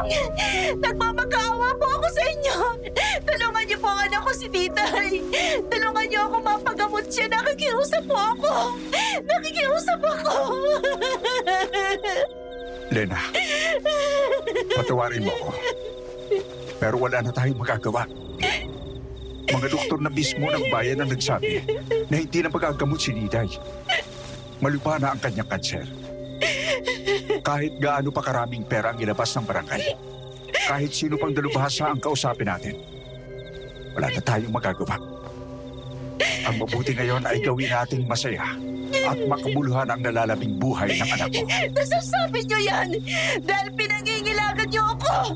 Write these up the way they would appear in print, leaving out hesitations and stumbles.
Manong! Nagmamakaawa po ako sa inyo! Tulungan niyo po ang anak ko si Titay! Tulungan niyo ako mapagamot siya! Nakikiusap po ako! Nakikiusap ako! Lena, patawarin mo ako. Pero wala na tayong magagawa. Mga doktor na mismo ng bayan ang nagsabi na hindi na magagamot si Diday. Malupa na ang kanyang kanser. Kahit gaano pa karaming pera ang ilabas ng barangay, kahit sino pang dalubhasa ang kausapin natin, wala na tayong magagawa. Ang mabuti ngayon ay gawin nating masaya at makabuluhan ang nalalabing buhay ng anak mo. Nasasabi niyo yan dahil pinangingilagan niyo ako!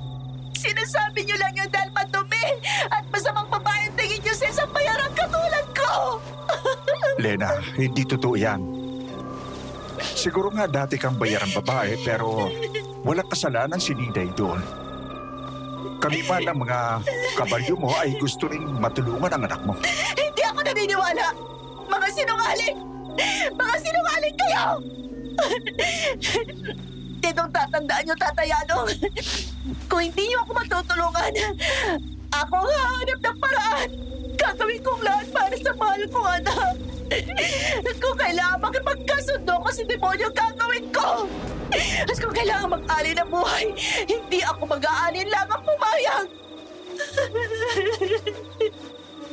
Sinasabi niyo lang yan dahil madumi at masamang babae tingin niyo sa isang bayarang katulad ko! Lena, hindi totoo yan. Siguro nga dati kang bayarang babae pero walang kasalanan si Diday doon. Kami man ang mga kabaryo mo ay gusto ring matulungan ang anak mo. Hindi ako naniniwala! Mga sinungaling! Mga sinungaling kayo! Tinong tatandaan niyo, Tatay Anong. Kung hindi niyo ako matutulungan, ako hahanap ng paraan. Gagawin kong lahat para sa mahal kong anak. Kung kailangan makipagkasundo ko si demonyo, gagawin ko. At kung kailangan mag-alin ng buhay, hindi ako mag-aalin lang ang pumayag.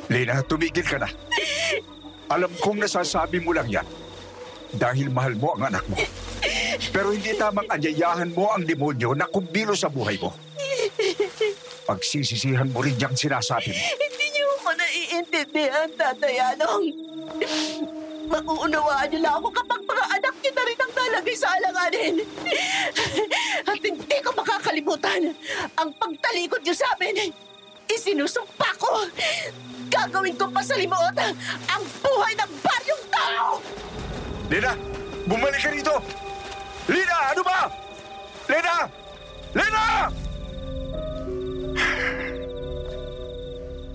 Lena, tumigil ka na. Alam kong nasasabi mo lang yan dahil mahal mo ang anak mo. Pero hindi tamang anyayahan mo ang demonyo na kumbilo sa buhay mo. Pagsisisihan mo rin yung sinasabi mo. Hindi niyo ako naiintindihan, Tatay Anong. Mauunawaan niyo lang ako kapag mga anak niyo na rin ang nalagay sa alanganin. At hindi ko makakalimutan ang pagtalikod niyo sa amin. Isinusumpa ko. Gagawin ko pa sa limuot ang buhay ng baryong tao! Lena! Bumalik ka rito! Lena! Ano ba? Lena! Lena!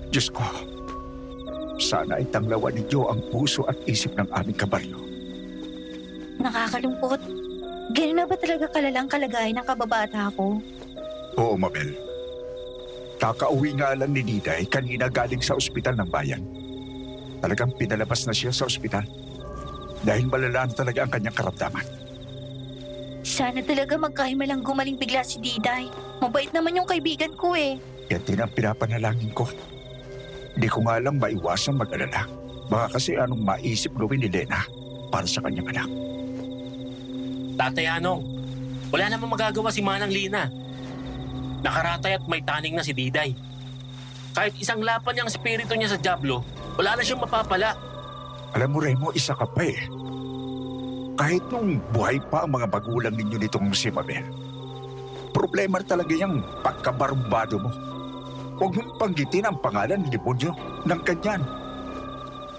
Diyos ko, sana ay tanglawan ninyo ang puso at isip ng aming kabaryo. Nakakalungkot. Ganun na ba talaga kalalang kalagayan ng kababata ko? Oo, Mabel. Kakauwi nga lang ni Diday kanina galing sa ospital ng bayan. Talagang pinalabas na siya sa ospital dahil malala na talaga ang kanyang karamdaman. Sana talaga magkahimalang gumaling bigla si Diday. Mabait naman yung kaibigan ko eh. Yan din ang pinapanalangin ko. Di ko nga lang maiwasang mag-alala. Baka kasi anong maisip gawin ni Lena para sa kanyang anak. Tatay Anong, wala namang magagawa si Manang Lina. Nakaratay at may taning na si Diday. Kahit isang lapan niyang espiritu niya sa Diablo, wala na siyang mapapala. Alam mo, Remo, isa ka pa eh. Kahit nung buhay pa ang mga magulang ninyo nitong si Mabel, problema talaga yung pagkabarumbado mo. Huwag mong panggitin ang pangalan ni demonyo ng kanyan.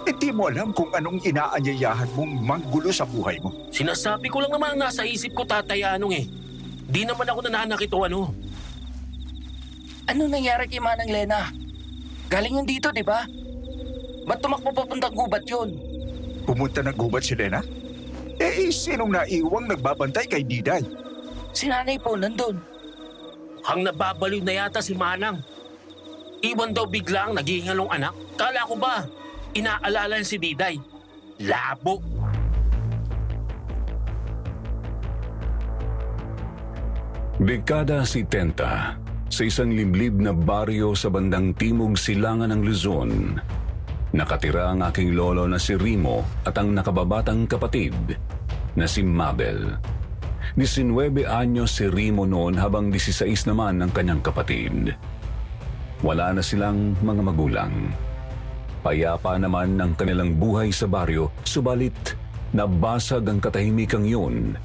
Hindi mo alam kung anong inaanyayahan mong manggulo sa buhay mo. Sinasabi ko lang naman ang nasa isip ko, Tatay Anong eh. Di naman ako nananakit o ano. Ano nangyari kay Manang Lena? Galing yun dito, di ba? Ba't tumakbo papuntang gubat yun? Pumunta ng gubat si Lena? Eh, sinong naiwang nagbabantay kay Diday? Si nanay po nandun. Hang nababaliw na yata si Manang. Iwan daw bigla ang naghihingalong anak. Kala ko ba, inaalala si Diday? Labo! Dekada 70, sa isang liblib na baryo sa bandang timog silangan ng Luzon, nakatira ang aking lolo na si Rimo at ang nakababatang kapatid na si Mabel. 19 anyos si Rimo noon habang 16 naman ang kanyang kapatid. Wala na silang mga magulang. Payapa naman ang kanilang buhay sa baryo, subalit nabasag ang katahimikang yun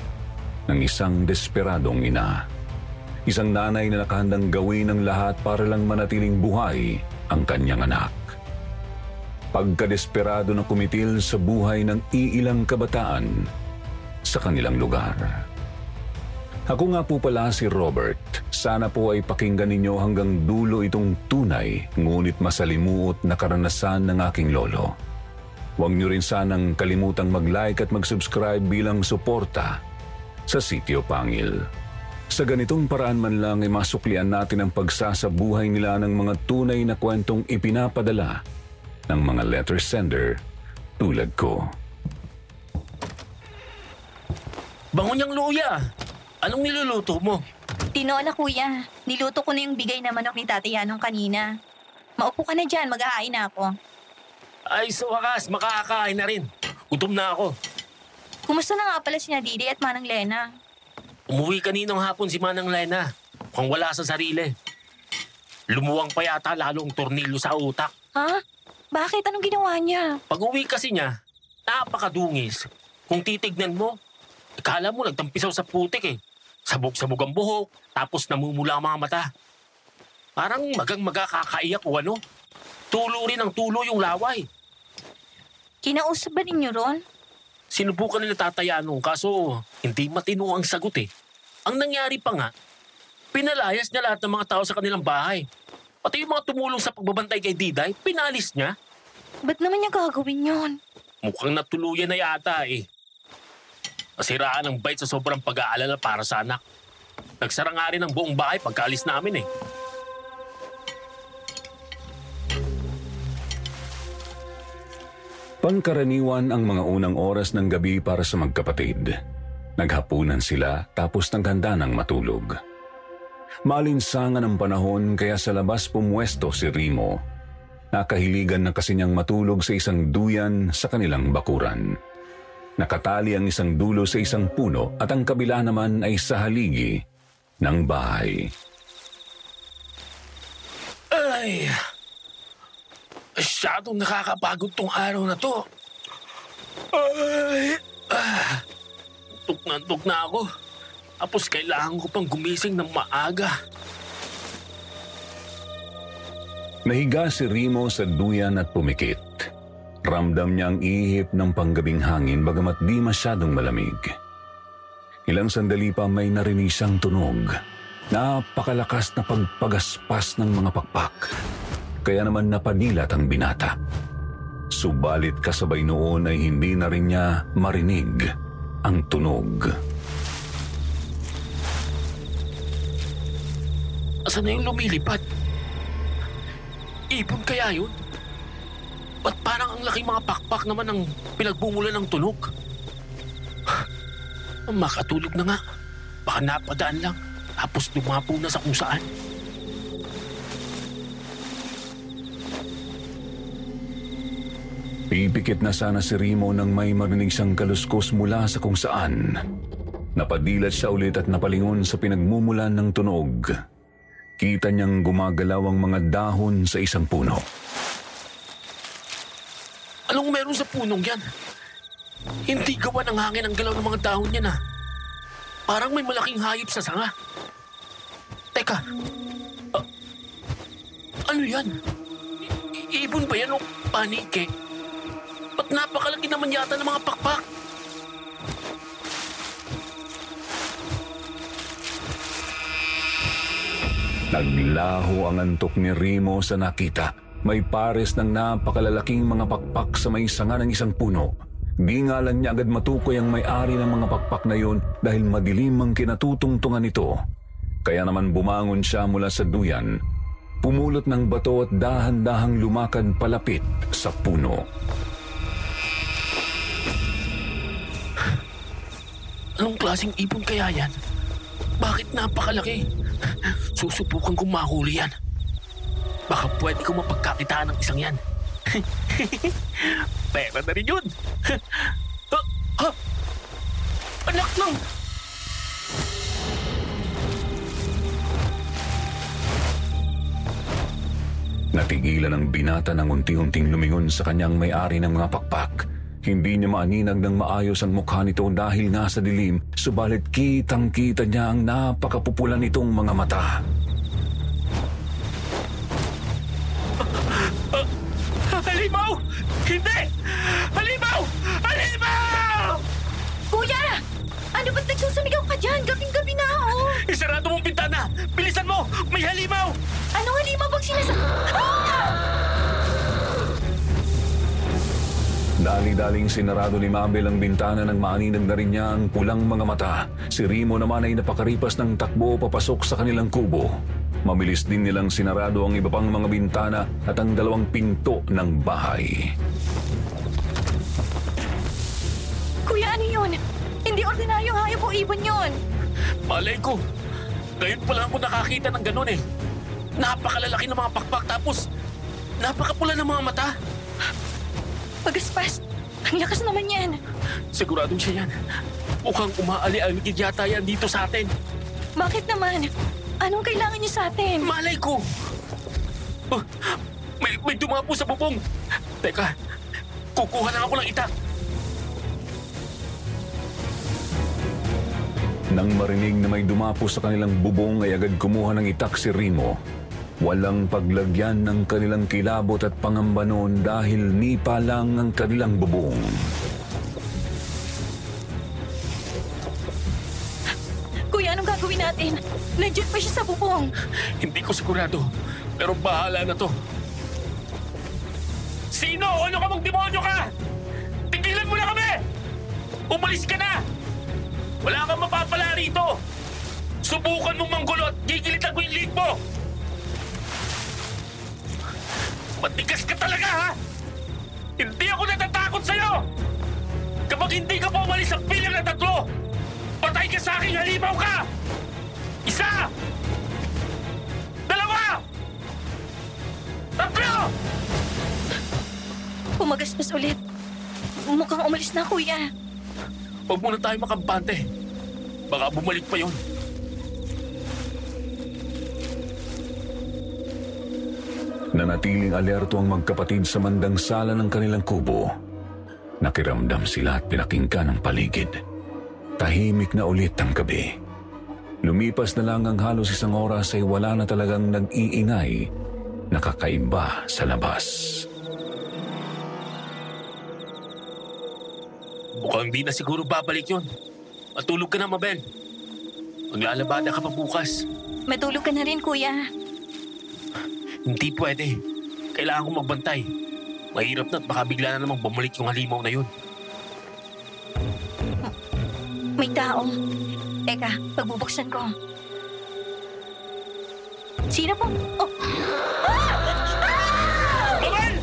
ng isang desperadong ina. Isang nanay na nakahandang gawin ang lahat para lang manatiling buhay ang kanyang anak. Pagkadesperado na kumitil sa buhay ng iilang kabataan sa kanilang lugar. Ako nga po pala si Robert. Sana po ay pakinggan ninyo hanggang dulo itong tunay ngunit masalimuot na karanasan ng aking lolo. Huwag niyo rin sanang kalimutang mag-like at mag-subscribe bilang suporta sa Sitio Pangil. Sa ganitong paraan man lang ay masuklian natin ang pagsasabuhay nila ng mga tunay na kwentong ipinapadala ng mga letter sender tulad ko. Bango niyang luya. Anong niluluto mo? Tinola kuya, niluto ko na yung bigay na manok ni Tatay Yanong kanina. Maupo ka na dyan, mag-hain na ako. Ay, sa wakas, makakakain na rin. Gutom na ako. Kumusta na nga pala si Didi at Manang Lena? Umuwi kaninang hapon si Manang Lena. Mukhang wala sa sarili. Lumuwang pa yata lalo ang tornilyo sa utak. Ha? Bakit? Anong ginawa niya? Pag-uwi kasi niya, napakadungis. Kung titignan mo, akala mo nagtampisaw sa putik eh. Sabog-sabog ang buhok, tapos namumula ang mga mata. Parang magkakaiyak o ano. Tulo rin ang tulo yung laway. Kinausap ba ninyo ron? Sinubukan nila Tatay Yanong kaso hindi matino ang sagot eh. Ang nangyari pa nga, pinalayas niya lahat ng mga tao sa kanilang bahay. Pati yung mga tumulong sa pagbabantay kay Diday, pinalis niya. Ba't naman niya gagawin yun? Mukhang natuluyan na yata eh. Masiraan ang bait sa sobrang pag-aalala para sa anak. Nagsara nga rin ang buong bahay pagkaalis namin eh. Pangkaraniwan ang mga unang oras ng gabi para sa magkapatid. Naghapunan sila tapos naghanda ng matulog. Maalinsangan ang panahon kaya sa labas pumwesto si Rimo. Nakahiligan na kasi niyang matulog sa isang duyan sa kanilang bakuran. Nakatali ang isang dulo sa isang puno at ang kabila naman ay sa haligi ng bahay. Ay, masyadong nakakapagod tong araw na to. Ay, tuk na ako. Tapos kailangan ko pang gumising ng maaga. Nahiga si Rimo sa duyan at pumikit. Ramdam niya ang ihip ng panggabing hangin bagamat di masyadong malamig. Ilang sandali pa may narinig siyang tunog. Napakalakas na pagpagaspas ng mga pakpak. Kaya naman napadilat ang binata. Subalit kasabay noon ay hindi na rin niya marinig ang tunog. Asan na yung lumilipad? Ibon kaya yun? Ba't parang ang laking mga pakpak naman ang pinagbumulan ng tunog? Makatulog na nga. Baka napadaan lang. Tapos dumapo na sa kung saan. Pipikit na sana si Rimo nang may marinig siyang kaluskos mula sa kung saan. Napadilat siya ulit at napalingon sa pinagmumulan ng tunog. Kita niyang gumagalaw ang mga dahon sa isang puno. Anong meron sa punong yan? Hindi gawa ng hangin ang galaw ng mga dahon niya na. Parang may malaking hayop sa sanga. Teka, ano yan? Ibon ba yan o panike? Ba't napakalaki naman yata ng mga pakpak? Naglaho ang antok ni Rimo sa nakita. May pares ng napakalalaking mga pakpak sa may sanga ng isang puno. Di nga lang niya agad matukoy ang may-ari ng mga pakpak na yun dahil madilim ang kinatutungtungan nito. Kaya naman bumangon siya mula sa duyan, pumulot ng bato at dahan-dahang lumakad palapit sa puno. Anong klaseng ibon kaya yan? Bakit napakalaki? Susubukan kong mahuli yan. Baka pwede ko mapagkakitaan ng isang yan. Pera na rin yun. Anak lang! Natigilan ang binata ng unti-unting lumingon sa kanyang may-ari ng mga pakpak. Hindi niya maaninag ng maayos ang mukha nito dahil nasa dilim, subalit kitang-kita niya ang napakapupulan nitong mga mata. Halimaw! Hindi! Halimaw! Halimaw! Kuya! Ano ba't nagsusumigaw ka dyan? Gabing-gabi na, oh! Isarado mong bintana! Bilisan mo! May halimaw! Anong halimaw bang Dali-daling sinarado ni Mabel ang bintana ng maaninag na rin niya ang pulang mga mata. Si Remo naman ay napakaripas ng takbo papasok sa kanilang kubo. Mabilis din nilang sinarado ang iba pang mga bintana at ang dalawang pinto ng bahay. Kuya, ano yun? Hindi ordinaryong hayop o ibon yun. Malay ko. Ngayon pa lang ako nakakita ng ganun eh. Napakalalaki ng mga pakpak tapos napakapula ng mga mata. Pagaspas. Ang lakas naman yan. Siguradong siya yan. Mukhang umaali-aligid yata yan dito sa atin. Bakit naman? Anong kailangan niyo sa atin? Malay ko! Oh, may dumapo sa bubong. Teka, kukuha lang ako ng itak. Nang marinig na may dumapo sa kanilang bubong ay agad kumuha ng itak si Remo. Walang paglagyan ng kanilang kilabot at pangamba noon dahil nipa lang ang kanilang bubong. Kuya, anong gagawin natin? Nandiyan pa siya sa bubong. Hindi ko sigurado, pero bahala na to. Sino? Ano ka mong demonyo ka? Tigilan mo na kami! Umalis ka na! Wala kang mapapala rito! Subukan mong manggulot, gigilitan ko yung lead mo! Matigas ka talaga, ha? Hindi ako natatakot sa'yo! Kapag hindi ka pa umalis sa pilang na 3, patay ka sa aking halimaw ka! 1! 2! 3! Pumagaspas ulit. Mukhang umalis na, kuya. Huwag muna tayo makampante. Baka bumalik pa yun. Nanatiling alerto ang magkapatid sa mandang sala ng kanilang kubo. Nakiramdam sila at pinakinggan ang paligid. Tahimik na ulit ang gabi. Lumipas na lang ang halos 1 oras ay wala na talagang nag-iingay na kakaiba sa labas. Mukhang di na siguro babalik yun. Matulog ka na, Mabel. Maglalabada ka pa bukas. Matulog ka na rin, kuya. Hindi pwede. Kailangan kong magbantay. Mahirap na at baka bigla na namang bumalik yung halimaw na yun. May tao. Teka, pagbubuksan ko. Sino po? Oh! Mabel!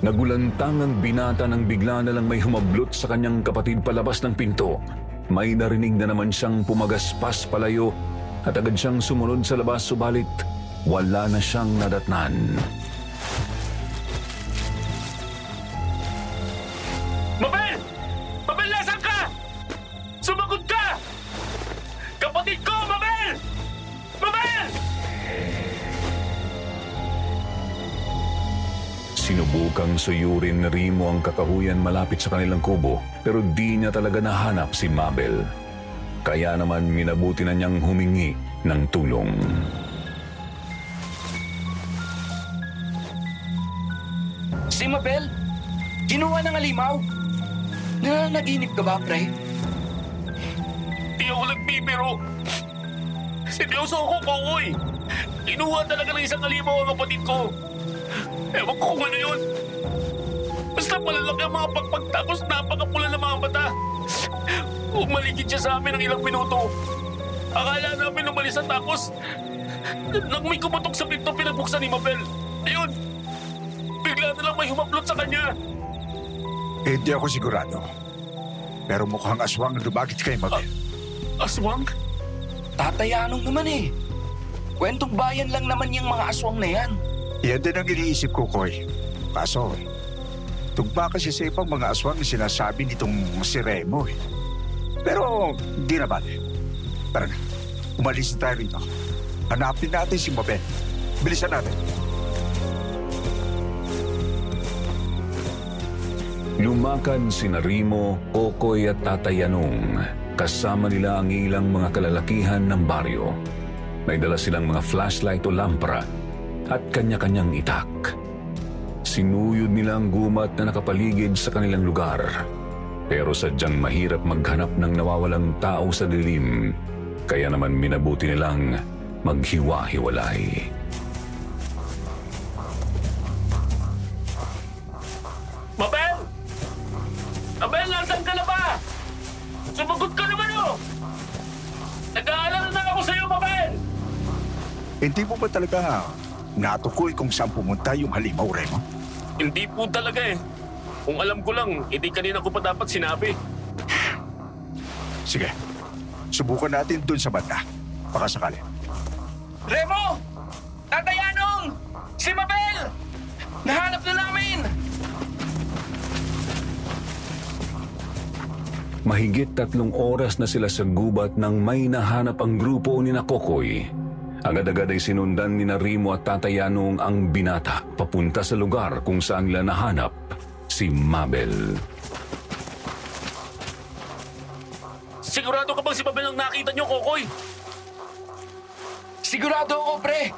Nagulantang ang binata nang bigla na lang may humablot sa kanyang kapatid palabas ng pinto. May narinig na naman siyang pumagaspas palayo at agad siyang sumunod sa labas subalit wala na siyang nadatnan. Mabel! Mabel, nasaan ka? Sumagot ka! Kapatid ko, Mabel! Mabel! Sinubukang suyurin ni Remo ang kakahuyan malapit sa kanilang kubo pero di niya talaga nahanap si Mabel. Kaya naman minabuti na niyang humingi ng tulong. Si Mabel? Kinuha ng halimaw? Nananaginip ka ba, pre? Di ako nagbibiro. Seryoso ako, Kokoy. Kinuha talaga ng isang halimaw ang kapatid ko. Ewan ko kung ano yun. Basta malalaki ang mga pagpag tapos napakapula ng mga mata. Umaligid siya sa amin ng ilang minuto. Akala namin umalis na tapos nang may kumutok sa pinto pinagbuksan ni Mabel. Ayun, bigla na lang may humaplot sa kanya. Hindi ako sigurado. Pero mukhang aswang ang lumagit kay Mabel. Aswang? Tatayanong naman eh. Kwentong bayan lang naman yung mga aswang na yan. Yan din ang iniisip ko, Koy. Kaso, tugma kasi sa ibang mga aswang na sinasabi nitong si Remo eh. Pero di na bale. Tara na, umalis na tayo rito. Hanapin natin si Mabel. Bilisan natin. Lumakad sina Remo, Kokoy at Tatay Yanong. Kasama nila ang ilang mga kalalakihan ng baryo. May dala silang mga flashlight o lampara at kanya-kanyang itak. Sinuyod nila ang gumat na nakapaligid sa kanilang lugar. Pero sadyang mahirap maghanap ng nawawalang tao sa dilim. Kaya naman minabuti nilang maghiwa-hiwalay. Hindi mo ba talaga natukoy kung saan pumunta yung halimaw, Remo? Hindi po talaga eh. Kung alam ko lang, hindi kanina ko pa dapat sinabi. Sige, subukan natin dun sa banda. Baka sakali. Remo! Tatay Anong! Si Mabel! Nahanap na namin! Mahigit 3 oras na sila sa gubat nang may nahanap ang grupo ni Kokoy. Agad-agad ay sinundan ni Remo at Tatay Anong ang binata papunta sa lugar kung saan nila nahanap si Mabel. Sigurado ka bang si Mabel ang nakita niyo, Kokoy? Sigurado ako, pre!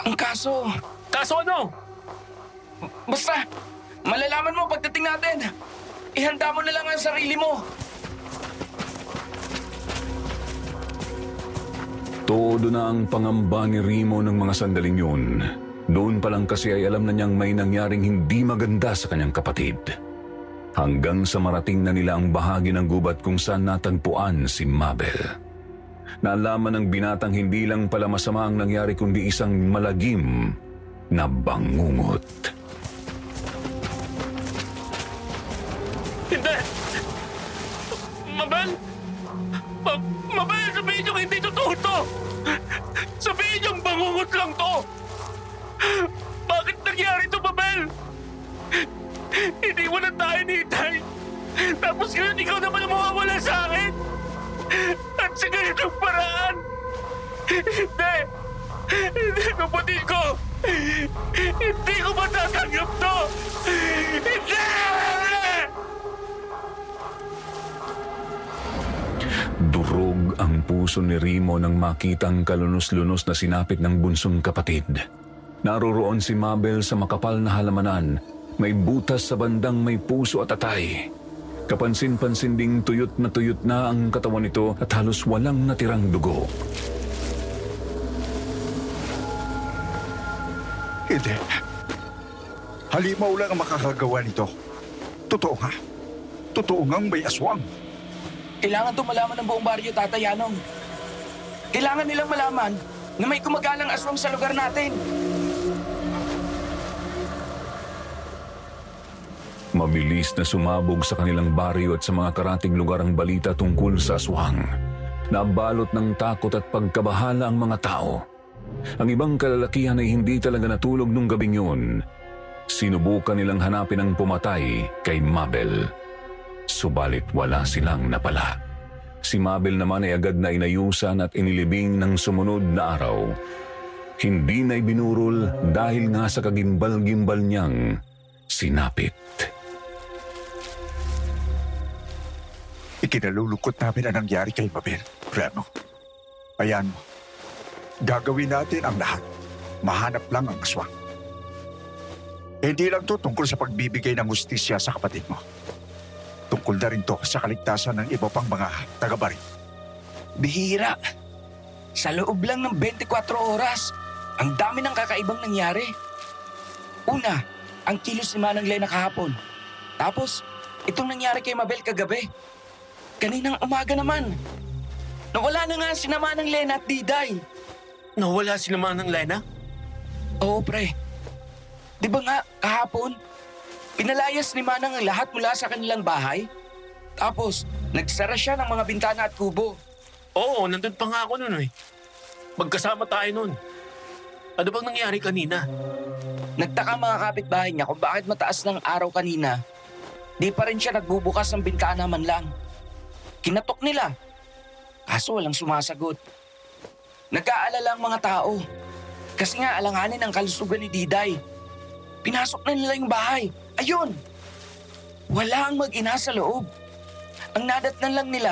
Ang kaso, Kaso ano? basta, malalaman mo pagdating natin. Ihanda mo na lang ang sarili mo. Todo na ang pangamba ni Remo ng mga sandaling yun. Doon pa lang kasi ay alam na niyang may nangyaring hindi maganda sa kanyang kapatid. Hanggang sa marating na nila ang bahagi ng gubat kung saan natagpuan si Mabel. Naalaman ng binatang hindi lang pala masama ang nangyari kundi isang malagim na bangungot. Hindi! Mabel! Mabel, sabihin niyo hindi totoo to! Sabihin niyo bangungot lang to! Bakit nangyari to, Mabel? Hindi mo na tayo nitay! Tapos ngayon ikaw naman ang mawawala sa akin! At sa ganitong paraan! Hindi! Hindi, kapatid ko! Hindi ko matatanggap to! Hindi! Durog ang puso ni Remo nang makitang kalunos-lunos na sinapit ng bunsong kapatid. Naroroon si Mabel sa makapal na halamanan. May butas sa bandang may puso at atay. Kapansin-pansin ding tuyot na ang katawan nito at halos walang natirang dugo. Hindi. Halimaw lang ang makakagawa nito. Totoo nga. Totoo ngang may aswang. Kailangan itong malaman ng buong baryo, Tatay Anong. Kailangan nilang malaman na may kumagalang aswang sa lugar natin. Mabilis na sumabog sa kanilang baryo at sa mga karatig lugar ang balita tungkol sa aswang. Nabalot ng takot at pagkabahala ang mga tao. Ang ibang kalalakihan ay hindi talaga natulog nung gabing yun. Sinubukan nilang hanapin ang pumatay kay Mabel. Subalit wala silang napala. Si Mabel naman ay agad na inayusan at inilibing ng sumunod na araw. Hindi na ibinurol dahil nga sa kagimbal-gimbal niyang sinapit. Ikinalulungkot namin ang nangyari kay Mabel, Remo. Ayan mo. Gagawin natin ang lahat. Mahanap lang ang aswang. Hindi lang to tungkol sa pagbibigay ng hustisya sa kapatid mo. Tungkol na rin to sa kaligtasan ng iba pang mga taga-bari. Bihira. Sa loob lang ng 24 oras, ang dami ng kakaibang nangyari. Una, ang kilos ni Manang Lena kahapon. Tapos, itong nangyari kay Mabel kagabi. Kaninang umaga naman. Nawala na nga si Manang Lena at Diday. Nawala si Manang Lena? Oo, pre. Di ba nga, kahapon, pinalayas ni Manang ang lahat mula sa kanilang bahay? Tapos, nagsara siya ng mga bintana at kubo. Oo, nandun pa nga ako nun eh. Magkasama tayo nun. Ano bang nangyari kanina? Nagtaka mga kapitbahay niya kung bakit mataas ng araw kanina. Di pa rin siya nagbubukas ng bintana man lang. Kinatok nila. Kaso walang sumasagot. Nag-aalala ang mga tao. Kasi nga alanganin ang kalusugan ni Diday. Pinasok na nila yung bahay. Ayun! Wala ang mag-ina sa loob. Ang nadatnan lang nila,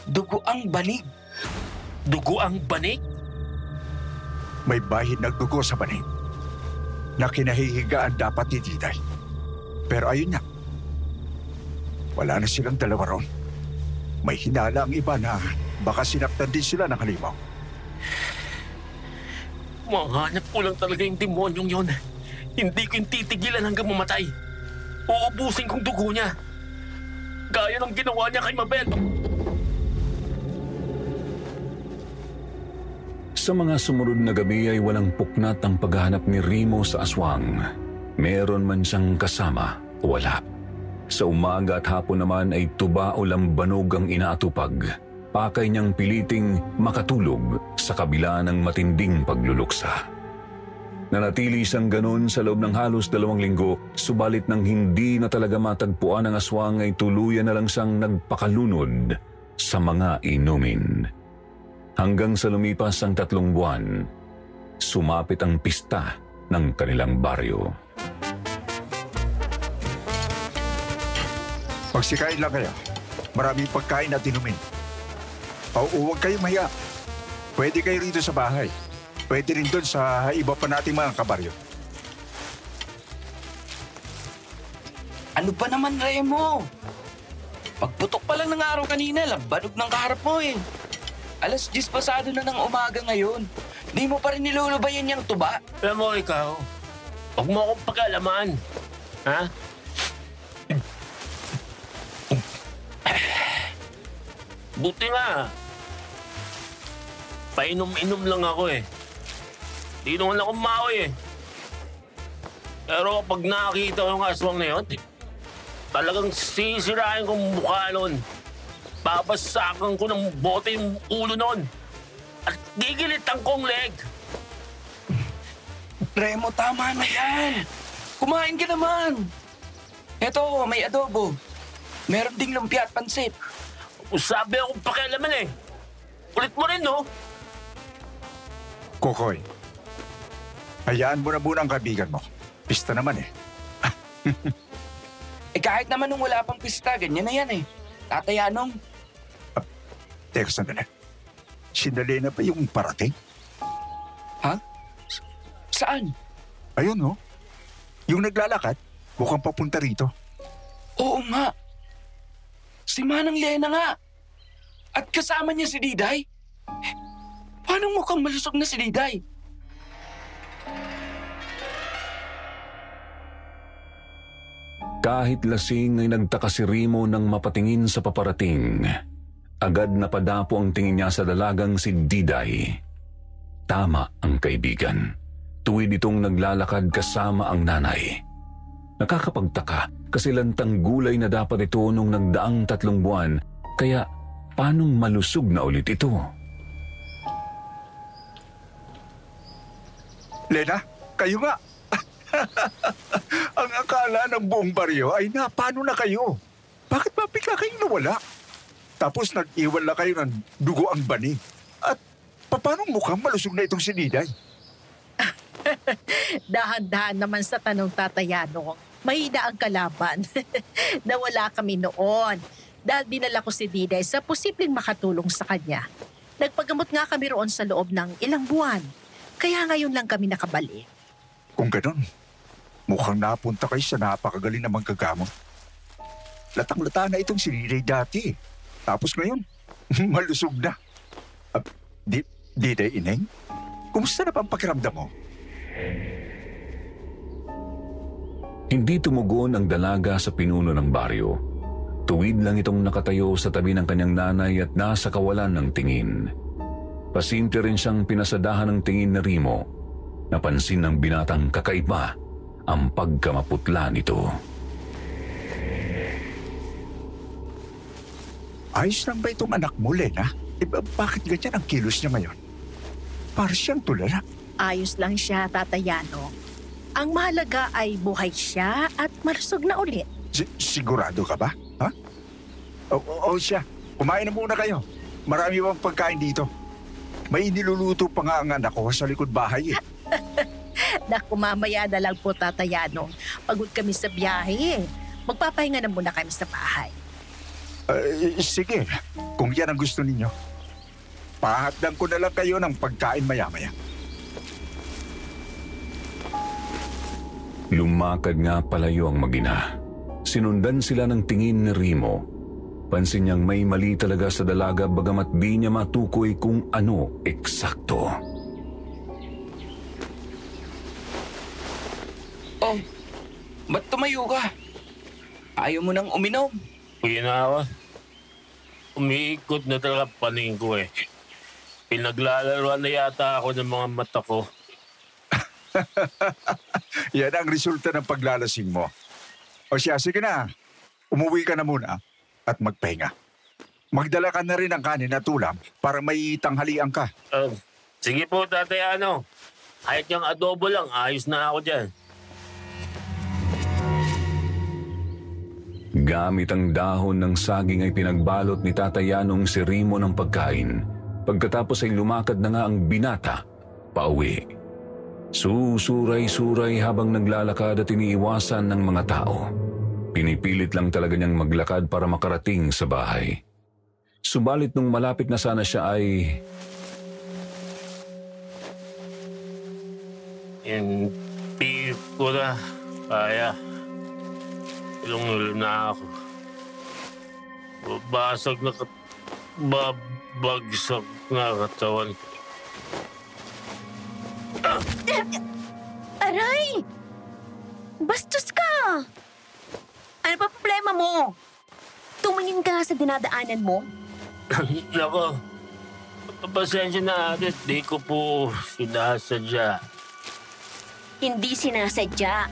dugo ang banig. Dugo ang banig? May bahid ng dugo sa banig na kinahihigaan dapat ni Diday. Pero ayun nga, wala na silang dalawa ron. May hinala ang iba na baka sinaktan din sila ng halimaw. Mahanap ko lang talaga yung demonyong yon. Hindi ko yung titigilan hanggang mamatay. Uubusin kong dugo niya. Gaya ng ginawa niya kay Mabel. Sa mga sumunod na gabi ay walang puknat ang paghahanap ni Remo sa aswang. Meron man siyang kasama o wala. Sa umaga at hapon naman ay tuba o lambanog ang inaatupag. Pakay niyang piliting makatulog sa kabila ng matinding pagluluksa. Nanatili siyang ganun sa loob ng halos 2 linggo, subalit nang hindi na talaga matagpuan ang aswang ay tuluyan na lang siyang nagpakalunod sa mga inumin. Hanggang sa lumipas ang 3 buwan, sumapit ang pista ng kanilang baryo. Magsikain lang kayo. Maraming pagkain at inumin. O huwag kayong mahiya. Pwede kayo rito sa bahay. Pwede rin doon sa iba pa nating mga kabaryo. Ano ba naman, Remo? Pagputok pa lang ng araw kanina, lambanog ng kaharap mo eh. 10:00 pasado na ng umaga ngayon. Di mo pa rin nilulubayan yung tuba? Alam mo ikaw, huwag mo akong pag-alaman. Ha? Buti nga. Painom-inom lang ako eh. Di naman ako maoy eh. Pero pag nakakita ko yung aswang na yun, talagang sisirain kong mukha nun. Babasakan ko ng bote yung ulo nun. At gigilitan kong leg. Remo, tama na yan. Kumain ka naman. Eto, may adobo. Meron ding lumpia at pansit. Sabi akong pakialaman eh. Kulit mo rin, no? Kokoy, hayaan mo na muna ang kaibigan mo. Pista naman eh. Kahit naman nung wala pang pista, ganyan na yan eh. Tatayanong. Teka sandali. Sindali na ba yung parating? Ha? Saan? Ayun oh. Yung naglalakad, mukhang papunta rito. Oo nga. Si Manang Lena nga. At kasama niya si Diday. Paano mukhang malusog na si Diday? Kahit lasing ay nagtaka si Remo nang mapatingin sa paparating. Agad na padapo ang tingin niya sa dalagang si Diday. Tama ang kaibigan. Tuwid itong naglalakad kasama ang nanay. Nakakapagtaka kasi lantang gulay na dapat ito nung nagdaang 3 buwan. Kaya paanong malusog na ulit ito? Lena, kayo nga. Ang akala ng buong baryo ay paano na kayo? Bakit ba bigla kayong nawala? Tapos nag-iwan lang kayo ng dugo ang bani. At paano mukhang malusog na itong si Diday? Dahan-dahan naman sa tanong Tatayano. Mahina ang kalaban. Nawala kami noon. Dahil dinala ko si Diday sa posibleng makatulong sa kanya. Nagpagamot nga kami roon sa loob ng ilang buwan. Kaya ngayon lang kami nakabalik. Kung ganon, mukhang napunta kayo sa napakagaling na manggagamot. Latang-lata na itong si Diday dati. Tapos ngayon, malusog na. Diday, Ineng? Kumusta na pa ang pakiramdam mo? Hindi tumugon ang dalaga sa pinuno ng baryo. Tuwid lang itong nakatayo sa tabi ng kanyang nanay at nasa kawalan ng tingin. Pasinti rin siyang pinasadahan ng tingin na Remo. Napansin ng binatang kakaiba ang pagkamaputla nito. Ayos lang ba itong anak mo, Lena? Bakit ganyan ang kilos niya ngayon? Para siyang tulala. Ayos lang siya, Tatayano. Ang mahalaga ay buhay siya at malusog na ulit. Sigurado ka ba? Ha? O siya, kumain na muna kayo. Marami pang pagkain dito. May niluluto pa nga ang anak ko sa likod bahay eh. Naku, mamaya na lang po, Tatayano. Pagod kami sa biyahe. Magpapahinga na muna kami sa bahay. Sige, kung yan ang gusto ninyo. Pahatdan ko na lang kayo ng pagkain maya-maya. Lumakad nga palayo ang mag-ina. Sinundan sila ng tingin ni Remo. Pansin niyang may mali talaga sa dalaga bagamat di niya matukoy kung ano eksakto. Oh, ba't tumayo ka? Ayaw mo nang uminom? Uy na ako. Umiikot na talaga paningin ko eh. Pinaglalaroan na yata ako ng mga mata ko. Yan ang resulta ng paglalasing mo. O siya, sige na. Umuwi ka na muna at magpahinga. Magdala ka na rin ng kanin at ulam para may tanghalian ka. Sige po, Tatay Ano. Kahit yung adobo lang, ayos na ako dyan. Gamit ang dahon ng saging ay pinagbalot ni Tatay Yanong si Rimo ng pagkain. Pagkatapos ay lumakad na nga ang binata pauwi. Susuray-suray habang naglalakad at iniiwasan ng mga tao. Pinipilit lang talaga niyang maglakad para makarating sa bahay. Subalit nung malapit na sana siya ay... Hindi ko na kaya. Ilong na ako. Babasag na babagsak na katawan. Aray! Bastos ka! Ano pa problema mo? Tumingin ka nga sa dinadaanan mo? Nako, pasensya na ate. Di ko po sinasadya. Hindi sinasadya.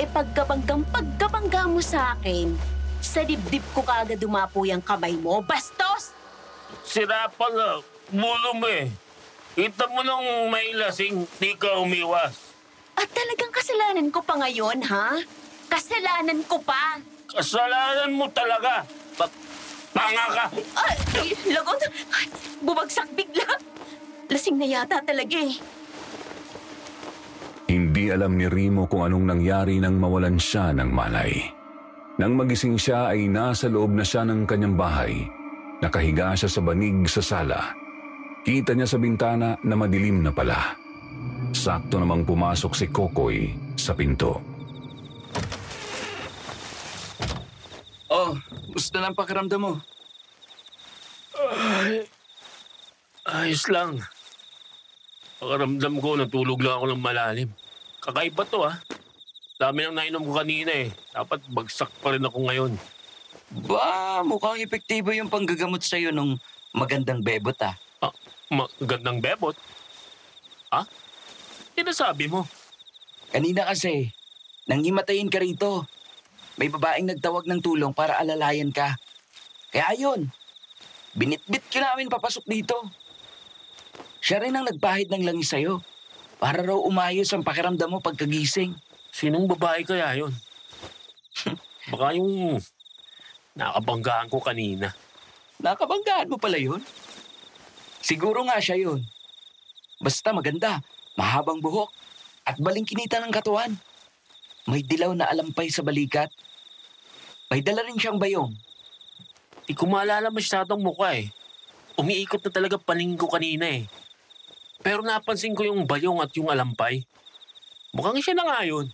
Pagkabangga mo sa akin, sa dibdib ko kagad dumapoy ang kamay mo. Bastos! Sira pala. Bulo mo eh. Kita mo nung may lasing, di ka umiwas. At talagang kasalanan ko pa ngayon, ha? Kasalanan ko pa. Kasalanan mo talaga. Panga ka. Ay, lagot. Bumagsak bigla. Lasing na yata talaga eh. Hindi alam ni Rimo kung anong nangyari nang mawalan siya ng malay. Nang magising siya ay nasa loob na siya ng kanyang bahay. Nakahiga siya sa banig sa sala. Kita niya sa bintana na madilim na pala. Sakto namang pumasok si Kokoy sa pinto. Oh, gusto ng pakiramdam mo? Ayos lang. Pakaramdam ko, natulog lang ako ng malalim. Kakaiba to Dami nang nainom ko kanina eh. Dapat bagsak pa rin ako ngayon. Ba, mukhang epektibo yung panggagamot sa'yo nung magandang bebot Magandang bebot? Sinasabi mo? Kanina kasi, nang himatayin ka rito, may babaeng nagtawag ng tulong para alalayan ka. Kaya ayun, binitbit ka namin papasok dito. Siya rin ang nagpahid ng langis sa'yo para raw umayos ang pakiramdam mo pagkagising. Sinong babae kaya yun? Baka yung nakabanggaan ko kanina. Nakabanggaan mo pala yun? Siguro nga siya yun. Basta maganda, mahabang buhok, at balingkinita ng katawan. May dilaw na alampay sa balikat. May dala rin siyang bayong. Di ko maalala masyadong mukha eh. Umiikot na talaga paningin ko kanina eh. Pero napansin ko yung bayong at yung alampay. Mukhang siya na nga yun.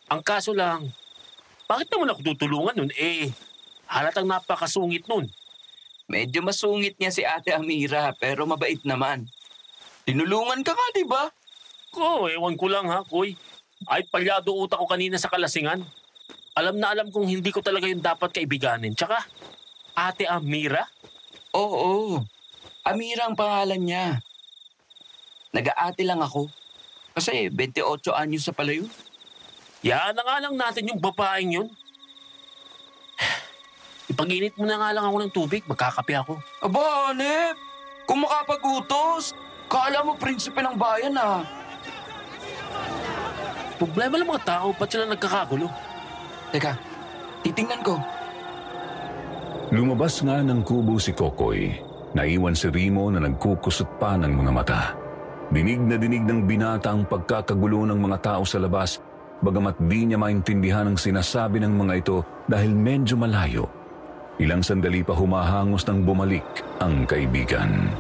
Ang kaso lang, bakit naman ako tutulungan nun? Halatang napakasungit nun. Medyo masungit niya si Ate Amira, pero mabait naman. Tinulungan ka nga, di ba? Ewan ko lang Koy. Ay palyado utak ko kanina sa kalasingan. Alam na alam kong hindi ko talaga yung dapat kaibiganin. Tsaka, Ate Amira? Oo, Amira ang pangalan niya. Nag-aate lang ako. Kasi 28 anyos sa pala yun. Yan na nga lang natin yung babaeng yun. Ipag-init mo na nga lang ako ng tubig, magkakape ako. Aba, Hanep! Kung makapag-utos, kala mo prinsipe ng bayan Problema ng mga tao, ba't sila nagkakagulo? Teka, titingnan ko. Lumabas nga ng kubo si Kokoy. Naiwan si Rimo na nagkukusot pa ng mga mata. Dinig na dinig ng binata ang pagkakagulo ng mga tao sa labas, bagamat di niya maintindihan ang sinasabi ng mga ito dahil medyo malayo. Ilang sandali pa humahangos nang bumalik ang kaibigan.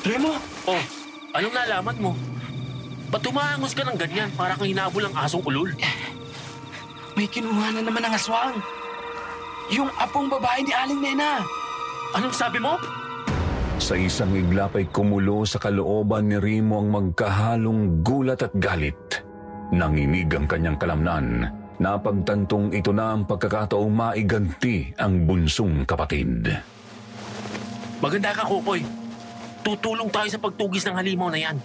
Remo! Anong nalaman mo? Ba't humahangos ka ng ganyan para kang hinabol ang asong ulol? May kinuha na naman ang aswang. Yung apong babae ni Aling Nena. Anong sabi mo? Sa isang iglap ay kumulo sa kalooban ni Rimo ang magkahalong gulat at galit. Nanginig ang kanyang kalamnan. Napagtantong ito na ang pagkakataong maiganti ang bunsong kapatid. Maganda ka, Kokoy. Tutulong tayo sa pagtugis ng halimaw na yan.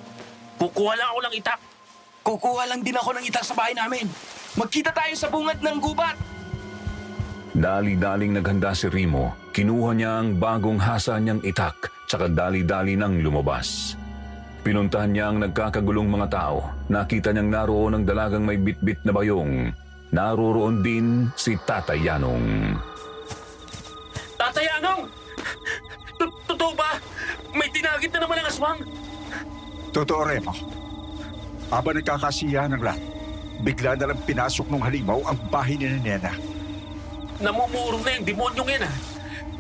Kukuha lang ako ng itak. Kukuha lang din ako ng itak sa bahay namin. Magkita tayo sa bungad ng gubat. Dali-daling naghanda si Remo. Kinuha niya ang bagong hasa niyang itak, tsaka dali-dali nang lumabas. Pinuntahan niya ang nagkakagulong mga tao. Nakita niyang naroon ang dalagang may bitbit na bayong. Naroroon din si Tatay Yanong. Tatay Yanong! Totoo ba? May tinagit na naman ang aswang. Totoo, Remo. Habang nagkakasiyahan ng lahat, bigla na lang pinasok ng halimaw ang bahay ni Nena. Namumurong na yung demonyong yan ah.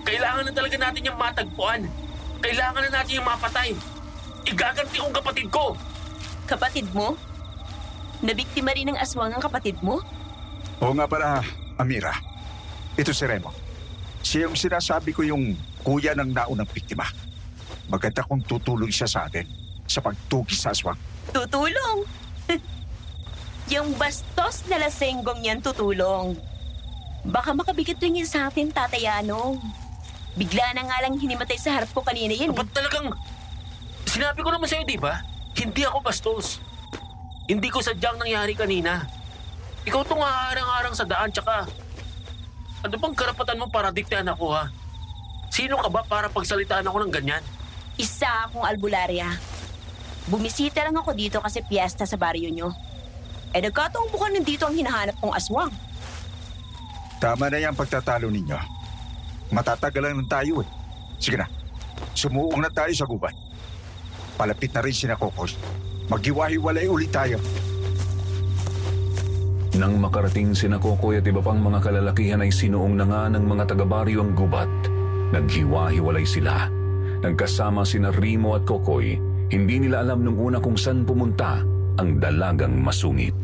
Kailangan na talaga natin yung matagpuan. Kailangan na natin yung mapatay. Igaganti kong kapatid ko. Kapatid mo? Nabiktima rin ng aswang ang kapatid mo? Oo nga pala, Amira. Ito si Remo. Siya yung sinasabi ko yung kuya ng naunang biktima. Maganda kung tutulong siya sa atin sa pagtugis sa aswang. Tutulong? Yung bastos na lasenggong yan tutulong. Baka makabigat rin yun sa atin, Tatay Yanong. Bigla na nga lang hinimatay sa harap ko kanina yan. Ba't talagang... Sinabi ko naman sa'yo, di ba? Hindi ako bastos. Hindi ko sadyang nangyari kanina. Ikaw itong haharang-harang sa daan, tsaka... Ano bang karapatan mo para diktahan ako, ha? Sino ka ba para pagsalitaan ako ng ganyan? Isa akong albularya. Bumisita lang ako dito kasi piyesta sa baryo nyo. Nagkataong bukan nandito ang hinahanap kong aswang. Tama na yung pagtatalo ninyo. Matatagalan lang tayo eh. Sige na, sumuong na tayo sa gubat. Palapit na rin sina Kokoy. Maghiwa-hiwalay ulit tayo. Nang makarating sina Kokoy at iba pang mga kalalakihan ay sinuong na nga ng mga taga-baryo ang gubat. Naghiwa-hiwalay sila. Nagkasama sina Remo at Kokoy. Hindi nila alam nung una kung saan pumunta ang dalagang masungit.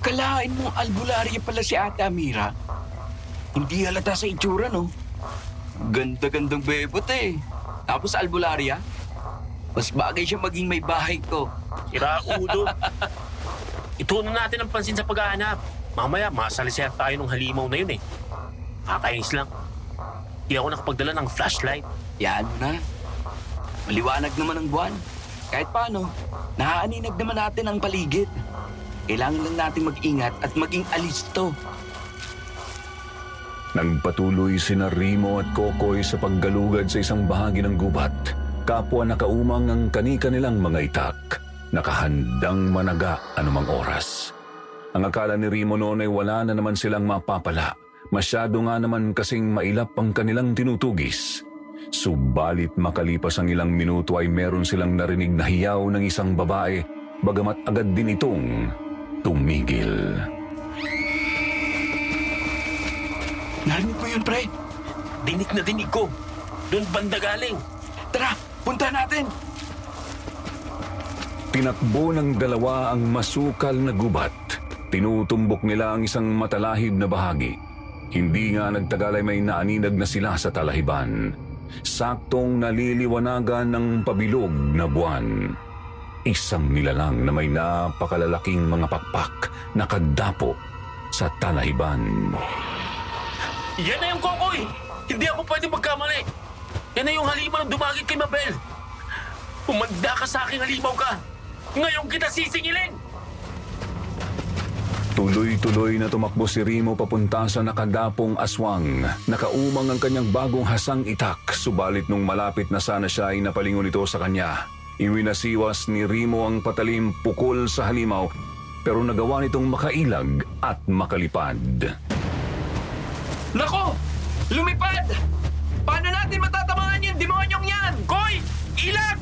Kalahain mong albularya pala si Ate Amira. Hindi halata sa itsura, no? Ganda-gandang bebot eh. Tapos albularya, mas bagay siya maging may bahay ko. Sira ulo. Ituon natin ang pansin sa paghahanap. Mamaya, masaliser tayo ng halimaw na yun eh. Kakainis lang. Di ako nakapagdala ng flashlight. Yan na. Maliwanag naman ang buwan. Kahit paano, nahaaninag naman natin ang paligid. Kailangan lang natin mag-ingat at maging alisto. Nagpatuloy sina Remo at Kokoy sa paggalugad sa isang bahagi ng gubat. Kapwa nakaumang ang kani-kanilang mga itak. Nakahandang managa anumang oras. Ang akala ni Remo noon ay wala na naman silang mapapala. Masyado nga naman kasing mailap ang kanilang tinutugis. Subalit makalipas ang ilang minuto ay meron silang narinig na hiyaw ng isang babae, bagamat agad din itong tumigil. Narinig mo yun, pre? Dinig na dinig ko. Doon banda galing. Tara, punta natin! Tinakbo ng dalawa ang masukal na gubat. Tinutumbok nila ang isang matalahib na bahagi. Hindi nga nagtagal ay may naaninag na sila sa talahiban. Saktong naliliwanagan ng pabilog na buwan. Isang nilalang na may napakalalaking mga pakpak na kagdapo sa talahiban. Yan na yung Kokoy! Hindi ako pwede magkamali. Yan na yung halimaw ng dumagit kay Mabel. Umanda ka sa aking halimaw ka. Ngayon kita sisingilin! Tuloy-tuloy na tumakbo si Remo papunta sa nakadapong aswang. Nakaumang ang kanyang bagong hasang itak, subalit nung malapit na sana siya ay napalingon ito sa kanya. Iwinasiwas ni Remo ang patalim pukol sa halimaw, pero nagawa nitong makailag at makalipad. Nako! Lumipad! Paano natin matatamaan yung demonyong yan? Koy! Ilag!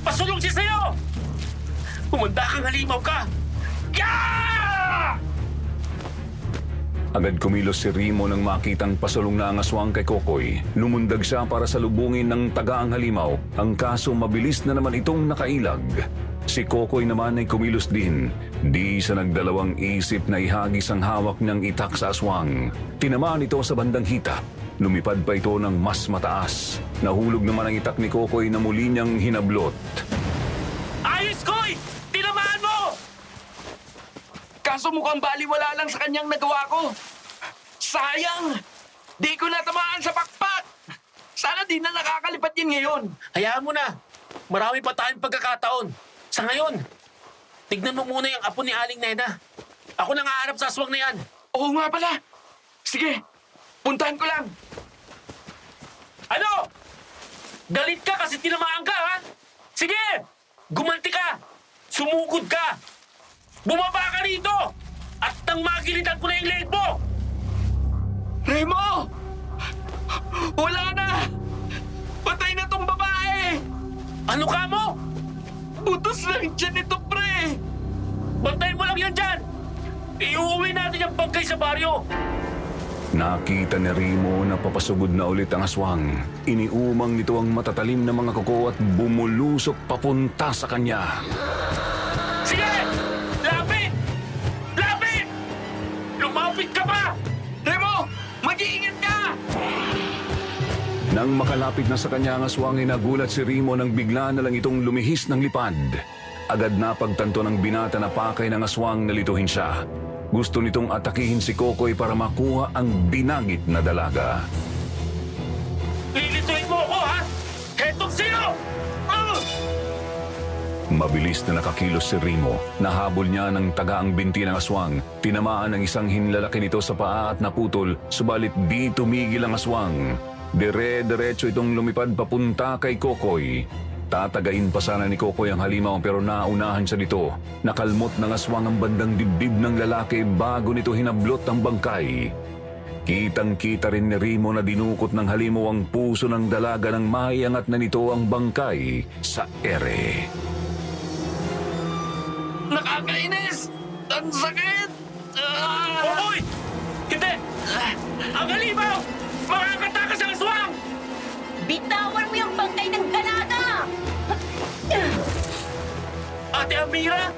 Pasulong siya sa'yo! Umanda kang halimaw ka! Yeah! Agad kumilos si Remo nang makitang pasulong na ang aswang kay Kokoy. Lumundag siya para salubungin ng tagaang halimaw. Ang kaso mabilis na naman itong nakailag. Si Kokoy naman ay kumilos din. Di sa nagdalawang isip na ihagis ang hawak niyang itak sa aswang. Tinamaan ito sa bandang hita. Lumipad pa ito ng mas mataas. Nahulog naman ang itak ni Kokoy na muli niyang hinablot. Ayos, Koy! Tinamaan mo! Kaso mukhang baliwala lang sa kanyang nagawa ko. Sayang! Di ko natamaan sa pakpak! Sana di na nakakalipad yan ngayon. Hayaan mo na. Marami pa tayong pagkakataon. Sa ngayon, tignan mo muna yung apo ni Aling Nena. Ako nang hahanap sa aswang na yan. Oo nga pala. Sige, puntahan ko lang. Ano? Galit ka kasi tinamaan ka, ha? Sige! Gumanti ka! Sumugod ka! Bumaba ka rito! At nang magilitan ko na yung leg mo! Remo! Wala na! Patay na tong babae! Ano ka mo? Butos lang dyan ito, pre! Bantayin mo lang yan dyan! Iuwi natin yung bangkay sa baryo! Nakita ni Remo na papasugod na ulit ang aswang. Iniumang nito ang matatalim na mga kuko at bumulusok papunta sa kanya. Sige! Lapit! Lapit! Lumapit ka pa! Remo! Mag-iingat ka! Nang makalapit na sa kanya ang aswang, nagulat si Remo nang bigla na lang itong lumihis ng lipad. Agad na pagtanto ng binata na pakay ng aswang na lituhin siya. Gusto nitong atakihin si Kokoy para makuha ang binagit na dalaga. Lilituin mo ako, ha? Hetong sino? Mabilis na nakakilos si Remo. Nahabol niya ng tagaang binti ng aswang. Tinamaan ang isang hinlalaki nito sa paa at naputol, subalit di tumigil ang aswang. Dire-diretso itong lumipad papunta kay Kokoy. Tatagain pa sana ni Kokoy ang halimaw pero naunahan siya dito. Nakalmot ng aswang ang bandang dibdib ng lalaki bago nito hinablot ang bangkay. Kitang-kita rin ni Remo na dinukot ng halimaw ang puso ng dalaga nang maiangat na nito ang bangkay sa ere. Nakakainis! Ang sakit! Kokoy! Hindi! Ang halimaw! Makakatakas ang aswang! Bitawan mo yung bangkay ng dalaga! Ate Amira!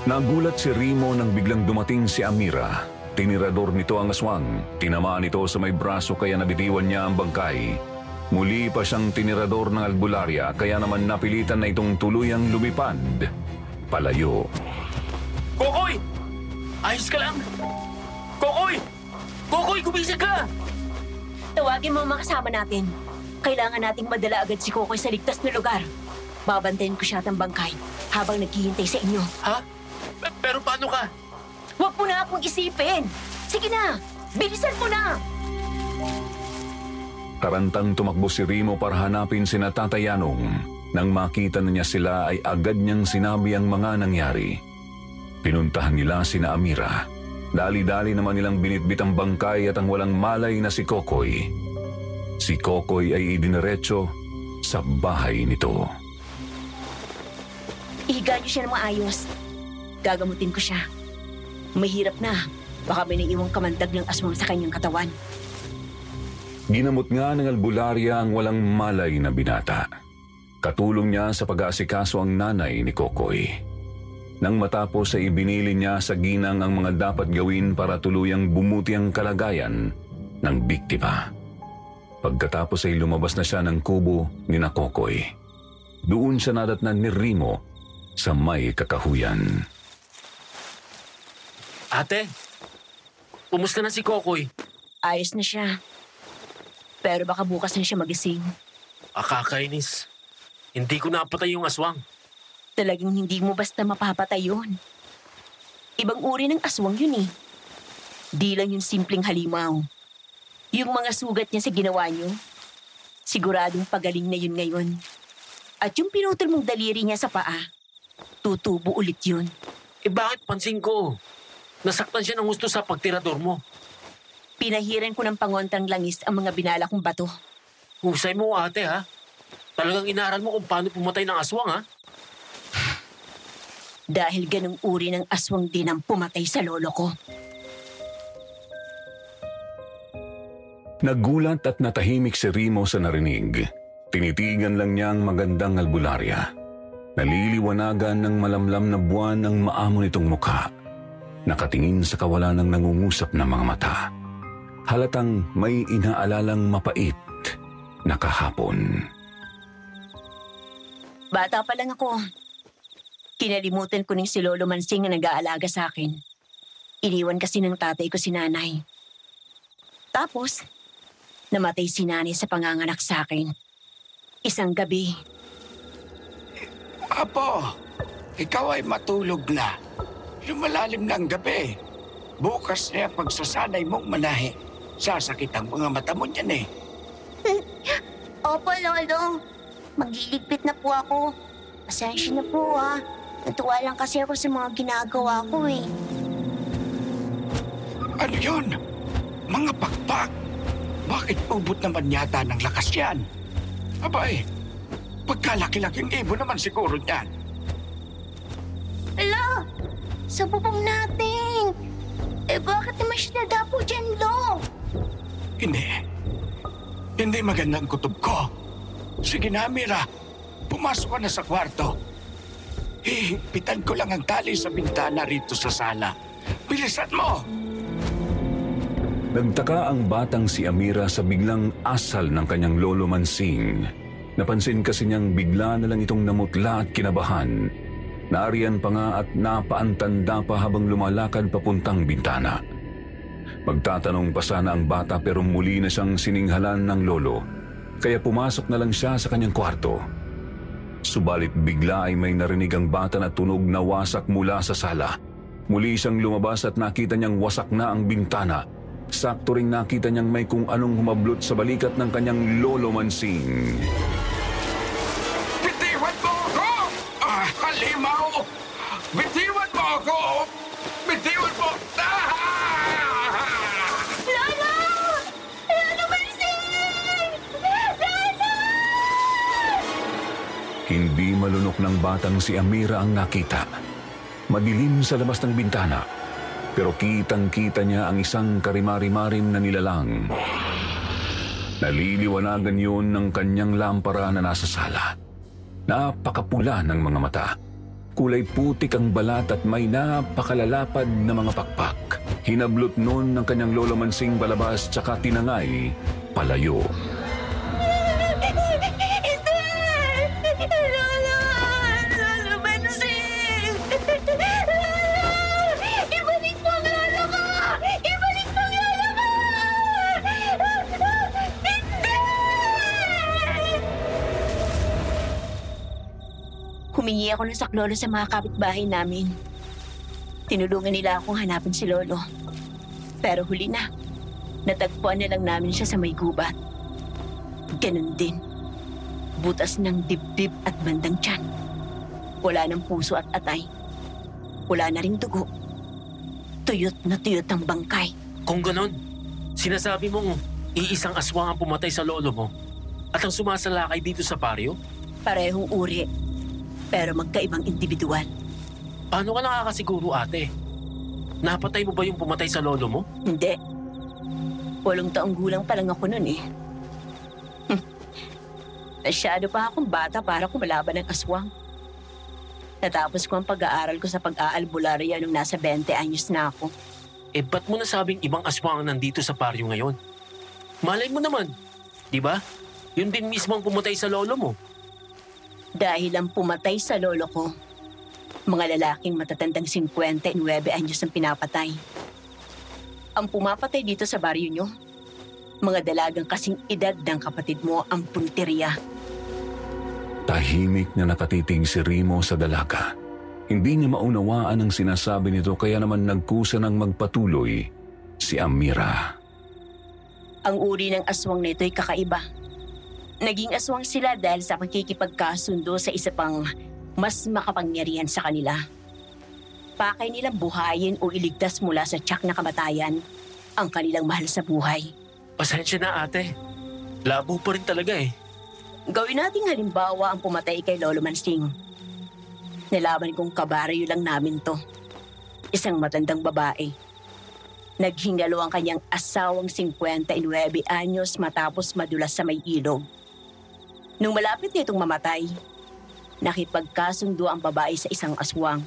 Nagulat si Remo nang biglang dumating si Amira. Tinirador nito ang aswang. Tinamaan ito sa may braso kaya nabitiwan niya ang bangkay. Muli pa siyang tinirador ng albularya kaya naman napilitan na itong tuluyang lumipad. Palayo. Kokoy! Ayos ka lang! Kokoy! Kokoy, gumising ka! Tawagin mo ang mga kasama natin. Kailangan nating madala agad si Kokoy sa ligtas na lugar. Babantayan ko siya at ang bangkay habang naghihintay sa inyo. Ha? Pero paano ka? Huwag mo na akong isipin! Sige na! Bilisan mo na! Tarantang tumakbo si Remo para hanapin sina Tatay Yanong. Nang makita na niya sila ay agad niyang sinabi ang mga nangyari. Pinuntahan nila sina Amira. Dali-dali naman nilang binitbit ang bangkay at ang walang malay na si Kokoy. Si Kokoy ay idiniretso sa bahay nito. Ihiga niyo siya ng maayos. Gagamutin ko siya. Mahirap na. Baka may naiwang kamandag ng aswang sa kanyang katawan. Ginamot nga ng albularya ang walang malay na binata. Katulong niya sa pag-aasikaso ang nanay ni Kokoy. Nang matapos ay ibinili niya sa ginang ang mga dapat gawin para tuluyang bumuti ang kalagayan ng biktima. Pagkatapos ay lumabas na siya ng kubo ni na Kokoy. Doon siya nadatnan ni Remo sa may kakahuyan. Ate, kumusta na si Kokoy? Ayos na siya. Pero baka bukas na siya magising. Akakainis. Hindi ko napatay yung aswang. Talagang hindi mo basta mapapatay yun. Ibang uri ng aswang yun eh. Di lang yung simpleng halimaw. Yung mga sugat niya sa ginawa niyo, siguradong pagaling na yun ngayon. At yung pinutol mong daliri niya sa paa, tutubo ulit yun. Eh bakit pansin ko? Nasaktan siya ng gusto sa pagtirador mo. Pinahiran ko ng pangontang langis ang mga binala kong bato. Husay mo, ate, ha? Talagang inaral mo kung paano pumatay ng aswang, ha? Dahil ganong uri ng aswang din ang pumatay sa lolo ko. Nagulat at natahimik si Remo sa narinig. Tinitigan lang niya ang magandang albularya. Naliliwanagan ng malamlam na buwan ang maamo nitong mukha. Nakatingin sa kawalan ng nangungusap na mga mata. Halatang may inaalalang mapait na kahapon. Bata pa lang ako. Kinalimutan ko ng si Lolo Mansing na nag-aalaga sa akin. Iniwan kasi ng tatay ko si nanay. Tapos, Namatay si nanay sa panganganak sa akin. Isang gabi. Apo, ikaw ay matulog na. Lumalalim na ang gabi. Bukas na ang pagsasanay mong manahe. Sasakit ang mga mata mo niyan eh. Opo, Lolo. Magliligpit na po ako. Pasensya na po Natuwa lang kasi ako sa mga ginagawa ko eh. Ano yun? Mga pakpak. Bakit ubot naman yata ng lakas yan? Abay, pagkalaki-laking ibon naman siguro niyan. Ala! Sa bubong natin! Bakit naman siya nadapo dyan, Lo? Hindi magandang kutob ko. Sige na, Mira. Pumasok ka na sa kwarto. Hihigpitan ko lang ang tali sa bintana rito sa sala. Bilisan mo! Nagtaka ang batang si Amira sa biglang asal ng kanyang lolo Mansing. Napansin kasi niyang bigla na lang itong namutla at kinabahan. Naariyan pa nga at napaantanda pa habang lumalakad papuntang bintana. Magtatanong pa sana ang bata pero muli na siyang sininghalan ng lolo. Kaya pumasok na lang siya sa kanyang kwarto. Subalit bigla ay may narinig ang bata na tunog na wasak mula sa sala. Muli siyang lumabas at nakita niyang wasak na ang bintana. Sakto ring nakita niyang may kung anong humablot sa balikat ng kanyang lolo Mansing. Bitiwan mo ako! Halimaw! Bitiwan mo ako! Bitiwan mo! Lolo! Lolo Mansing! Lolo! Hindi malunok ng batang si Amira ang nakita. Madilim sa labas ng bintana. Pero kitang-kita niya ang isang karimari-marim na nilalang. Naliliwanagan yun ng kanyang lampara na nasa sala. Napakapula ng mga mata. Kulay putik ang balat at may napakalalapad na mga pakpak. Hinablot noon ng kanyang lolo Mansing palabas tsaka tinangay palayo. Lolo! Lolo Mansing! Ibalik mo ang lolo ko! Ibalik mo ang lolo ko! Hindi! Humingi ako ng saklolo sa mga kapitbahay namin. Tinulungan nila akong hanapin si Lolo. Pero huli na, natagpuan na lang namin siya sa may gubat. Ganun din. Butas ng dibdib at bandang tiyan. Wala ng puso at atay. Wala na ring dugo. Tuyot na tuyot ang bangkay. Kung ganon, sinasabi mong iisang aswang ang pumatay sa lolo mo at ang sumasalakay dito sa paryo? Parehong uri, pero magkaibang individual. Paano ka nakakasiguro, ate? Napatay mo ba yung pumatay sa lolo mo? Hindi. 8 taong gulang pa lang ako nun eh. Masyado pa akong bata para kumalaban ng aswang. Natapos ko ang pag-aaral ko sa pag-aalbularya nung nasa 20 anyos na ako. Eh ba't mo nasabing ibang aswang ang nandito sa paryo ngayon? Malay mo naman, di ba? Yun din mismo ang pumatay sa lolo mo. Dahil ang pumatay sa lolo ko, mga lalaking matatandang 59 anyos ang pinapatay. Ang pumapatay dito sa baryo nyo, mga dalagang kasing edad ng kapatid mo ang punteriya. Tahimik na nakatitig si Rimo sa dalaga. Hindi niya maunawaan ang sinasabi nito kaya naman nagkusa ng magpatuloy si Amira. Ang uri ng aswang na ito ay kakaiba. Naging aswang sila dahil sa pakikipagkasundo sa isa pang mas makapangyarihan sa kanila. Pakay nilang buhayin o iligtas mula sa tiyak na kamatayan ang kanilang mahal sa buhay. Pasensya na, ate. Labo pa rin talaga eh. Gawin nating halimbawa ang pumatay kay Lolo Mansing. Nalaman kong kabaryo lang namin to. Isang matandang babae. Naghingalo ang kanyang asawang 59 anyos matapos madulas sa may ilog. Nung malapit nitong mamatay, nakipagkasundo ang babae sa isang aswang.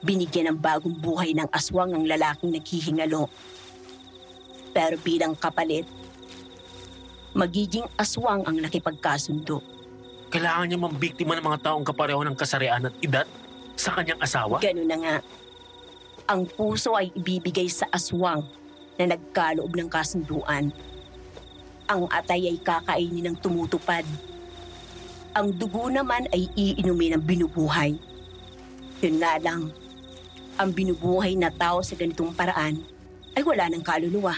Binigyan ng bagong buhay ng aswang ang lalaking naghihingalo. Pero bilang kapalit, magiging aswang ang nakipagkasundo. Kailangan niya mambiktima ng mga taong kapareho ng kasarian at edad sa kanyang asawa? Ganun na nga. Ang puso ay ibibigay sa aswang na nagkaloob ng kasunduan. Ang atay ay kakainin ng tumutupad. Ang dugo naman ay iinumin ng binubuhay. Yun nga lang, ang binubuhay na tao sa ganitong paraan ay wala ng kaluluwa.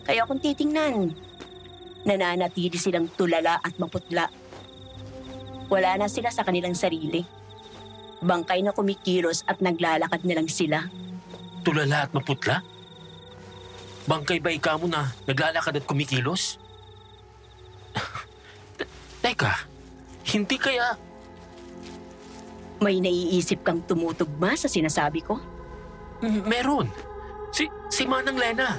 Kaya kung titingnan, nananatili silang tulala at maputla. Wala na sila sa kanilang sarili. Bangkay na kumikilos at naglalakad na lang sila. Tulala at maputla? Bangkay ba ikaw mo na naglalakad at kumikilos? Teka, hindi kaya... May naiisip kang tumutugma sa sinasabi ko? Meron. Si Manang Lena.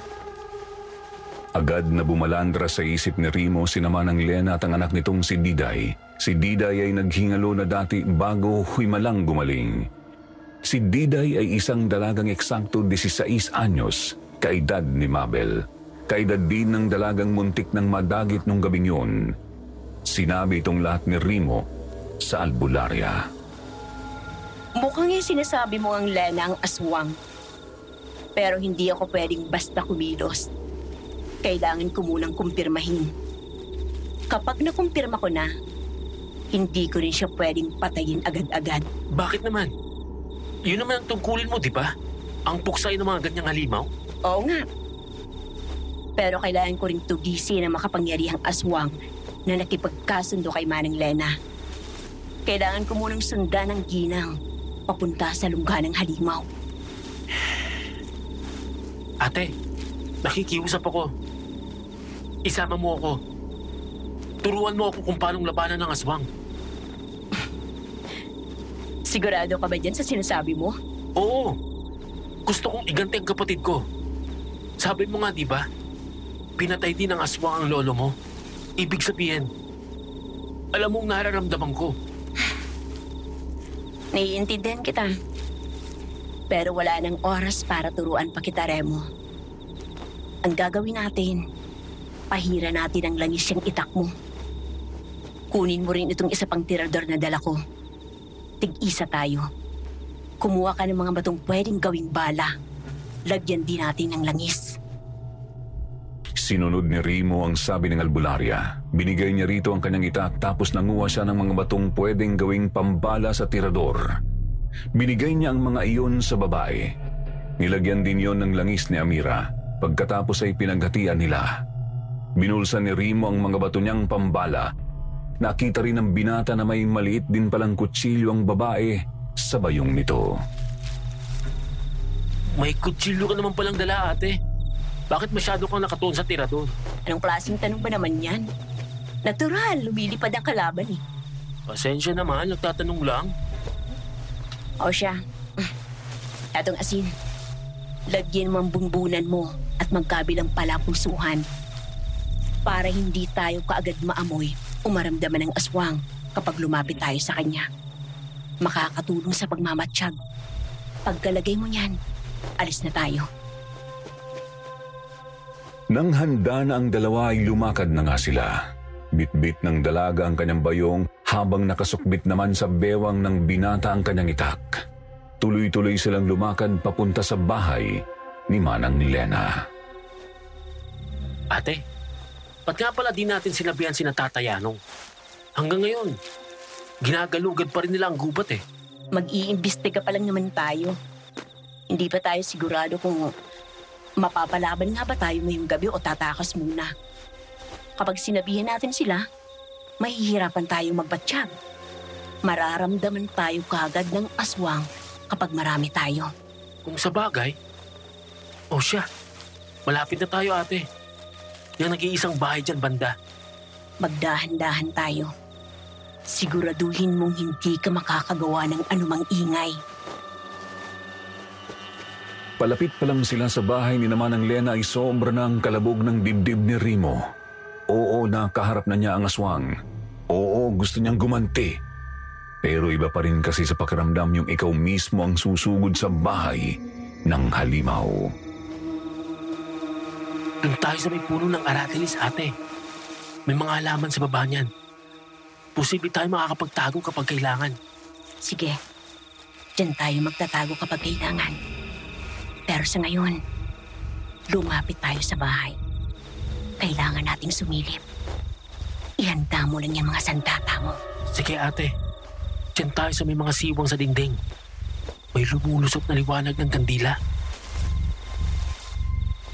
Agad na bumalandra sa isip ni Rimo si Manang Lena at ang anak nitong si Diday. Si Diday ay naghingalo na dati bago himalang gumaling. Si Diday ay isang dalagang eksakto 16 anyos, kaedad ni Mabel. Kaedad din ng dalagang muntik ng madagit nung gabing yun. Sinabi itong lahat ni Rimo sa albularya. Mukhang yung sinasabi mo ang Lena ang aswang. Pero hindi ako pwedeng basta kumilos. Kailangan ko munang kumpirmahin. Kapag nakumpirma ko na, hindi ko rin siya pwedeng patayin agad-agad. Bakit naman? Yun naman ang tungkulin mo, di ba? Ang puksay ng mga ganyang halimaw? Oo nga. Pero kailangan ko rin tugisin ang makapangyarihang aswang na nakipagkasundo kay Manang Lena. Kailangan ko munang sundan ang ginang papunta sa lungga ng halimaw. Ate, nakikiusap ako. Isama mo ako. Turuan mo ako kung paanong labanan ng aswang. Sigurado ka ba dyan sa sinasabi mo? Oo. Gusto kong iganti ang kapatid ko. Sabi mo nga, di ba? Pinatay din ng aswang ang lolo mo. Ibig sabihin, alam mong nararamdaman ko. Naiintindihan kita. Pero wala nang oras para turuan pa kita, Remo. Ang gagawin natin, pahira natin ang langis yung itak mo. Kunin mo rin itong isa pang tirador na dala ko. Tig-isa tayo. Kumuha ka ng mga batong pwedeng gawing bala. Lagyan din natin ng langis. Sinunod ni Rimo ang sabi ng albularya. Binigay niya rito ang kanyang itak tapos nanguha siya ng mga batong pwedeng gawing pambala sa tirador. Binigay niya ang mga iyon sa babae. Nilagyan din yon ng langis ni Amira. Pagkatapos ay pinaghatian nila. Binulsan ni Rimo ang mga bato niyang pambala. Nakita rin ng binata na may maliit din palang kutsilyo ang babae sa bayong nito. May kutsilyo ka naman palang dala, ate. Bakit masyado kang nakatuon sa tirador? Anong klaseng tanong ba naman yan? Natural, lumilipad ang kalaban eh. Pasensya naman, nagtatanong lang. O siya, etong asin. Lagyan mo ang bumbunan mo at magkabilang palapusuhan para hindi tayo kaagad maamoy o maramdaman ng aswang kapag lumapit tayo sa kanya. Makakatulong sa pagmamatsyag. Pagkalagay mo niyan, alis na tayo. Nang handa na ang dalawa ay lumakad na nga sila. Bit-bit ng dalaga ang kanyang bayong habang nakasukbit naman sa bewang ng binata ang kanyang itak. Tuloy-tuloy silang lumakad papunta sa bahay ni Manang Lena. Ate, ba't nga pala di natin sinabihan si Tatayanong? Hanggang ngayon, ginagalugad pa rin nila ang gubat eh. Mag-iimbestiga pa lang naman tayo. Hindi pa tayo sigurado kung mapapalaban nga ba tayo ngayong gabi o tatakas muna. Kapag sinabihan natin sila, mahihirapan tayong magbatsyag. Mararamdaman tayo kagad ng aswang kapag marami tayo. Kung sa bagay, o siya, malapit na tayo ate. Yung nag-iisang bahay dyan banda. Magdahan-dahan tayo. Siguraduhin mong hindi ka makakagawa ng anumang ingay. Palapit pa lang sila sa bahay ni Manang Lena ay sobra ng kalabog ng dibdib ni Rimo. Oo, nakaharap na niya ang aswang. Oo, gusto niyang gumanti. Pero iba pa rin kasi sa pakiramdam yung ikaw mismo ang susugod sa bahay ng halimaw. Doon tayo sa may puno ng aratilis ate. May mga halaman sa baba niyan. Posible tayo makakapagtago kapag kailangan. Sige, dyan tayo magtatago kapag kailangan. Pero sa ngayon, lumapit tayo sa bahay. Kailangan nating sumilip. Ihanda mo lang yung mga sandata mo. Sige ate, diyan tayo sa may mga siwang sa dingding. May lumulusot na liwanag ng kandila.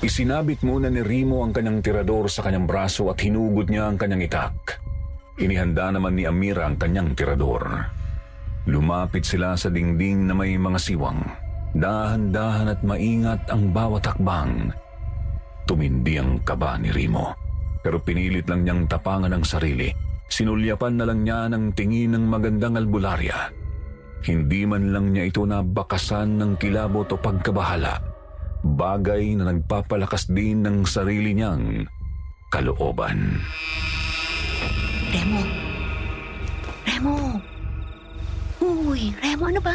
Isinabit muna ni Remo ang kanyang tirador sa kanyang braso at hinugod niya ang kanyang itak. Inihanda naman ni Amira ang kanyang tirador. Lumapit sila sa dingding na may mga siwang. Dahan-dahan at maingat ang bawat hakbang. Tumindi ang kaba ni Remo, pero pinilit lang niyang tapangan ang sarili. Sinulyapan na lang niya ng tingin ng magandang albularya. Hindi man lang niya ito nabakasan ng kilabot o pagkabahala. Bagay na nagpapalakas din ng sarili niyang kalooban. Remo! Remo! Uy, Remo, ano ba?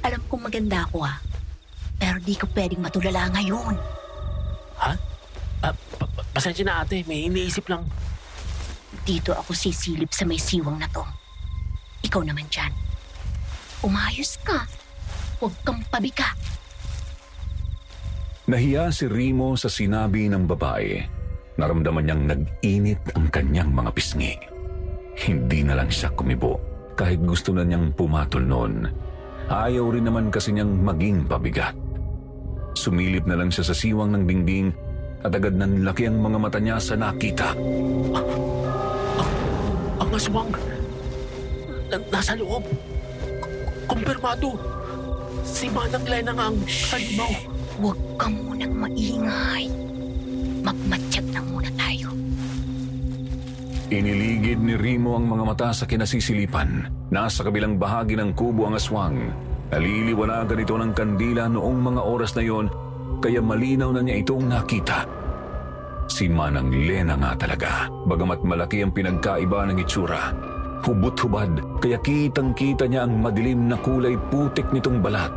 Alam kong maganda ako pero di ko pwedeng matulala ngayon. Ha? Pasensya na ate, may iniisip lang. Dito ako sisilip sa may siwang na to. Ikaw naman dyan. Umayos ka. Huwag kang pabigat. Nahiya si Remo sa sinabi ng babae. Naramdaman niyang nag-init ang kanyang mga pisngi. Hindi na lang siya kumibo kahit gusto na niyang pumatol noon. Ayaw rin naman kasi niyang maging pabigat. Sumilip na lang siya sa siwang ng dingding at agad nanlaki ang mga mata niya sa nakita. Ang aswang nasa loob. Kumpirmado. Si Manang Lena nga ang halimaw. Huwag ka munang maingay. Magmatsyag lang muna tayo. Iniligid ni Remo ang mga mata sa kinasisilipan. Nasa kabilang bahagi ng kubo ang aswang. Naliliwanagan ito ng kandila noong mga oras na yon, kaya malinaw na niya itong nakita. Si Manang Lena nga talaga, bagamat malaki ang pinagkaiba ng itsura. Hubot-hubad, kaya kitang-kita niya ang madilim na kulay putik nitong balat.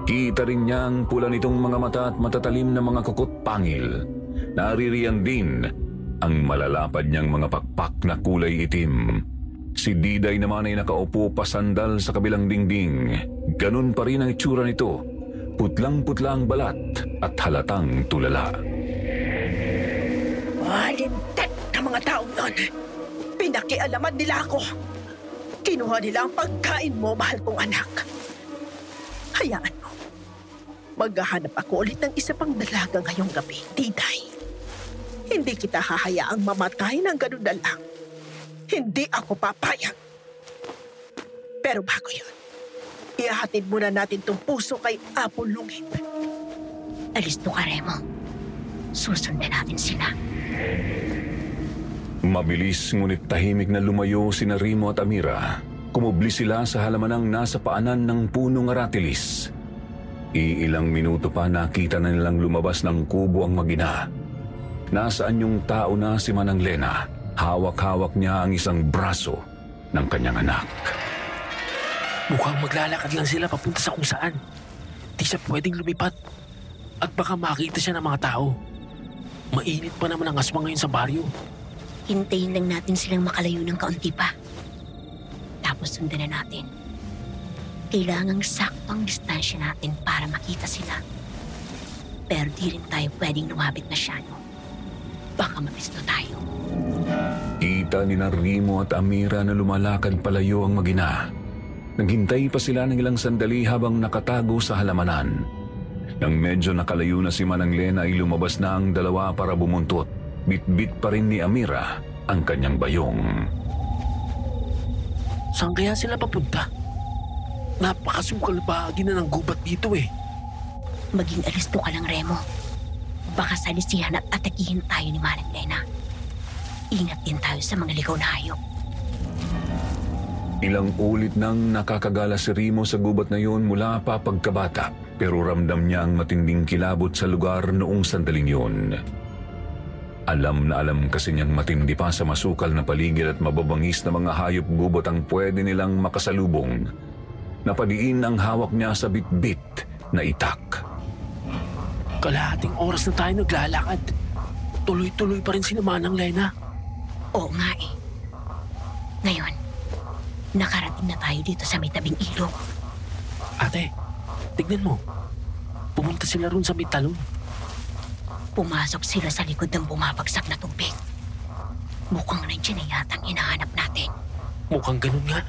Kita rin niya ang pula nitong mga mata at matatalim na mga kukot pangil. Naririyan din ang malalapad niyang mga pakpak na kulay itim. Si Diday naman ay nakaupo pasandal sa kabilang dingding. Ganun pa rin ang itsura nito. Putlang-putla ang balat at halatang tulala. Malintek na mga taong yon. Pinakialaman nila ako. Kinuha nila ang pagkain mo, mahal kong anak. Hayaan mo. Maghahanap ako ulit ng isa pang dalaga ngayong gabi, Diday. Hindi kita hahayaang mamatay ng ganun na lang. Hindi ako papayag. Pero bago yun, ihahatid muna natin tong puso kay Apo Lungit. Alisto ka, Remo. Susundan natin sila. Mabilis ngunit tahimik na lumayo sina Remo at Amira. Kumubli sila sa halamanang nasa paanan ng punong aratilis. Iilang minuto pa nakita na nilang lumabas ng kubo ang magina. Nasaan yung tao na si Manang Lena? Hawak-hawak niya ang isang braso ng kanyang anak. Mukhang maglalakad lang sila papunta sa kung saan. Di siya pwedeng lumipat. At baka makita siya ng mga tao. Mainit pa naman ang aswang ngayon sa baryo. Hintayin lang natin silang makalayo ng kaunti pa. Tapos sundan na natin. Kailangang sakto ang distansya natin para makita sila. Pero di rin tayo pwedeng lumapit masyado. Baka mapisto tayo. Kita ni Remo at Amira na lumalakad palayo ang magina. Naghintay pa sila ng ilang sandali habang nakatago sa halamanan. Nang medyo nakalayo na si Manang Lena ay lumabas na ang dalawa para bumuntot. Bit-bit pa rin ni Amira ang kanyang bayong. Saan kaya sila papunta? Napakasukal bahagi na ng gubat dito eh. Maging alisto ka lang, Remo. Baka salisihan at atakihin tayo ni Manang Lena. Ingat din tayo sa mga ligaw na hayop. Ilang ulit nang nakakagala si Remo sa gubat na yun mula pa pagkabata, pero ramdam niya ang matinding kilabot sa lugar noong sandaling yun. Alam na alam kasi niyang matindi pa sa masukal na paligid at mababangis na mga hayop gubat ang pwede nilang makasalubong. Napadiin ang hawak niya sa bit-bit na itak. Kalahating oras na tayo naglalakad. Tuloy-tuloy pa rin si Manang Lena. Oo nga eh. Ngayon, nakarating na tayo dito sa may tabing ilog. Ate, tignan mo. Pumunta sila ron sa may talon. Pumasok sila sa likod ng bumabagsak na tubig. Mukhang nandiyan na yata ang hinahanap natin. Mukhang ganun nga.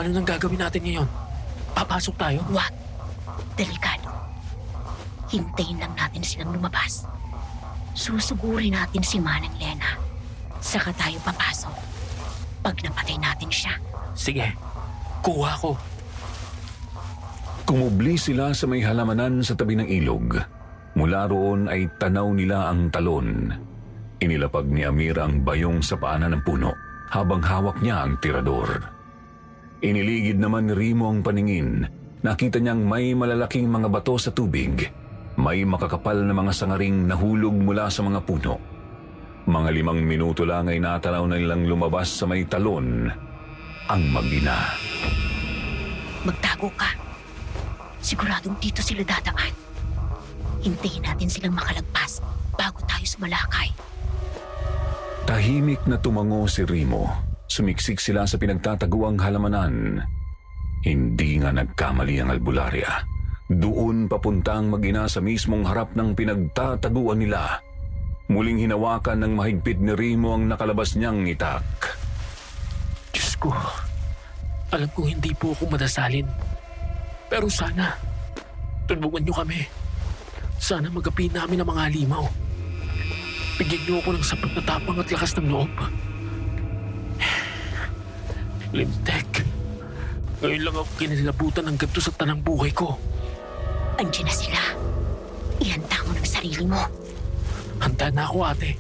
Ano nang gagawin natin ngayon? Papasok tayo? Wag. Delikado. Hintayin lang natin silang lumabas. Susugurin natin si Manang Lena. Saka tayo papasok. Pag napatay natin siya. Sige, kuha ko. Kumubli sila sa may halamanan sa tabi ng ilog. Mula roon ay tanaw nila ang talon. Inilapag ni Amira ang bayong sa paanan ng puno habang hawak niya ang tirador. Iniligid naman ni Remo ang paningin. Nakita niyang may malalaking mga bato sa tubig. May makakapal na mga sangaring nahulog mula sa mga puno. Mga 5 minuto lang ay natanaw na nilang lumabas sa may talon ang mag-ina. Magtago ka. Siguradong dito sila dadaan. Hintayin natin silang makalagpas bago tayo sumalakay. Tahimik na tumango si Remo. Sumiksik sila sa pinagtataguang halamanan. Hindi nga nagkamali ang albularya. Doon papuntang mag-ina sa mismong harap ng pinagtataguan nila. Muling hinawakan ng mahigpit ni Remo ang nakalabas niyang itak. Diyos ko, alam ko hindi po ako madasalin. Pero sana, tulungan niyo kami. Sana magapi namin ang mga halimaw. Bigyan niyo ako ng sapat na tapang at lakas ng loob. Lintek, ngayon lang ako kinilabutan ng ganito sa tanang buhay ko. Andiyan na sila. Ihanda mo ng sarili mo. Handa na ako, ate.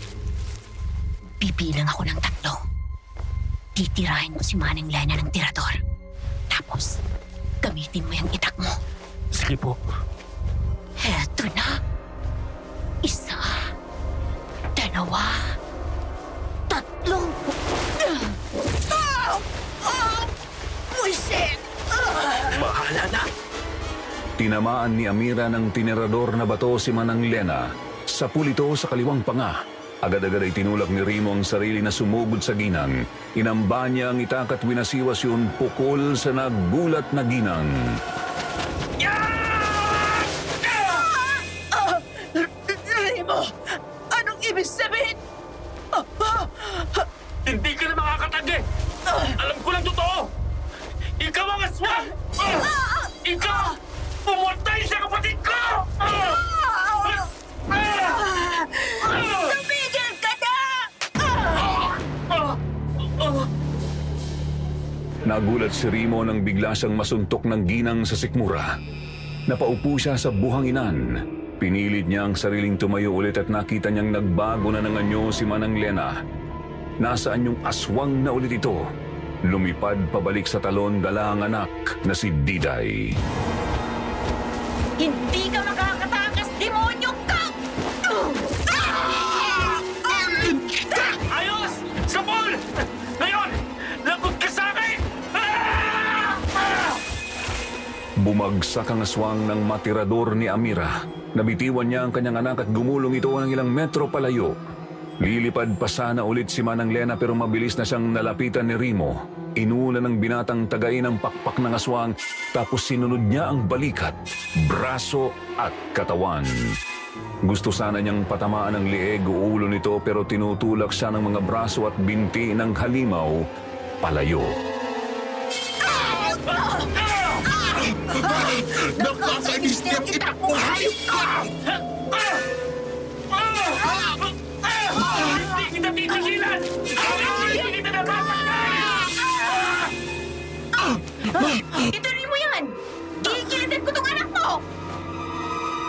Bibilang ako ng 3. Titirahin mo si Manang Lena ng tirador. Tapos, gamitin mo yung itak mo. Sige po. Heto na. 1, 2, 3. Buisit! Bahala na. Tinamaan ni Amira ng tinirador na bato si Manang Lena. Sapul ito sa kaliwang panga. Agad-agad ay tinulak ni Remo ang sarili na sumugod sa ginang. Inamba niya ang itak at winasiwas yun pukol sa nagulat na ginang. Remo, anong ibig sabihin? Hindi ka na makakatagi. Alam ko lang totoo. Ikaw ang aswang! Ikaw! Pumatay sa kapatid ko! Tumigil ka na! Nagulat si Remo nang bigla siyang masuntok ng ginang sa sikmura. Napaupo siya sa buhanginan. Pinilit niya ang sariling tumayo ulit at nakita niyang nagbago na ng anyo si Manang Lena. Nasaan yung aswang na ulit ito? Lumipad pabalik sa talon dala ang anak na si Diday. Hindi ka makakatakas, demonyo ka! Ayos! Sapol! Ngayon! Lagot ka sa akin! Bumagsak ang aswang ng matirador ni Amira. Nabitiwan niya ang kanyang anak at gumulong ito ng ilang metro palayo. Lilipad pa sana ulit si Manang Lena pero mabilis na siyang nalapitan ni Remo. Inuna ng binatang tagay ng pakpak ng aswang tapos sinunod niya ang balikat, braso at katawan. Gusto sana niyang patamaan ang lieg o ulo nito pero tinutulak siya ng mga braso at binti ng halimaw palayo. Nakakainis niya itak mo, hayop ka! Hindi kita titigilan! Hindi kita napapagay! Ituloy mo yan! Kikilitin ko tong anak mo!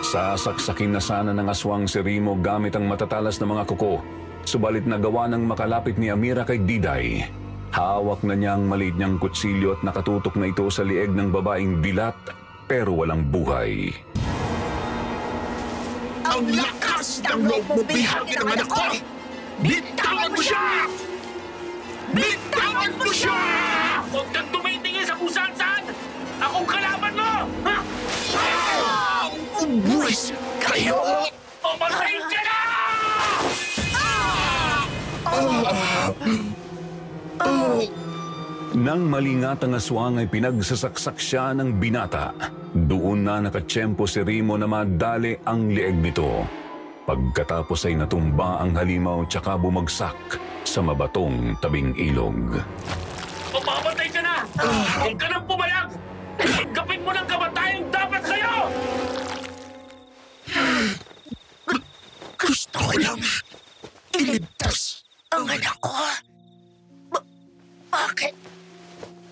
Sasaksakin na sana ng aswang si Remo gamit ang matatalas na mga kuko. Subalit nagawa ng makalapit ni Amira kay Diday. Hawak na niya ang maliit niyang kutsilyo at nakatutok na ito sa lieg ng babaeng dilat pero walang buhay. Ang lakas ng loob mo bihagin ang anak ko! Bitawan mo siya! Bitawan mo siya! Huwag kang tumitingin sa kung saan-saan! Akong kalaban mo! Buwis kayo! Pumatayin ka na! Nang malingat ang aswang ay pinagsasaksak siya ng binata. Doon na nakatsyempo si Remo na madali ang lieg nito. Pagkatapos ay natumba ang halimaw tsaka bumagsak sa mabatong tabing ilog. Mamamatay ka na! Huwag ka nang pumayag! Tanggapin mo ng kamatayang dapat sa'yo! Gusto ko lang iligtas ang anak ko. Bakit?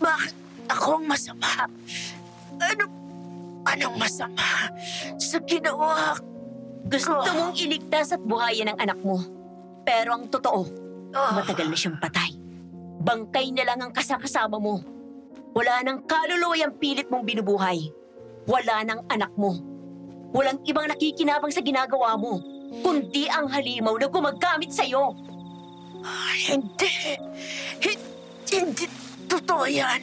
Bakit akong masama? Anong masama sa ginawa? Gusto mong iligtas at buhayin ang anak mo. Pero ang totoo, matagal na siyang patay. Bangkay na lang ang kasakasama mo. Wala nang kaluluwa yung pilit mong binubuhay. Wala nang anak mo. Walang ibang nakikinabang sa ginagawa mo, kundi ang halimaw na gumagamit sa'yo. Hindi. Hindi totoo yan.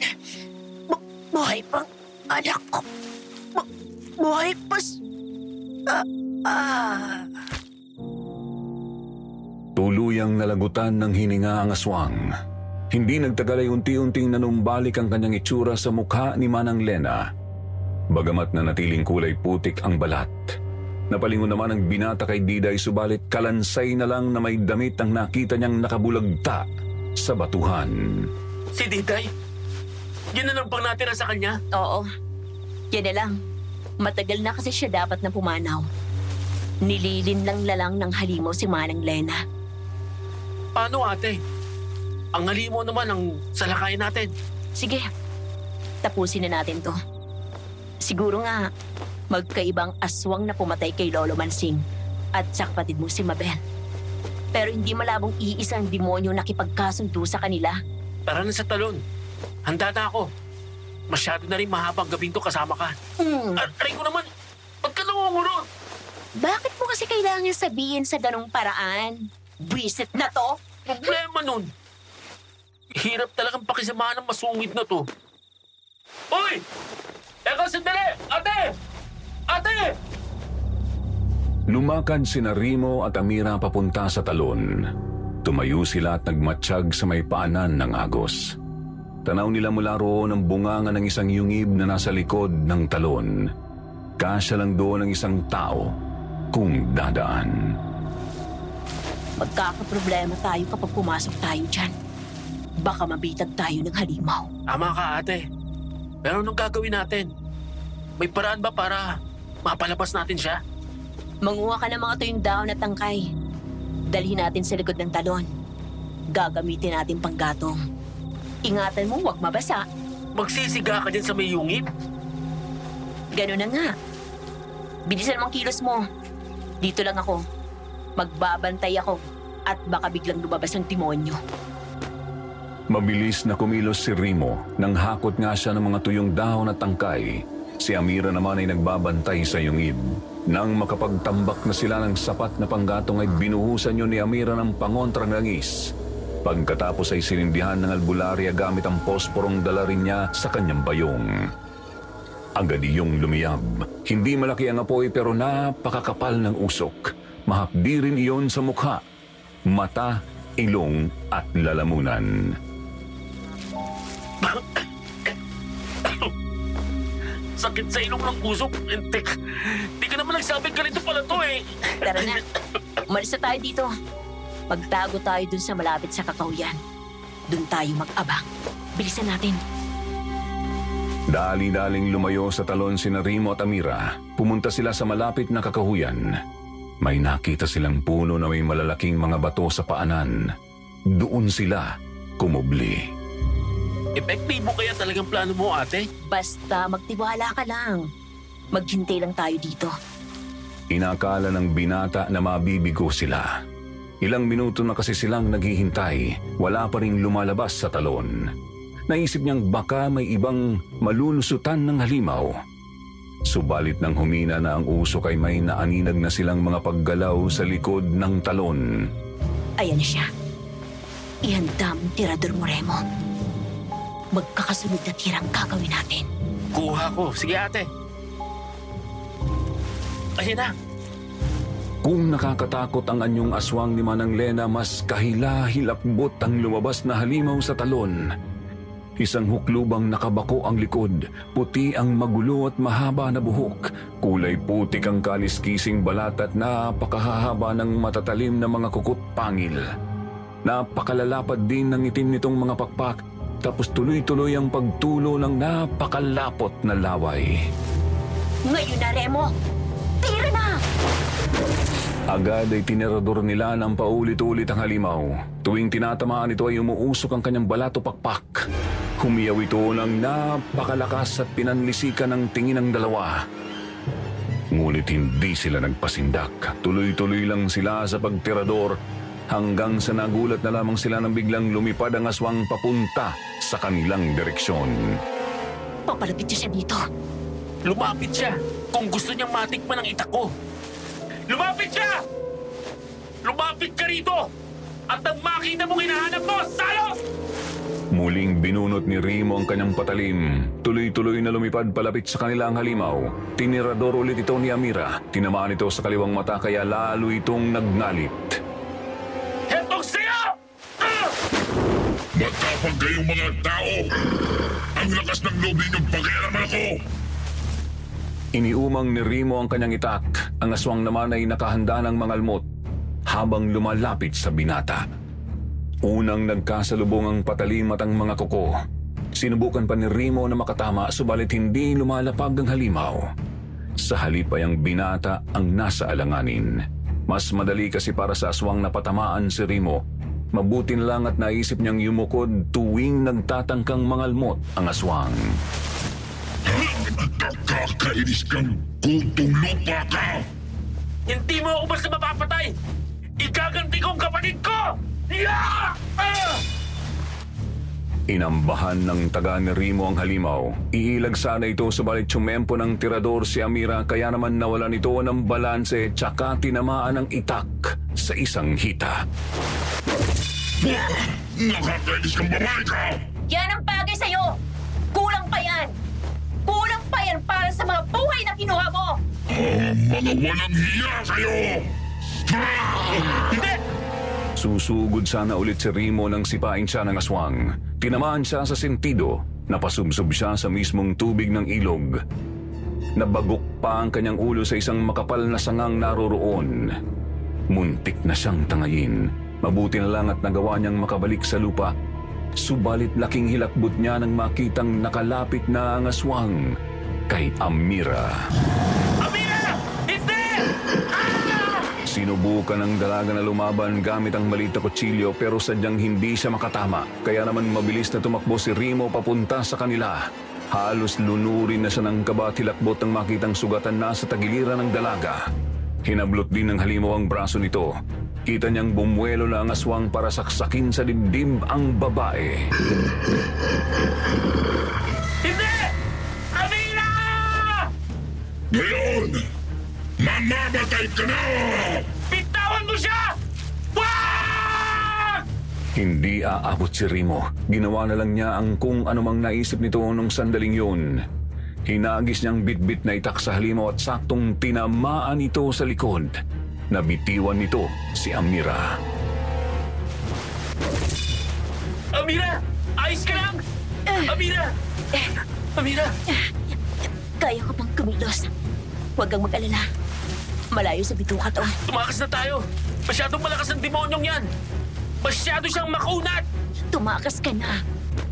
Buhay pang anak ko. Buhay pa Tuluyang nalagutan ng hininga ang aswang. Hindi nagtagal ay unti-unting nanumbalik ang kanyang itsura sa mukha ni Manang Lena. Bagamat na natiling kulay putik ang balat. Napalingon naman ang binata kay Diday subalit kalansay na lang na may damit ang nakita niyang nakabulagta sa batuhan. Si Diday? Yan na lang bang natira sa kanya? Oo, yan na lang. Matagal na kasi siya dapat na pumanaw. Nililin lang ng halimaw si Manang Lena. Paano ate? Ang halimaw naman ang salakayin natin. Sige, tapusin na natin to. Siguro nga, magkaibang aswang na pumatay kay Lolo Mansing at sa kapatid mo si Mabel. Pero hindi malabong iisang demonyo nakipagkasundo sa kanila. Tara na sa talon. Handa na ako. Masyado na rin mahabang gabing to kasama ka. Aray ko naman, ba't ka nangungurot? Bakit mo kasi kailangan sabihin sa ganong paraan? Buisit na to? Problema nun. Hirap talagang pakisamahan ng masungit na to. Uy! Eka, sandali! Ate! Ate! Lumakad sina Rimo at Amira papunta sa talon. Tumayo sila at nagmatsyag sa may paanan ng agos. Tanaw nila mula roon ang bunganga ng isang yungib na nasa likod ng talon. Kasya lang doon ang isang tao kung dadaan. Magkakaproblema tayo kapag pumasok tayo dyan. Baka mabitag tayo ng halimaw. Tama ka, ate. Pero anong gagawin natin? May paraan ba para mapalabas natin siya? Manguha ka ng mga tuyong dahon at tangkay. Dalhin natin sa likod ng talon. Gagamitin natin panggatong. Ingatan mo, huwag mabasa. Magsisiga ka dyan sa may yungib? Ganun na nga. Bilisan mong kilos mo. Dito lang ako. Magbabantay ako at baka biglang lumabas ang demonyo. Mabilis na kumilos si Rimo nang hakot nga siya ng mga tuyong dahon at tangkay. Si Amira naman ay nagbabantay sa yungib. Nang makapagtambak na sila ng sapat na panggatong ay binuhusan yun ni Amira ng pangontrang langis. Pagkatapos ay sinindihan ng albularya gamit ang posporong dala rin niya sa kanyang bayong. Agad iyong lumiyab. Hindi malaki ang apoy pero napakakapal ng usok. Mahapdi rin iyon sa mukha, mata, ilong at lalamunan. Sakit sa ilong ng usok. Hindi ka naman nagsabing ganito pala to eh. Tara na. Umalis na tayo dito. Magtago tayo dun sa malapit sa kakahuyan. Dun tayo mag-abang. Bilisan natin. Dali-daling lumayo sa talon sina Rimo at Amira. Pumunta sila sa malapit na kakahuyan. May nakita silang puno na may malalaking mga bato sa paanan. Doon sila kumubli. Epektibo kaya talagang plano mo, ate? Basta magtiwala ka lang. Maghintay lang tayo dito. Inakala ng binata na mabibigo sila. Ilang minuto na kasi silang naghihintay. Wala pa rin lumalabas sa talon. Naisip niyang baka may ibang malulusutan ng halimaw. Subalit nang humina na ang usok ay may naaninag na silang mga paggalaw sa likod ng talon. Ayan na siya. Ihanda mong tirador mo, Remo. Magkakasunod na tirang gagawin natin. Kuha ko. Sige, ate. Ayan na. Kung nakakatakot ang anyong aswang ni Manang Lena, mas kahila-hilakbot ang lumabas na halimaw sa talon. Isang huklubang nakabako ang likod, puti ang magulo at mahaba na buhok, kulay putik ang kaliskising balat at napakahahaba ng matatalim na mga kukut pangil. Napakalalapad din ng itim nitong mga pakpak, tapos tuloy-tuloy ang pagtulo ng napakalapot na laway. Ngayon na, Remo! Tira na! Agad ay tinerador nila ng paulit-ulit ang halimaw. Tuwing tinatamaan ito ay umuusok ang kanyang balat o pakpak. Humiyaw ito ng napakalakas at pinanlisikan ng tingin ng dalawa. Ngunit hindi sila nagpasindak. Tuloy-tuloy lang sila sa pagtirador hanggang sa nagulat na lamang sila nang biglang lumipad ang aswang papunta sa kanilang direksyon. Papalapit siya dito. Lumapit siya kung gusto niyang matikman ang itak ko. Lumapit siya! Lumapit ka rito! At nang makita mong hinahanap mo, salo! Muling binunot ni Remo ang kanyang patalim. Tuloy-tuloy na lumipad palapit sa kanila ang halimaw. Tinirador ulit ito ni Amira. Tinamaan ito sa kaliwang mata kaya lalo itong nagngalit. Hetong siya! Matapang kayong mga tao! Ang lakas ng loob ninyong pakialaman ako! Iniumang ni Remo ang kanyang itak. Ang aswang naman ay nakahanda ng mangalmot habang lumalapit sa binata. Unang nagkasalubong ang patalim at ang mga kuko. Sinubukan pa ni Remo na makatama subalit hindi lumalapag ang halimaw. Sa halip ay ang binata ang nasa alanganin. Mas madali kasi para sa aswang na patamaan si Remo. Mabuti na lang at naisip niyang yumukod tuwing nagtatangkang mangalmot ang aswang. Kakainis kang kutong lupa ka! Hindi mo ako basta mapapatay! Ikaganti kong kapatid ko! Yeah! Inambahan ng taga ni Remo ang halimaw. Iilag sana ito subalit tsumempo ng tirador si Amira kaya naman nawalan ito ng balanse tsaka tinamaan ng itak sa isang hita. Nakakainis kang babae ka! Yan ang bagay sa'yo! Kulang pa yan! Kulang pa yan para sa mga buhay na kinuha mo! Mga walang hiya kayo! Hindi! Susugod sana ulit si Remo nang sipain siya ng aswang. Tinamaan siya sa sentido, napasubsob siya sa mismong tubig ng ilog. Nabagok pa ang kanyang ulo sa isang makapal na sangang naroroon. Muntik na siyang tangayin. Mabuti na lang at nagawa niyang makabalik sa lupa. Subalit laking hilakbot niya nang makitang nakalapit na ang aswang kay Amira. Amira! Hindi! Sinubukan ng dalaga na lumaban gamit ang maliit na kutsilyo pero sadyang hindi siya makatama. Kaya naman mabilis na tumakbo si Remo papunta sa kanila. Halos lunurin na siya ng kaba at hilakbot nang makitang sugatan na sa tagiliran ng dalaga. Hinablot din ng halimaw ang braso nito. Kita niyang bumuelo na ang aswang para saksakin sa dibdib ang babae. Hindi! Amira! Ngayon, mamamatay ka na! Bitawan mo siya! Wag! Hindi aabot si Remo. Ginawa na lang niya ang kung anumang naisip nito nung sandaling yun. Hinagis niyang bitbit na itak sa halimaw at saktong tinamaan ito sa likod. Nabitiwan nito si Amira. Amira! Ayos ka lang! Amira! Amira! Kaya ko pang kumilos. Huwag kang mag-alala. Malayo sa bituka to. Tumakas na tayo! Masyadong malakas ang demonyong yan! Masyado siyang makunat! Tumakas ka na.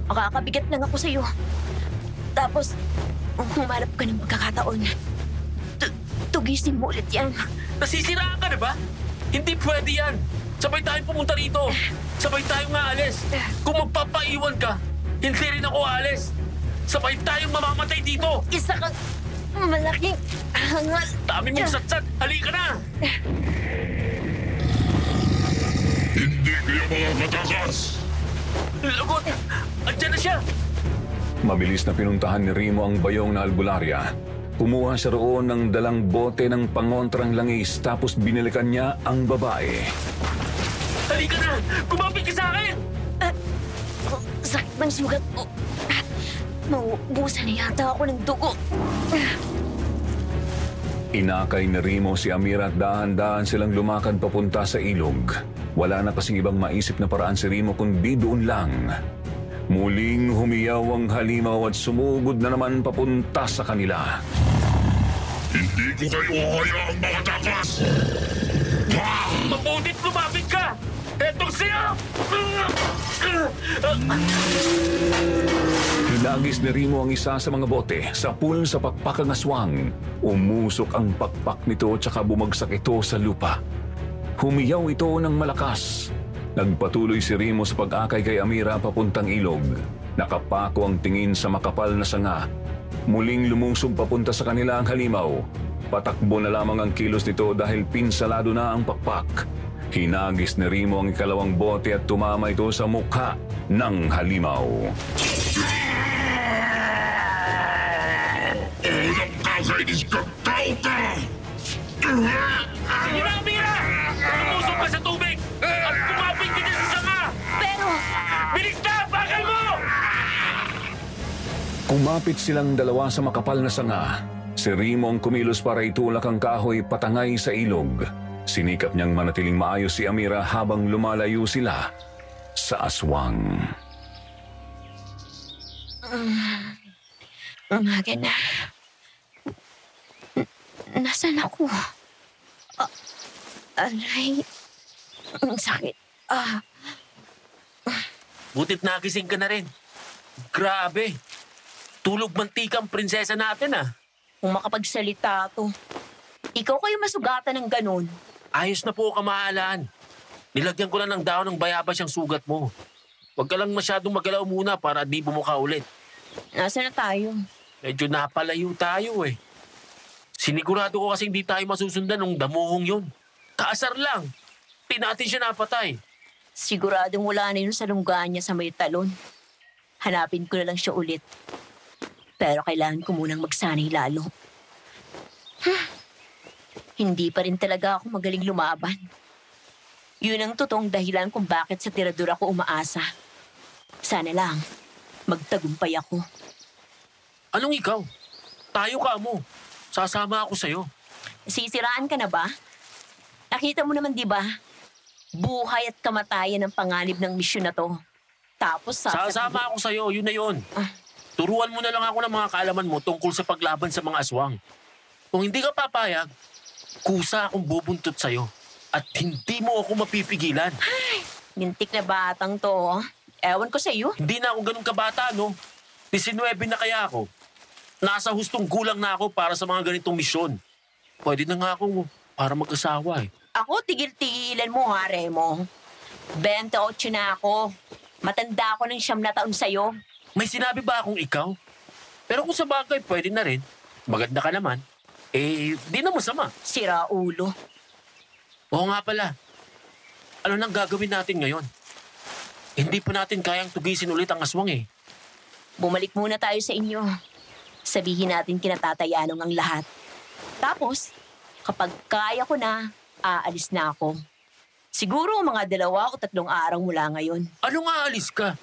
Makakabigat lang ako sa'yo. Tapos, humarap ka ng pagkakataon. Tugisin mo ulit yan. Nasisiraan ka na ba? Hindi pwede yan! Sabay tayong pumunta rito! Sabay tayong aalis! Kung magpapaiwan ka, hindi rin ako aalis! Sabay tayong mamamatay dito! Isa kang malaking hangal. Dami mong satsat! Halika na! Hindi kayo makakatakas! Lagot! Andiyan na siya! Mabilis na pinuntahan ni Remo ang bayong na albularya. Kumuha siya roon ng dalang bote ng pangontrang langis tapos binalikan niya ang babae. Halika na! Kumapit ka sa akin! Sakit ng sugat mo. Mauubusan na yata ako ng dugo. Inakay ni Remo si Amira at dahan-dahan silang lumakad papunta sa ilog. Wala na kasing ibang maisip na paraan si Remo kundi doon lang. Muling humiyaw ang halimaw at sumugod na naman papunta sa kanila. Hindi ko kayo hayaang makatakas! Mabutit lumapit ka! Etong siya! Hinagis ni Remo ang isa sa mga bote sa pool sa pakpakang aswang. Umusok ang pakpak nito at saka bumagsak ito sa lupa. Humiyaw ito ng malakas. Nagpatuloy si Remo sa pag-akay kay Amira papuntang ilog. Nakapako ang tingin sa makapal na sanga. Muling lumusog papunta sa kanila ang halimaw. Patakbo na lamang ang kilos nito dahil pinsalado na ang pakpak. Hinagis ni Remo ang ikalawang bote at tumama ito sa mukha ng halimaw. Unang kakainis kang tao ka! Amira! Lumusok ka sa tubig! At kumapit ka dyan sa sanga! Pero, Bilis na! Bakal mo! Kumapit silang dalawa sa makapal na sanga. Si Remo ang kumilos para itulak ang kahoy patangay sa ilog. Sinikap niyang manatiling maayos si Amira habang lumalayo sila sa aswang. Umaga na. Nasaan ako? Aray. Ang sakit. Butit nagising ka na rin. Grabe. Tulog mantika ang prinsesa natin Kung makapagsalita to. Ikaw kayo masugatan ng ganun. Ayos na po kamahalan. Nilagyan ko lang ng daon ng bayabas yung sugat mo. Huwag ka lang masyadong magalaw muna para di bumuka ulit. Nasaan na tayo? Medyo napalayo tayo Sinigurado ko kasing di tayo masusundan ng damuhong yun. Kaasar lang. Di natin siya napatay. Siguradong wala na yun sa lunggaan niya sa may talon. Hanapin ko na lang siya ulit. Pero kailangan ko munang magsanay lalo. Hindi pa rin talaga ako magaling lumaban. Yun ang totoong dahilan kung bakit sa tirador ako umaasa. Sana lang, magtagumpay ako. Anong ikaw? Tayo ka mo. Sasama ako sa'yo. Sisiraan ka na ba? Nakita mo naman, di ba? Buhay at kamatayan ang panganib ng misyon na to. Tapos Sasama ako sa'yo, yun na yun. Turuan mo na lang ako ng mga kaalaman mo tungkol sa paglaban sa mga aswang. Kung hindi ka papayag, kusa akong bubuntot sa'yo. At hindi mo ako mapipigilan. Ay, gintik na batang to. Ewan ko sa'yo. Hindi na ako ganun kabata, no? 19 na kaya ako. Nasa hustong gulang na ako para sa mga ganitong misyon. Pwede na nga ako para mag-asawa Ako, tigil-tigilan mo ha, Remo. 28 na ako. Matanda ako ng 9 na taon sa'yo. May sinabi ba akong ikaw? Pero kung sa bagay, pwede na rin. Maganda ka naman. Di na masama. Sira ulo. Oo nga pala. Ano nang gagawin natin ngayon? Hindi pa natin kayang tugisin ulit ang aswang Bumalik muna tayo sa inyo. Sabihin natin kina Tatay Yanong ang lahat. Tapos, kapag kaya ko na, aalis na ako. Siguro mga 2 o 3 araw mula ngayon. Ano nga alis ka?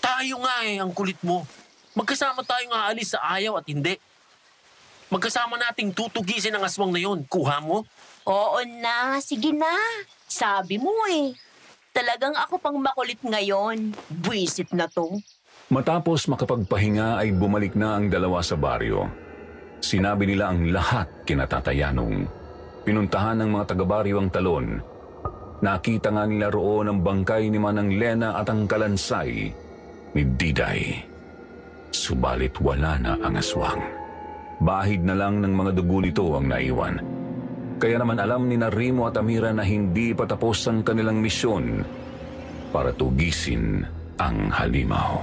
Tayo nga ang kulit mo. Magkasama tayong aalis sa ayaw at hindi. Magkasama nating tutugisin ang aswang na yon. Kuha mo? Oo na, sige na. Sabi mo Talagang ako pang makulit ngayon. Buwisit na to. Matapos makapagpahinga ay bumalik na ang dalawa sa baryo. Sinabi nila ang lahat kina Tatay Yanong. Pinuntahan ng mga taga-baryo ang talon. Nakita nga nila roon ang bangkay ni Manang Lena at ang kalansay ni Diday. Subalit wala na ang aswang. Bahid na lang ng mga dugo nito ang naiwan. Kaya naman alam ni Remo at Amira na hindi pa tapos ang kanilang misyon para tugisin ang halimaw.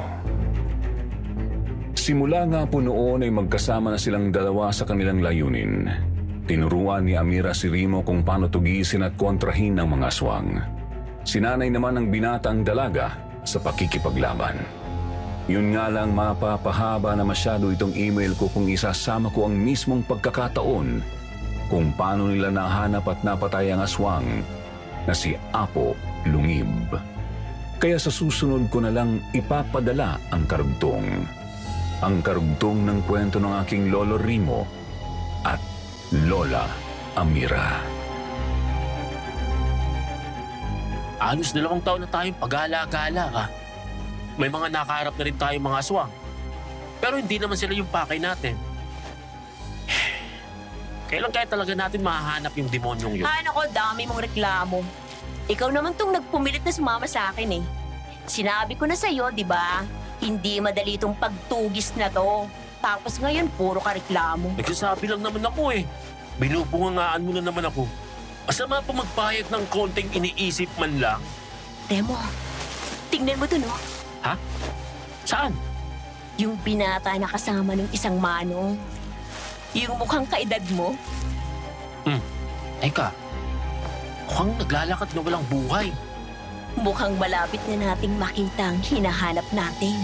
Simula nga po noon ay magkasama na silang dalawa sa kanilang layunin. Tinuruan ni Amira si Remo kung paano tugisin at kontrahin ang mga aswang. Sinanay naman ang binatang dalaga sa pakikipaglaban. Yun nga lang mapapahaba na masyado itong email ko kung isasama ko ang mismong pagkakataon kung paano nila nahanap at napatay ang aswang na si Apo Lungib. Kaya sa susunod ko na lang ipapadala ang karugtong. Ang karugtong ng kwento ng aking Lolo Remo at Lola Amira. Halos 2 taon na tayong pag-alakala may mga nakaharap na rin tayong mga aswang. Pero hindi naman sila yung pakay natin. Kailan kaya talaga natin mahahanap yung demonyong yun? Ay nako, dami mong reklamo. Ikaw naman tong nagpumilit na sumama sa akin eh. Sinabi ko na sa'yo, di ba? Hindi madali itong pagtugis na to. Tapos ngayon, puro ka reklamo. Nagsasabi lang naman ako eh. Binubungangaan mo na naman ako. Masama pa magpahayag ng konting iniisip man lang. Remo, tingnan mo to no? Ha? Saan? Yung binata na kasama ng isang manong. Yung mukhang kaedad mo. Eka, mukhang naglalakad na walang buhay. Mukhang malapit na nating makita ang hinahanap natin.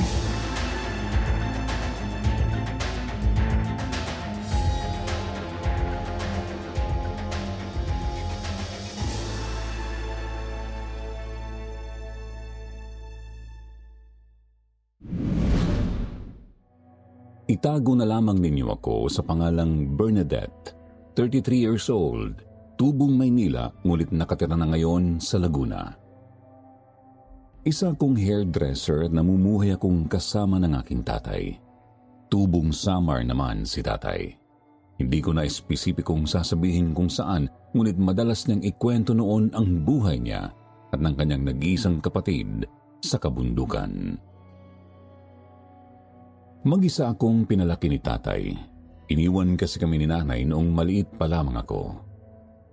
Itago na lamang ninyo ako sa pangalang Bernadette, 33 years old, Tubong, Maynila, ngulit nakatira na ngayon sa Laguna. Isa kong hairdresser at namumuhay akong kasama ng aking tatay. Tubong Samar naman si tatay. Hindi ko na espesipikong sasabihin kung saan, ngunit madalas niyang ikwento noon ang buhay niya at ng kanyang nag-iisang kapatid sa kabundukan. Mag-isa akong pinalaki ni tatay. Iniwan kasi kami ni nanay noong maliit pa lamang ako.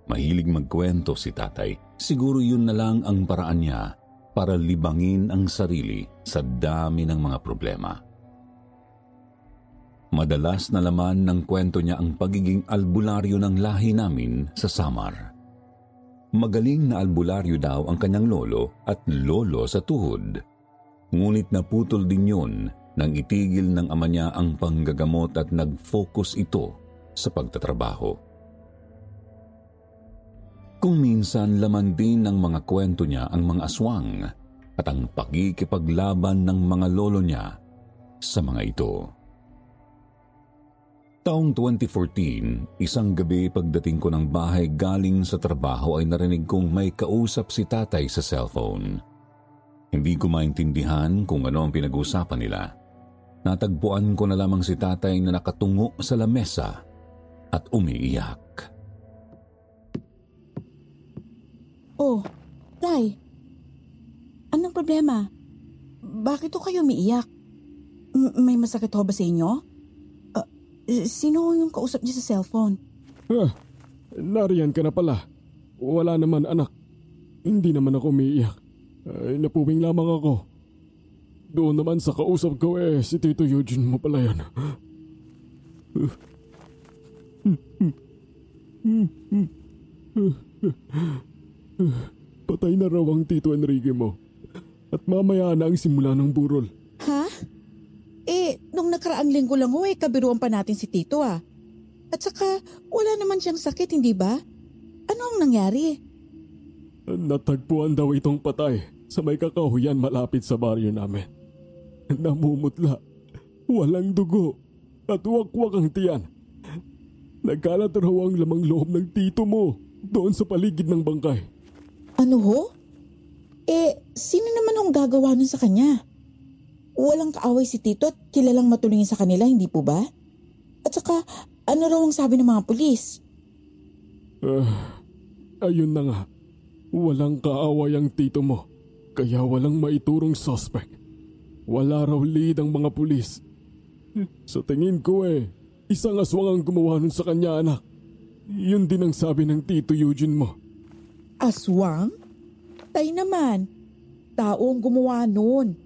Mahilig magkwento si tatay. Siguro yun na lang ang paraan niya para libangin ang sarili sa dami ng mga problema. Madalas na laman ng kwento niya ang pagiging albularyo ng lahi namin sa Samar. Magaling na albularyo daw ang kanyang lolo at lolo sa tuhod. Ngunit naputol din yun nang itigil ng ama niya ang panggagamot at nag-focus ito sa pagtatrabaho. Kung minsan laman din ng mga kwento niya ang mga aswang at ang pakikipaglaban ng mga lolo niya sa mga ito. Taong 2014, isang gabi pagdating ko ng bahay galing sa trabaho ay narinig kong may kausap si tatay sa cellphone. Hindi ko maintindihan kung ano ang pinag-uusapan nila. Natagpuan ko na lamang si tatay na nakatungo sa lamesa at umiiyak. Oh, Tay. Anong problema? Bakit ho kayo umiiyak? May masakit ho ba sa inyo? Sino yung kausap niyo sa cellphone? Nariyan ka na pala. Wala naman anak. Hindi naman ako umiiyak. Napuwing lamang ako. Doon naman sa kausap ko si Tito Eugene mo pala yan. Patay na raw ang Tito Enrique mo. At mamaya na ang simula ng burol. Ha? Nung nakaraang linggo lang kabiruan pa natin si Tito At saka, wala naman siyang sakit, hindi ba? Ano ang nangyari? Natagpuan daw itong patay sa may kakahuyan malapit sa baryo namin. Namumutla, walang dugo, at wakwak ang tiyan. Nagkalat raw ang lamang loob ng tito mo doon sa paligid ng bangkay. Ano ho? Sino naman ang gagawa nun sa kanya? Walang kaaway si Tito at kilalang matulungin sa kanila, hindi po ba? At saka, ano raw ang sabi ng mga pulis? Ayun na nga. Walang kaaway ang tito mo, kaya walang maiturong suspect. Wala raw lead ang mga pulis. Sa tingin ko isang aswang ang gumawa nun sa kanya, anak. Yun din ang sabi ng Tito Eugene mo. Aswang? Tay naman. Tao ang gumawa nun.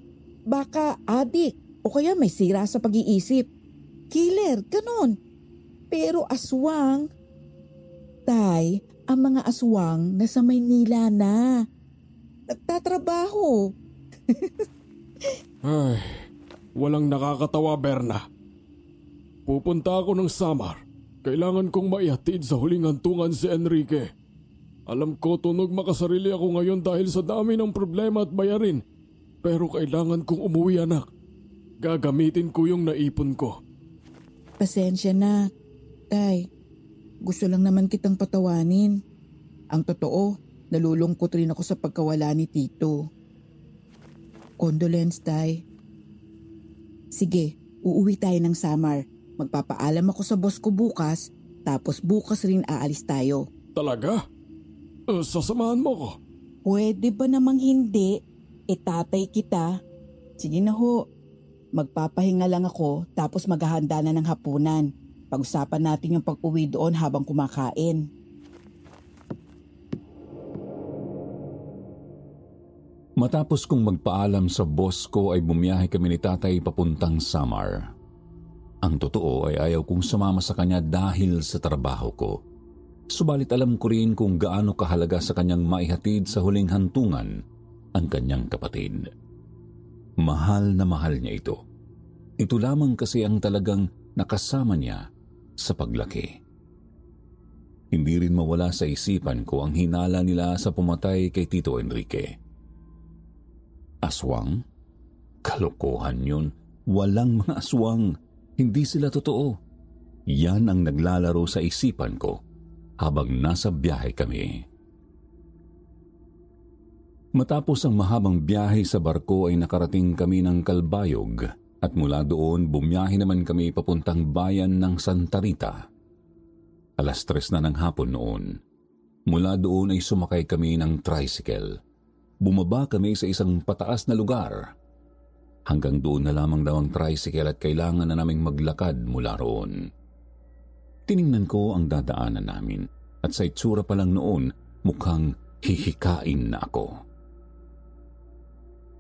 Baka adik o kaya may sira sa pag-iisip. Killer, ganun. Pero aswang? Tay, ang mga aswang nasa Maynila na. Nagtatrabaho. Ay, walang nakakatawa, Berna. Pupunta ako ng Samar. Kailangan kong maihatid sa huling hantungan si Enrique. Alam ko tunog makasarili ako ngayon dahil sa dami ng problema at bayarin. Pero kailangan kong umuwi, anak. Gagamitin ko yung naipon ko. Pasensya na, Tay. Gusto lang naman kitang patawanin. Ang totoo, nalulungkot rin ako sa pagkawala ni Tito. Condolence, Tay. Sige, uuwi tayo ng Samar. Magpapaalam ako sa boss ko bukas, tapos bukas rin aalis tayo. Talaga? Sasamahan mo ko? Pwede ba namang hindi? Tatay kita. Sige na ho. Magpapahinga lang ako, tapos maghahanda na ng hapunan. Pag-usapan natin yung pag-uwi doon habang kumakain. Matapos kong magpaalam sa boss ko ay bumiyahe kami ni tatay papuntang Samar. Ang totoo ay ayaw kong sumama sa kanya dahil sa trabaho ko. Subalit alam ko rin kung gaano kahalaga sa kanyang maihatid sa huling hantungan ang kanyang kapatid. Mahal na mahal niya ito. Ito lamang kasi ang talagang nakasama niya sa paglaki. Hindi rin mawala sa isipan ko ang hinala nila sa pumatay kay Tito Enrique. Aswang? Kalokohan yun. Walang mga aswang. Hindi sila totoo. Yan ang naglalaro sa isipan ko habang nasa biyahe kami. Matapos ang mahabang biyahe sa barko ay nakarating kami ng Kalbayog at mula doon bumiyahe naman kami papuntang bayan ng Santa Rita. 3:00 na ng hapon noon. Mula doon ay sumakay kami ng tricycle. Bumaba kami sa isang pataas na lugar. Hanggang doon na lamang daw ang tricycle at kailangan na naming maglakad mula roon. Tiningnan ko ang dadaanan namin at sa itsura pa lang noon mukhang hihikain na ako.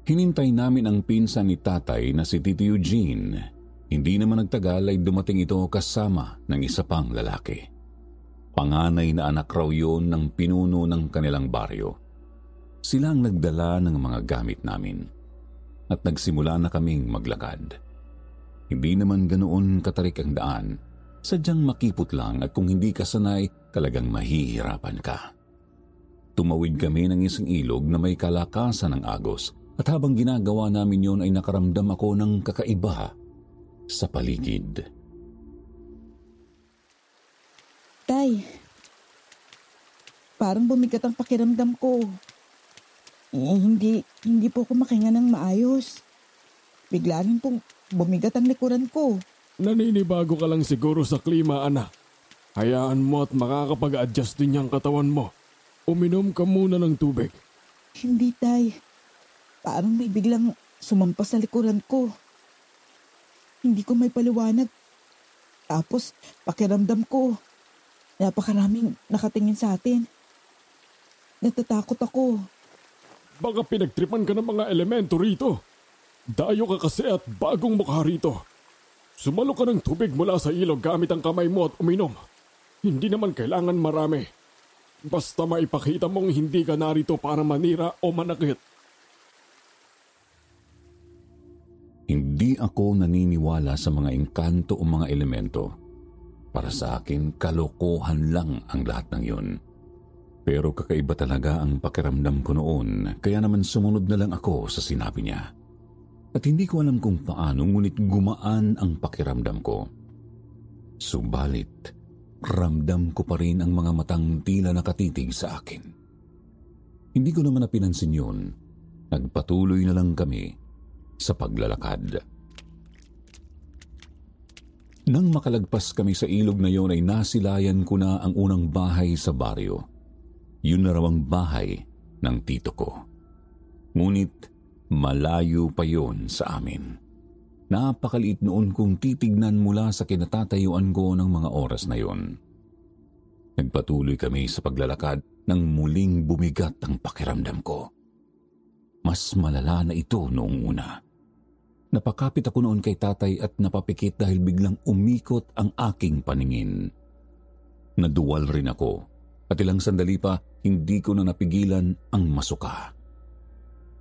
Hinintay namin ang pinsan ni tatay na si Tito Eugene. Hindi naman nagtagal ay dumating ito kasama ng isa pang lalaki. Panganay na anak raw yun ng pinuno ng kanilang baryo. Sila ang nagdala ng mga gamit namin at nagsimula na kaming maglakad. Hindi naman ganoon katarik ang daan, sadyang makipot lang at kung hindi ka sanay, talagang mahihirapan ka. Tumawid kami ng isang ilog na may kalakasan ng agos at habang ginagawa namin yon ay nakaramdam ako ng kakaiba sa paligid. Tay, parang bumigat ang pakiramdam ko. Hindi po ako makahinga ng maayos. Bigla rin pong bumigat ang likuran ko. Naninibago ka lang siguro sa klima, anak. Hayaan mo at makakapag-adjust din yung katawan mo. Uminom ka muna ng tubig. Hindi, Tay. Parang may biglang sumampas sa likuran ko. Hindi ko may paliwanag. Tapos, pakiramdam ko. Napakaraming nakatingin sa atin. Natatakot ako. Baka pinagtripan ka ng mga elemento rito. Dayo ka kasi at bagong mukha rito. Sumalo ka ng tubig mula sa ilog gamit ang kamay mo at uminom. Hindi naman kailangan marami. Basta maipakita mong hindi ka narito para manira o manakit. Hindi ako naniniwala sa mga engkanto o mga elemento. Para sa akin, kalokohan lang ang lahat ng yun. Pero kakaiba talaga ang pakiramdam ko noon, kaya naman sumunod na lang ako sa sinabi niya. At hindi ko alam kung paano, ngunit gumaan ang pakiramdam ko. Subalit, ramdam ko pa rin ang mga matang tila nakatitig sa akin. Hindi ko naman napinansin yun. Nagpatuloy na lang kami sa paglalakad. Nang makalagpas kami sa ilog na yon ay nasilayan ko na ang unang bahay sa baryo. Yun na raw ang bahay ng tito ko. Ngunit malayo pa yon sa amin. Napakaliit noon kung titignan mula sa kinatatayuan ko ng mga oras na yon. Nagpatuloy kami sa paglalakad nang muling bumigat ang pakiramdam ko. Mas malala na ito noong una. Napakapit ako noon kay tatay at napapikit dahil biglang umikot ang aking paningin. Naduwal rin ako at ilang sandali pa hindi ko na napigilan ang masuka.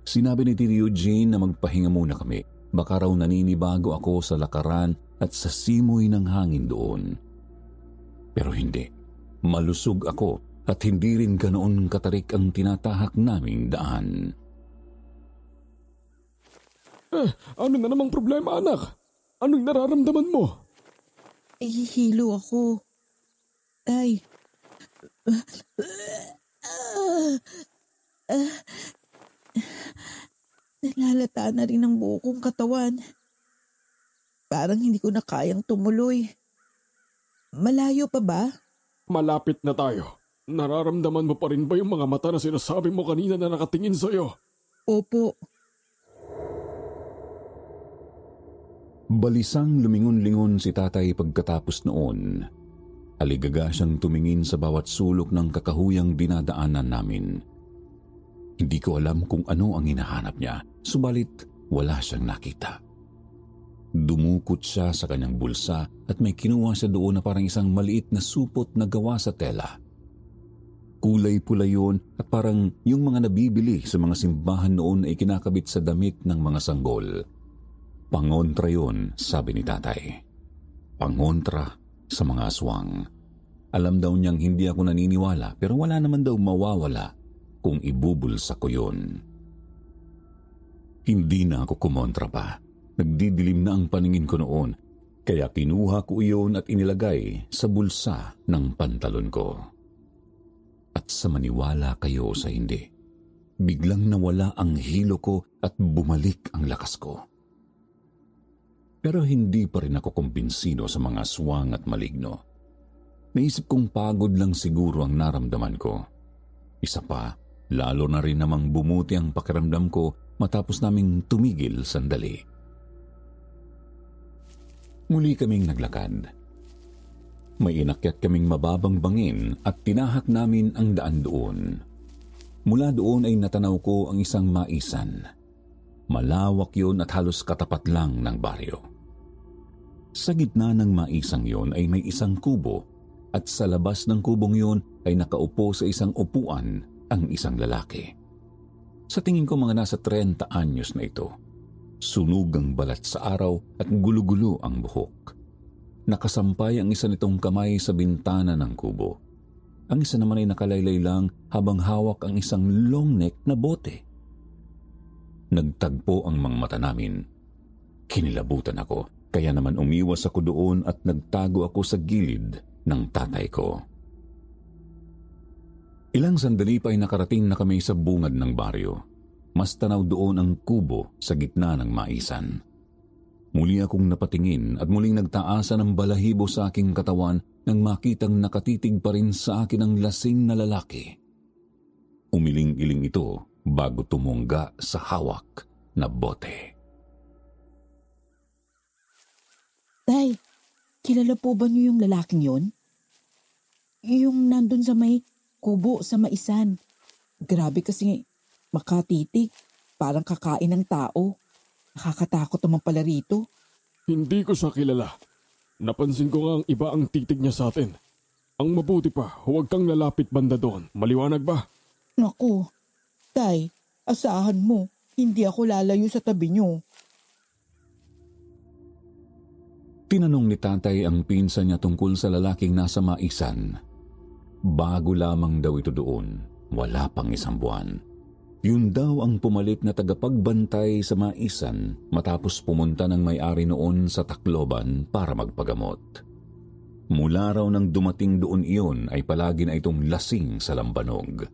Sinabi ni Tito Eugene na magpahinga muna kami. Baka raw naninibago ako sa lakaran at sa simoy ng hangin doon. Pero hindi. Malusog ako at hindi rin ganoon katarik ang tinatahak naming daan. Ano na namang problema, anak? Anong nararamdaman mo? Hihilo ako. Tay. Nalalata na rin ang buo kong katawan. Parang hindi ko na kayang tumuloy. Malayo pa ba? Malapit na tayo. Nararamdaman mo pa rin ba yung mga mata na sinasabi mo kanina na nakatingin sa'yo? Opo. Balisang lumingon-lingon si tatay pagkatapos noon. Aligaga siyang tumingin sa bawat sulok ng kakahuyang dinadaanan namin. Hindi ko alam kung ano ang hinahanap niya, subalit wala siyang nakita. Dumukot siya sa kanyang bulsa at may kinuha siya doon na parang isang maliit na supot na gawa sa tela. Kulay pula yun at parang yung mga nabibili sa mga simbahan noon ay kinakabit sa damit ng mga sanggol. Pangontra yun, sabi ni tatay. Pangontra sa mga aswang. Alam daw niyang hindi ako naniniwala pero wala naman daw mawawala kung ibubulsa ko yun. Hindi na ako kumontra pa. Nagdidilim na ang paningin ko noon, kaya kinuha ko iyon at inilagay sa bulsa ng pantalon ko. At sa maniwala kayo sa hindi, biglang nawala ang hilo ko at bumalik ang lakas ko. Pero hindi pa rin ako kumbinsido sa mga aswang at maligno. Naisip kong pagod lang siguro ang naramdaman ko. Isa pa, lalo na rin namang bumuti ang pakiramdam ko matapos naming tumigil sandali. Muli kaming naglakad. May inakyat kaming mababang bangin at tinahak namin ang daan doon. Mula doon ay natanaw ko ang isang maisan. Malawak yun at halos katapat lang ng baryo. Sa gitna ng maisang yon ay may isang kubo at sa labas ng kubong yon ay nakaupo sa isang upuan ang isang lalaki. Sa tingin ko mga nasa 30 anyos na ito. Sunog ang balat sa araw at gulo-gulo ang buhok. Nakasampay ang isa nitong kamay sa bintana ng kubo. Ang isa naman ay nakalaylay lang habang hawak ang isang long neck na bote. Nagtagpo ang mga mata namin. Kinilabutan ako, kaya naman umiwas ako doon at nagtago ako sa gilid ng tatay ko. Ilang sandali pa ay nakarating na kami sa bungad ng baryo. Mas tanaw doon ang kubo sa gitna ng maisan. Muli akong napatingin at muling nagtaasan ang balahibo sa aking katawan nang makitang nakatitig pa rin sa akin ang lasing na lalaki. Umiling-iling ito bago tumungga sa hawak na bote. Tay, kilala po ba niyo yung lalaking yon? Yung nandun sa may kubo sa maisan. Grabe kasi makatitig, parang kakain ng tao. Nakakatakot naman pala rito. Hindi ko siya kilala. Napansin ko nga ang iba ang titig niya sa atin. Ang mabuti pa, huwag kang lalapit banda doon. Maliwanag ba? Naku, tay, asahan mo, hindi ako lalayo sa tabi niyo. Tinanong ni tatay ang pinsan niya tungkol sa lalaking nasa maisan. Bago lamang daw ito doon, wala pang 1 buwan. Yun daw ang pumalit na tagapagbantay sa maisan matapos pumunta ng may-ari noon sa Tacloban para magpagamot. Mula raw nang dumating doon iyon ay palagi na itong lasing sa lambanog.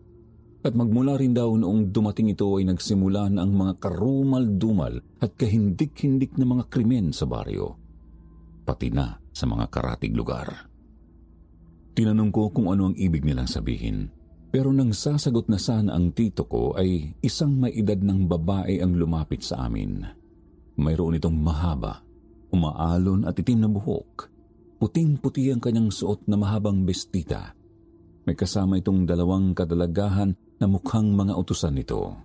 At magmula rin daw noong dumating ito ay nagsimula na ang mga karumal-dumal at kahindik-hindik na mga krimen sa baryo. Pati na sa mga karatig lugar. Tinanong ko kung ano ang ibig nilang sabihin. Pero nang sasagot na sana ang tito ko ay isang may edad ng babae ang lumapit sa amin. Mayroon itong mahaba, umaalon at itim na buhok. Puting-puti ang kanyang suot na mahabang bestita. May kasama itong 2 kadalagahan na mukhang mga utusan nito.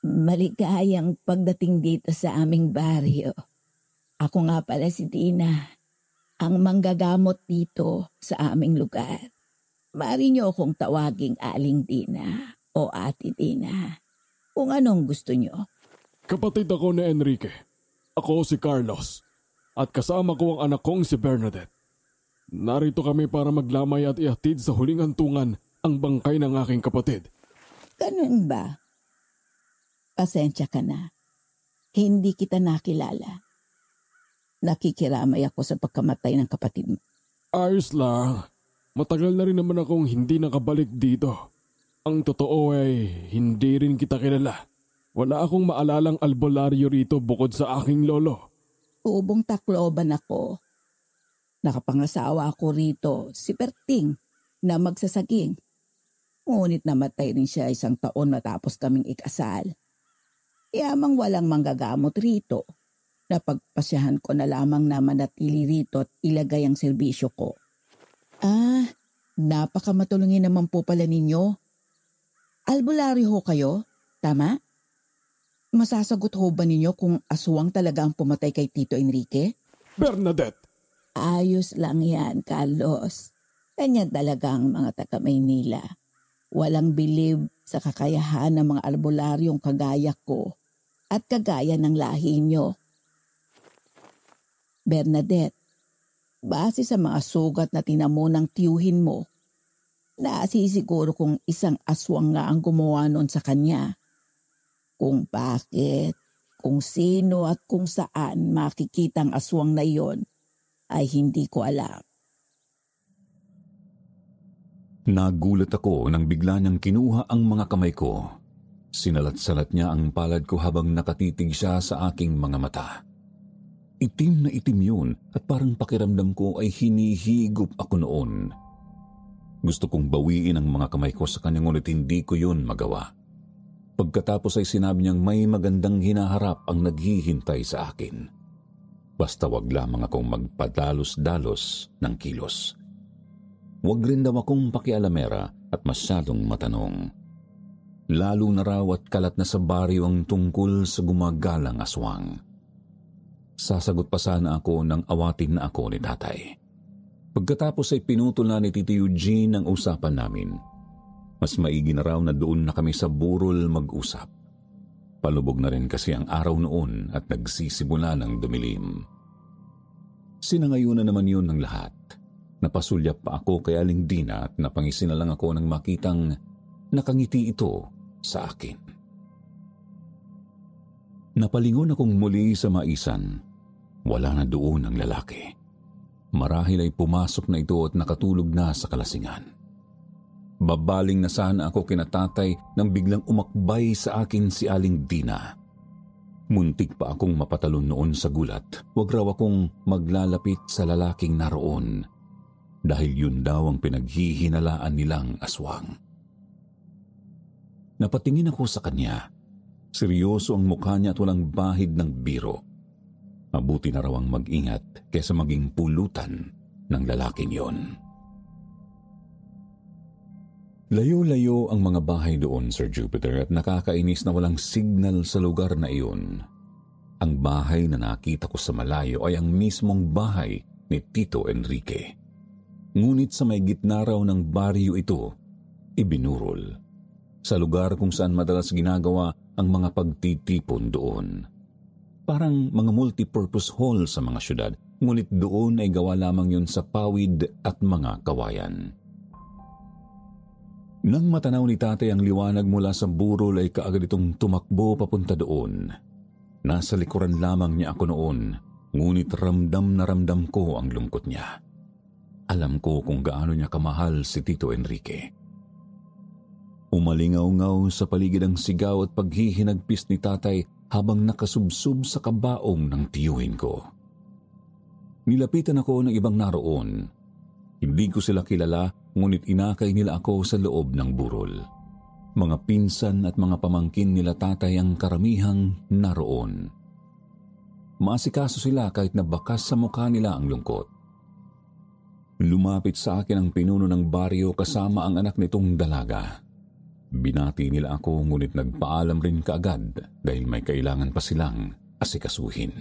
Maligayang pagdating dito sa aming baryo. Ako nga pala si Dina, ang manggagamot dito sa aming lugar. Maaari niyo akong tawaging Aling Dina o Ate Dina, kung anong gusto niyo. Kapatid ako ni Enrique. Ako si Carlos. At kasama ko ang anak kong si Bernadette. Narito kami para maglamay at ihatid sa huling hantungan ang bangkay ng aking kapatid. Ganun ba? Pasensya ka na. Hindi kita nakilala. Nakikiramay ako sa pagkamatay ng kapatid mo. Ayos lang. Matagal na rin naman akong hindi nakabalik dito. Ang totoo ay hindi rin kita kilala. Wala akong maalalang albularyo rito bukod sa aking lolo. Tubong Tacloban ako. Nakapangasawa ako rito, si Perting, na magsasaging. Ngunit namatay rin siya 1 taon matapos kaming ikasal. Yamang walang manggagamot rito. Napagpasyahan ko na lamang na manatili rito at ilagay ang serbisyo ko. Napakamatulungin naman po pala ninyo. Albularyo ho kayo, tama? Masasagot ho ba ninyo kung aswang talaga ang pumatay kay Tito Enrique? Bernadette! Ayos lang yan, Carlos. Ganyan talaga ang mga taga-Maynila. Walang bilib sa kakayahan ng mga albularyong kagaya ko at kagaya ng lahi nyo. Bernadette, base sa mga sugat na tinamo ng tiyuhin mo, nasisiguro kung isang aswang nga ang gumawa nun sa kanya. Kung bakit, kung sino at kung saan makikita ang aswang na iyon, ay hindi ko alam. Nagulat ako nang bigla niyang kinuha ang mga kamay ko. Sinalat-salat niya ang palad ko habang nakatitig siya sa aking mga mata. Itim na itim yun at parang pakiramdam ko ay hinihigop ako noon. Gusto kong bawiin ang mga kamay ko sa kanya ngunit hindi ko yun magawa. Pagkatapos ay sinabi niyang may magandang hinaharap ang naghihintay sa akin. Basta wag lamang akong magpadalos-dalos ng kilos. Wag rin daw akong pakialamera at masyadong matanong. Lalo na raw at kalat na sa baryo ang tungkol sa gumagalang aswang. Sasagot pa sana ako nang awatin na ako ni tatay. Pagkatapos ay pinutol na ni Tito Eugene ang usapan namin. Mas maigi na raw na doon na kami sa burol mag-usap. Palubog na rin kasi ang araw noon at nagsisimula ng dumilim. Sinangayunan naman yun ng lahat. Napasulyap pa ako kay Aling Dina at napangisi na lang ako nang makitang nakangiti ito sa akin. Napalingon akong muli sa maisan. Wala na doon ang lalaki. Marahil ay pumasok na ito at nakatulog na sa kalasingan. Babaling na sana ako kina tatay nang biglang umakbay sa akin si Aling Dina. Muntik pa akong mapatalon noon sa gulat. Wag raw akong maglalapit sa lalaking naroon dahil yun daw ang pinaghihinalaan nilang aswang. Napatingin ako sa kanya. Seryoso ang mukha niya at walang bahid ng biro. Mabuti na raw ang mag-ingat kaysa maging pulutan ng lalaking yon. Layo-layo ang mga bahay doon, Sir Jupiter, at nakakainis na walang signal sa lugar na iyon. Ang bahay na nakita ko sa malayo ay ang mismong bahay ni Tito Enrique. Ngunit sa may gitna raw ng baryo ito, ibinurol. Sa lugar kung saan madalas ginagawa ang mga pagtitipon doon. Parang mga multipurpose hall sa mga syudad, ngunit doon ay gawa lamang yun sa pawid at mga kawayan. Nang matanaw ni tatay ang liwanag mula sa burol ay kaagad itong tumakbo papunta doon. Nasa likuran lamang niya ako noon, ngunit ramdam na ramdam ko ang lungkot niya. Alam ko kung gaano niya kamahal si Tito Enrique. Umalingaw-ngaw sa paligid ang sigaw at paghihinagpis ni tatay habang nakasubsob sa kabaong ng tiyuhin ko. Nilapitan ako ng ibang naroon. Hindi ko sila kilala, ngunit inakay nila ako sa loob ng burol. Mga pinsan at mga pamangkin nila tatay ang karamihang naroon. Maasikaso sila kahit na bakas sa mukha nila ang lungkot. Lumapit sa akin ang pinuno ng baryo kasama ang anak nitong dalaga. Binati nila ako ngunit nagpaalam rin kaagad dahil may kailangan pa silang asikasuhin.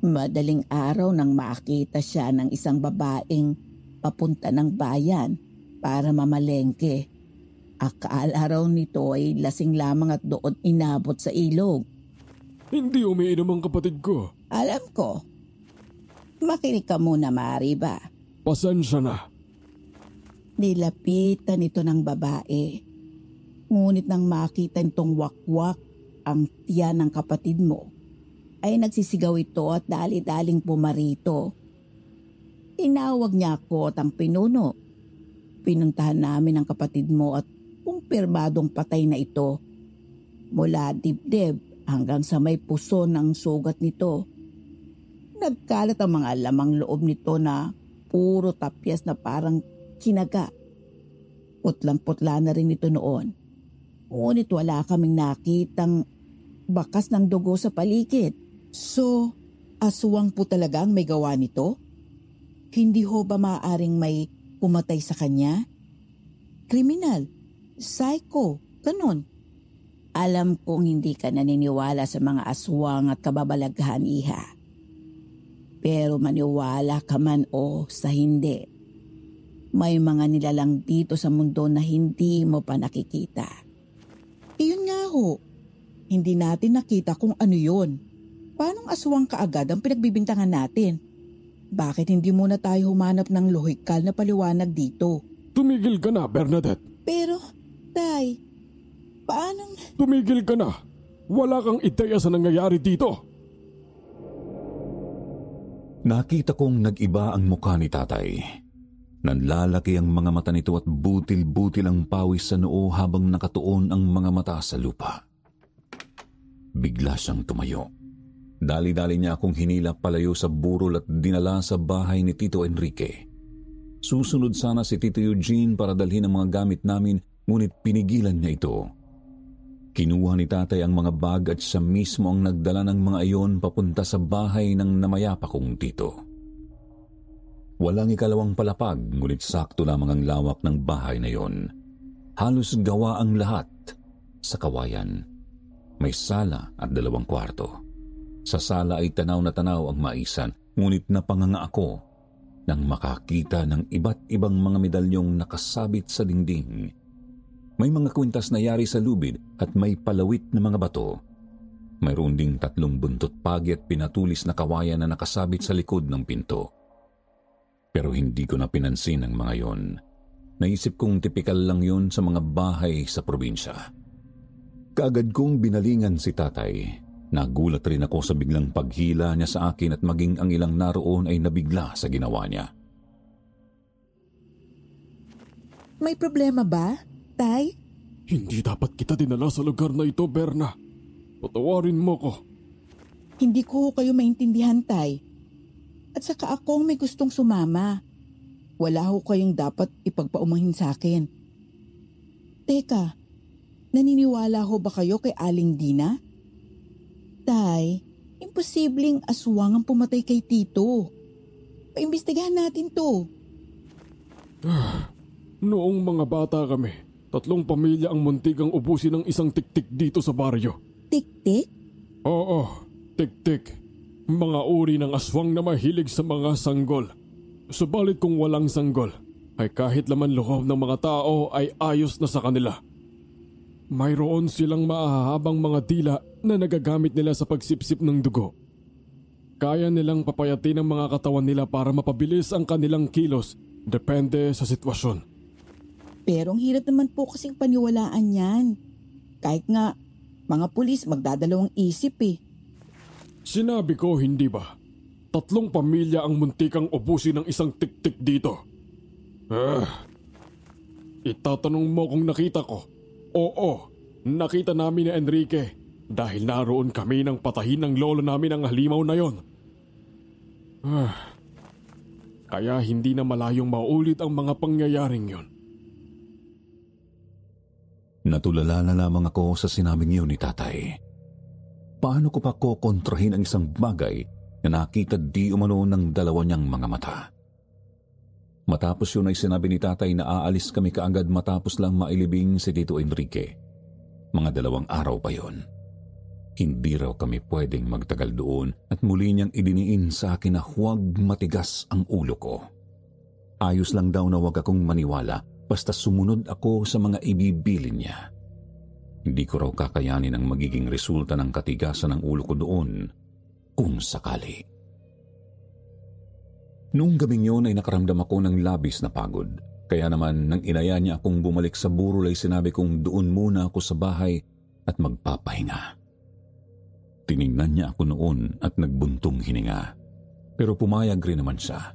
Madaling araw nang makita siya ng isang babaeng papunta ng bayan para mamalengke. Akala raw nito ay lasing lamang at doon inabot sa ilog. Hindi umiinom ang kapatid ko. Alam ko. Makinig ka muna, Mari ba? Pasensya na. Nilapitan ito ng babae. Ngunit nang makita nitong wakwak ang tiyan ng kapatid mo, ay nagsisigaw ito at dali-daling pumarito. Tinawag niya ako at ang pinuno. Pinuntahan namin ang kapatid mo at kumpirmadong patay na ito. Mula dibdib hanggang sa may puso ng sugat nito. Nagkalat ang mga lamang loob nito na puro tapyas na parang kinaga. Putlang-putla na rin ito noon. Ngunit wala kaming nakitang bakas ng dugo sa paligid. So, aswang po talaga ang may gawa nito? Hindi ho ba maaaring may pumatay sa kanya? Kriminal, psycho, ganun. Alam kong hindi ka naniniwala sa mga aswang at kababalaghan, iha. Pero maniwala ka man o sa hindi, may mga nilalang dito sa mundo na hindi mo pa nakikita. Iyon nga ho, hindi natin nakita kung ano yun. Paanong aswang kaagad ang pinagbibintangan natin? Bakit hindi muna tayo humanap ng lohikal na paliwanag dito? Tumigil ka na, Bernadette. Pero, Tay, paanong... Tumigil ka na. Wala kang ideya sa nangyayari dito. Nakita kong nag-iba ang mukha ni tatay. Nanlalaki ang mga mata nito at butil-butil ang pawis sa noo habang nakatuon ang mga mata sa lupa. Bigla siyang tumayo. Dali-dali niya akong hinila palayo sa burol at dinala sa bahay ni Tito Enrique. Susunod sana si Tito Eugene para dalhin ang mga gamit namin, ngunit pinigilan niya ito. Kinuha ni tatay ang mga bag at siya mismo ang nagdala ng mga iyon papunta sa bahay ng namayapa kong tito. Walang ikalawang palapag, ngunit sakto lamang ang lawak ng bahay na iyon. Halos gawa ang lahat sa kawayan. May sala at 2 kwarto. Sa sala ay tanaw na tanaw ang maisan, ngunit napanganga ako nang makakita ng iba't ibang mga medalyong nakasabit sa dingding. May mga kwintas na yari sa lubid at may palawit na mga bato. Mayroon ding 3 buntot pagi at pinatulis na kawayan na nakasabit sa likod ng pinto. Pero hindi ko na pinansin ang mga yon. Naisip kong tipikal lang yon sa mga bahay sa probinsya. Kaagad kong binalingan si tatay. Nagulat rin ako sa biglang paghila niya sa akin at maging ang ilang naroon ay nabigla sa ginawa niya. May problema ba, Tay? Hindi dapat kita dinala sa lugar na ito, Berna. Patawarin mo ko. Hindi ko kayo maintindihan, Tay. At saka akong may gustong sumama. Wala ho kayong dapat ipagpaumahin sa akin. Teka, naniniwala ho ba kayo kay Aling Dina? Tay, imposibleng aswang ang pumatay kay Tito. Paimbestigahan natin to. Noong mga bata kami, 3 pamilya ang muntigang ubusin ng isang tiktik dito sa baryo. Tik-tik? Oo, tik-tik. Mga uri ng aswang na mahilig sa mga sanggol. Subalit kung walang sanggol, ay kahit laman loob ng mga tao ay ayos na sa kanila. Mayroon silang maahabang mga dila na nagagamit nila sa pagsipsip ng dugo. Kaya nilang papayatin ang mga katawan nila para mapabilis ang kanilang kilos, depende sa sitwasyon. Pero ang hirap naman po kasing paniwalaan yan. Kahit nga, mga pulis magdadalawang isip eh. Sinabi ko, hindi ba? 3 pamilya ang muntikang ubusin ng isang tik-tik dito. Itatanong mo kung nakita ko. Oo, nakita namin ni Enrique dahil naroon kami nang patahin ng lolo namin ang halimaw na yon. Kaya hindi na malayong maulit ang mga pangyayaring yon. Natulala na lamang ako sa sinabing yun ni tatay. Paano ko pa kokontrahin ang isang bagay na nakita di umano ng 2 niyang mga mata? Matapos yun ay sinabi ni tatay na aalis kami kaagad matapos lang mailibing si Tito Enrique. Mga 2 araw pa yon. Hindi raw kami pwedeng magtagal doon at muli niyang idiniin sa akin na huwag matigas ang ulo ko. Ayos lang daw na huwag akong maniwala basta sumunod ako sa mga ibibilin niya. Hindi ko raw kakayanin ang magiging resulta ng katigasan ng ulo ko doon kung sakali. Noong gabing yun ay nakaramdam ako ng labis na pagod. Kaya naman nang inaya niya akong bumalik sa burol ay sinabi kong doon muna ako sa bahay at magpapahinga. Tiningnan niya ako noon at nagbuntong hininga. Pero pumayag rin naman siya.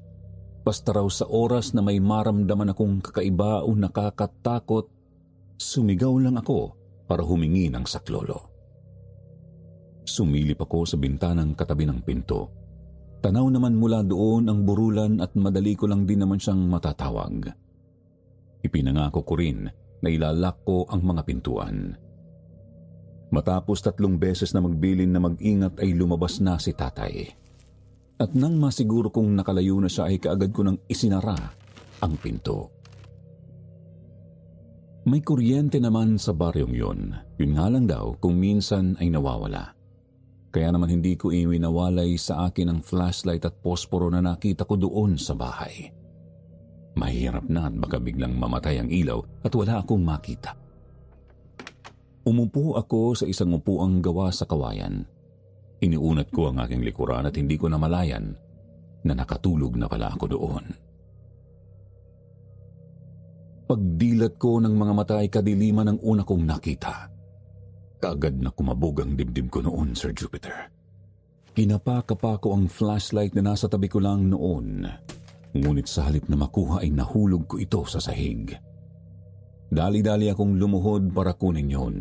Basta raw sa oras na may maramdaman akong kakaiba o nakakatakot, sumigaw lang ako para humingi ng saklolo. Sumilip ako sa bintanang katabi ng pinto. Tanaw naman mula doon ang burulan at madali ko lang din naman siyang matatawag. Ipinangako ko rin na ilalak ko ang mga pintuan. Matapos 3 beses na magbilin na mag-ingat ay lumabas na si tatay. At nang masiguro kong nakalayo na siya ay kaagad ko nang isinara ang pinto. May kuryente naman sa baryong yun. Yun nga lang daw kung minsan ay nawawala. Kaya naman hindi ko iwinawalay sa akin ang flashlight at posporo na nakita ko doon sa bahay. Mahirap na at baka biglang mamatay ang ilaw at wala akong makita. Umupo ako sa isang upuang gawa sa kawayan. Iniunat ko ang aking likuran at hindi ko namalayan na nakatulog na pala ako doon. Pagdilat ko ng mga mata ay kadiliman ang una kong nakita. Kaagad na kumabog ang dibdib ko noon, Sir Jupiter. Kinapakapa ko ang flashlight na nasa tabi ko lang noon. Ngunit sa halip na makuha ay nahulog ko ito sa sahig. Dali-dali akong lumuhod para kunin yun.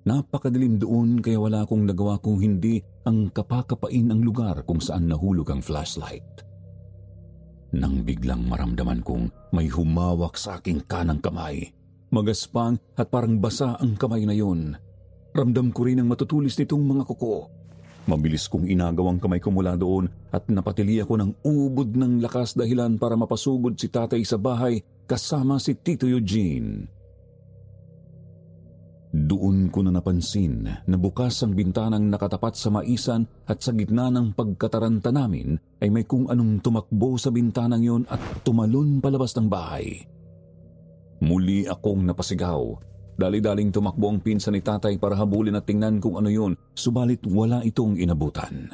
Napakadilim doon kaya wala akong nagawa kung hindi ang kapakapain ang lugar kung saan nahulog ang flashlight. Nang biglang maramdaman kong may humawak sa aking kanang kamay. Magaspang at parang basa ang kamay na yun. Ramdam ko rin ang matutulis nitong mga kuko. Mabilis kong inagaw ang kamay ko mula doon at napatili ako ng ubod ng lakas dahilan para mapasugod si tatay sa bahay kasama si Tito Eugene. Doon ko na napansin na bukas ang bintanang nakatapat sa maisan at sa gitna ng pagkataranta namin ay may kung anong tumakbo sa bintanang yon at tumalon palabas ng bahay. Muli akong napasigaw. Dali-daling tumakbo ang pinsan ni tatay para habulin at tingnan kung ano yun, subalit wala itong inabutan.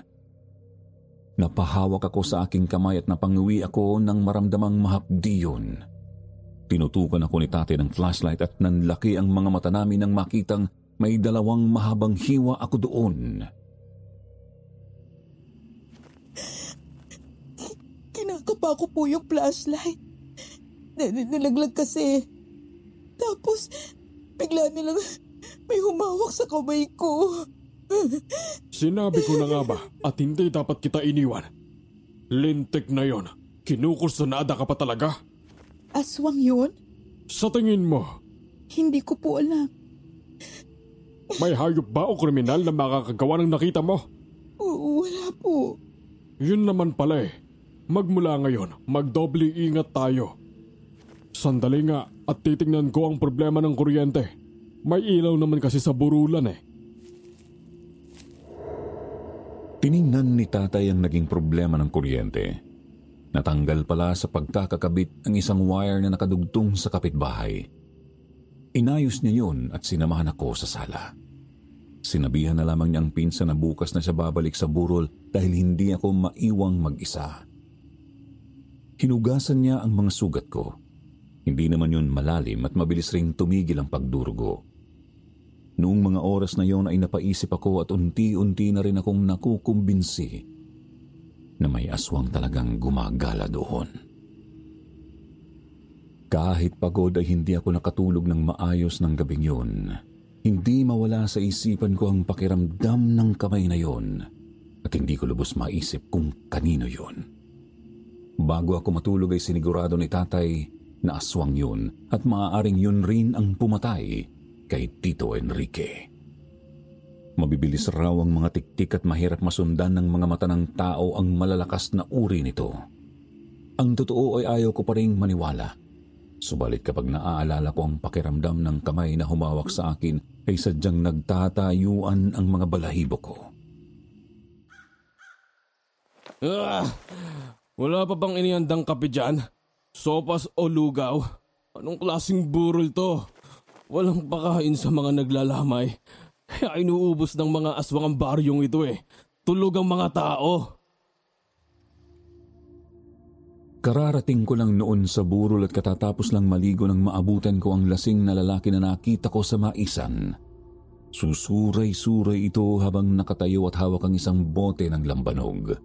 Napahawak ako sa aking kamay at napanguwi ako ng maramdamang mahapdi yun. Tinutukan ako ni tatay ng flashlight at nanlaki ang mga mata namin nang makitang may 2 mahabang hiwa ako doon. Kinakapa ko po yung flashlight. Nilaglag kasi. Tapos, bigla nilang may humawak sa kamay ko. Sinabi ko na nga ba at hindi dapat kita iniwan? Lintik na yon. Kinukursunada ka pa talaga? Aswang yun? Sa tingin mo? Hindi ko po alam. May hayop ba o kriminal na makakagawa ng nakita mo? Wala po. Yun naman pala eh. Magmula ngayon, magdoble ingat tayo. Sandali nga at titingnan ko ang problema ng kuryente. May ilaw naman kasi sa burulan eh. Tiningnan ni tatay ang naging problema ng kuryente. Natanggal pala sa pagkakakabit ang isang wire na nakadugtong sa kapitbahay. Inayos niya yun at sinamahan ako sa sala. Sinabihan na lamang niya ang pinsan na bukas na siya babalik sa burol dahil hindi ako maiwang mag-isa. Hinugasan niya ang mga sugat ko. Hindi naman yun malalim at mabilis ring tumigil ang pagdurugo. Noong mga oras na yon ay napaisip ako at unti-unti na rin akong nakukumbinsi na may aswang talagang gumagala doon. Kahit pagod ay hindi ako nakatulog ng maayos ng gabing yun. Hindi mawala sa isipan ko ang pakiramdam ng kamay na yon at hindi ko lubos maisip kung kanino yon. Bago ako matulog ay sinigurado ni tatay na aswang yun at maaaring yun rin ang pumatay kay Tito Enrique. Mabibilis raw ang mga tiktik at mahirap masundan ng mga mata ng tao ang malalakas na uri nito. Ang totoo ay ayaw ko pa rin maniwala. Subalit kapag naaalala ko ang pakiramdam ng kamay na humawak sa akin ay sadyang nagtatayuan ang mga balahibo ko. Wala pa bang inihandang kape dyan? Sopas o lugaw? Anong klaseng burol to? Walang pakain sa mga naglalamay. Kaya inuubos ng mga aswang ang baryong ito eh. Tulog ang mga tao. Kararating ko lang noon sa burol at katatapos lang maligo nang maabutan ko ang lasing na lalaki na nakita ko sa maisan. Susuray-suray ito habang nakatayo at hawak ang isang bote ng lambanog.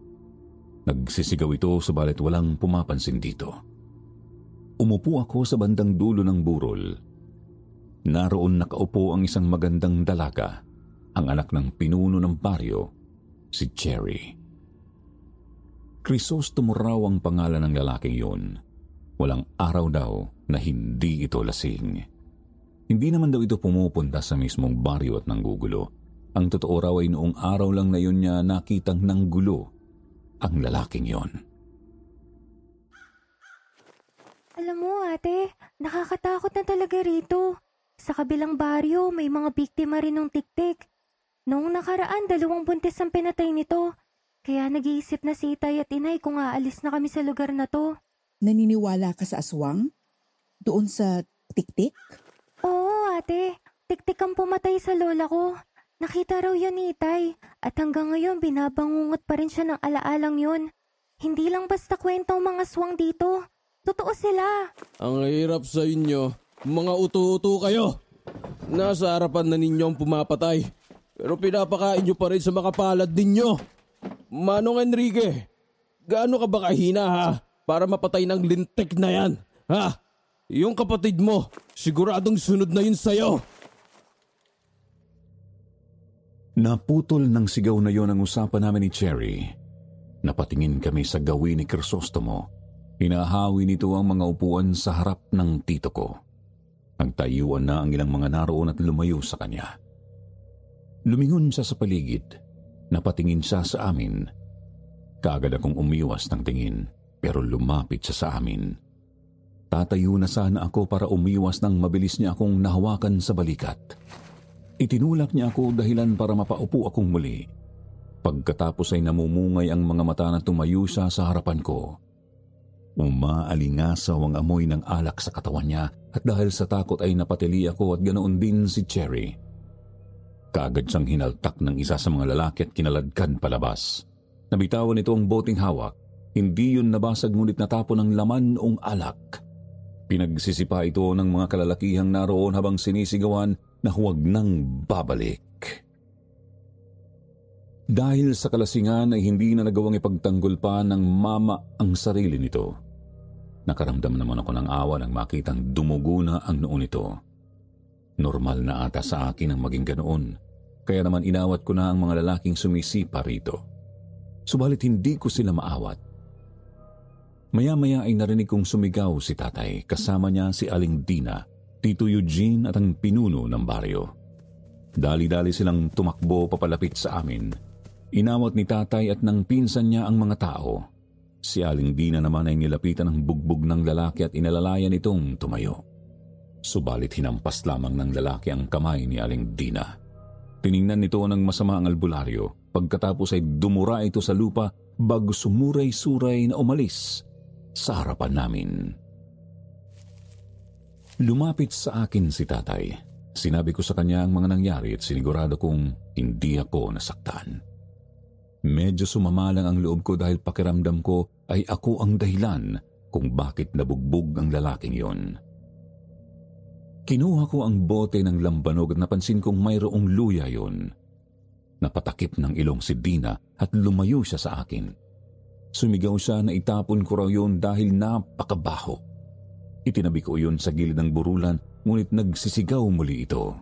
Nagsisigaw ito subalit walang pumapansin dito. Umupo ako sa bandang dulo ng burol. Naroon nakaupo ang isang magandang dalaga, ang anak ng pinuno ng baryo, si Cherry. Crisostomo raw ang pangalan ng lalaking yun. Walang araw daw na hindi ito lasing. Hindi naman daw ito pumupunta sa mismong baryo at nanggugulo. Ang totoo raw ay noong araw lang na yun niya nakitang nanggulo ang lalaking yon. Alam mo ate, nakakatakot na talaga rito. Sa kabilang baryo, may mga biktima rin ng tiktik. Noong nakaraan, 2 buntis ang pinatay nito. Kaya nag-iisip na si itay at inay kung aalis na kami sa lugar na to. Naniniwala ka sa aswang? Doon sa tiktik? Oo ate, tiktik ang pumatay sa lola ko. Nakita raw yan ni itay at hanggang ngayon binabangungot pa rin siya ng alaalang yun. Hindi lang basta kwento ang mga aswang dito. Totoo sila. Ang hirap sa inyo. Mga utu-utu kayo. Nasa harapan na ninyo ang pumapatay. Pero pinapakain nyo pa rin sa makapalad ninyo. Manong Enrique, gaano ka ba kahina ha? Para mapatay ng lintik na yan, ha? Yung kapatid mo, siguradong sunod na yun sa'yo. Naputol ng sigaw na yon ang usapan namin ni Cherry. Napatingin kami sa gawin ni Crisostomo. Hinahawi nito ang mga upuan sa harap ng tito ko. Nagtayuan na ang ilang mga naroon at lumayo sa kanya. Lumingon siya sa paligid. Napatingin siya sa amin. Kaagad akong umiwas ng tingin, pero lumapit siya sa amin. Tatayo na sana ako para umiwas nang mabilis niya akong nahawakan sa balikat. Itinulak niya ako dahilan para mapaupo akong muli. Pagkatapos ay namumungay ang mga mata na tumayo siya sa harapan ko. Umaalingasaw ang amoy ng alak sa katawan niya at dahil sa takot ay napatili ako at ganoon din si Cherry. Kaagad siyang hinaltak ng isa sa mga lalaki at kinaladkad palabas. Nabitawan ito ang boteng hawak. Hindi yun nabasag ngunit natapon ng laman noong alak. Pinagsisipa ito ng mga kalalakihang naroon habang sinisigawan na huwag nang babalik. Dahil sa kalasingan ay hindi na nagawang ipagtanggol pa ng mama ang sarili nito. Nakaramdam naman ako ng awa nang makitang dumugo na ang noo nito. Normal na ata sa akin ang maging ganoon, kaya naman inawat ko na ang mga lalaking sumisipa rito. Subalit hindi ko sila maawat. Maya-maya ay narinig kong sumigaw si tatay, kasama niya si Aling Dina, Tito Eugene at ang pinuno ng baryo. Dali-dali silang tumakbo papalapit sa amin. Inawat ni tatay at ng pinsan niya ang mga tao. Si Aling Dina naman ay nilapitan ng bugbog ng lalaki at inalalayan itong tumayo. Subalit hinampas lamang ng lalaki ang kamay ni Aling Dina. Tiningnan nito ng masama ang albularyo. Pagkatapos ay dumura ito sa lupa bago sumuray-suray na umalis sa harapan namin. Lumapit sa akin si tatay. Sinabi ko sa kanya ang mga nangyari at sinigurado kong hindi ako nasaktan. Medyo sumama lang ang loob ko dahil pakiramdam ko ay ako ang dahilan kung bakit nabugbog ang lalaking yon. Kinuha ko ang bote ng lambanog at napansin kong mayroong luya yon. Napatakip ng ilong si Dina at lumayo siya sa akin. Sumigaw siya na itapon ko raw yun dahil napakabaho. Itinabi ko yun sa gilid ng burulan ngunit nagsisigaw muli ito.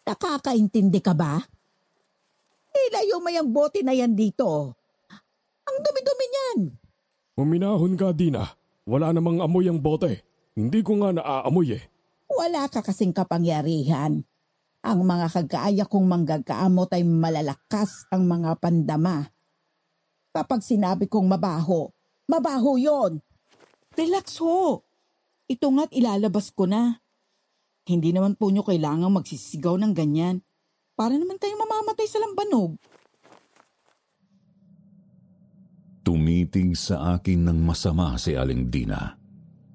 Nakakaintindi ka ba? Ilayo mo yung bote na yan dito. Ang dumi-dumi niyan. Uminahon ka, Dina. Wala namang amoy ang bote. Hindi ko nga naaamoy eh. Wala ka kasing kapangyarihan. Ang mga kagaya kong manggagaamot ay malalakas ang mga pandama. Kapag sinabi kong mabaho, mabaho yon. Relax ho. Ito nga't ilalabas ko na. Hindi naman po nyo kailangang magsisigaw ng ganyan. Para naman kayo mamamatay sa lambanog. Tumitig sa akin ng masama si Aling Dina.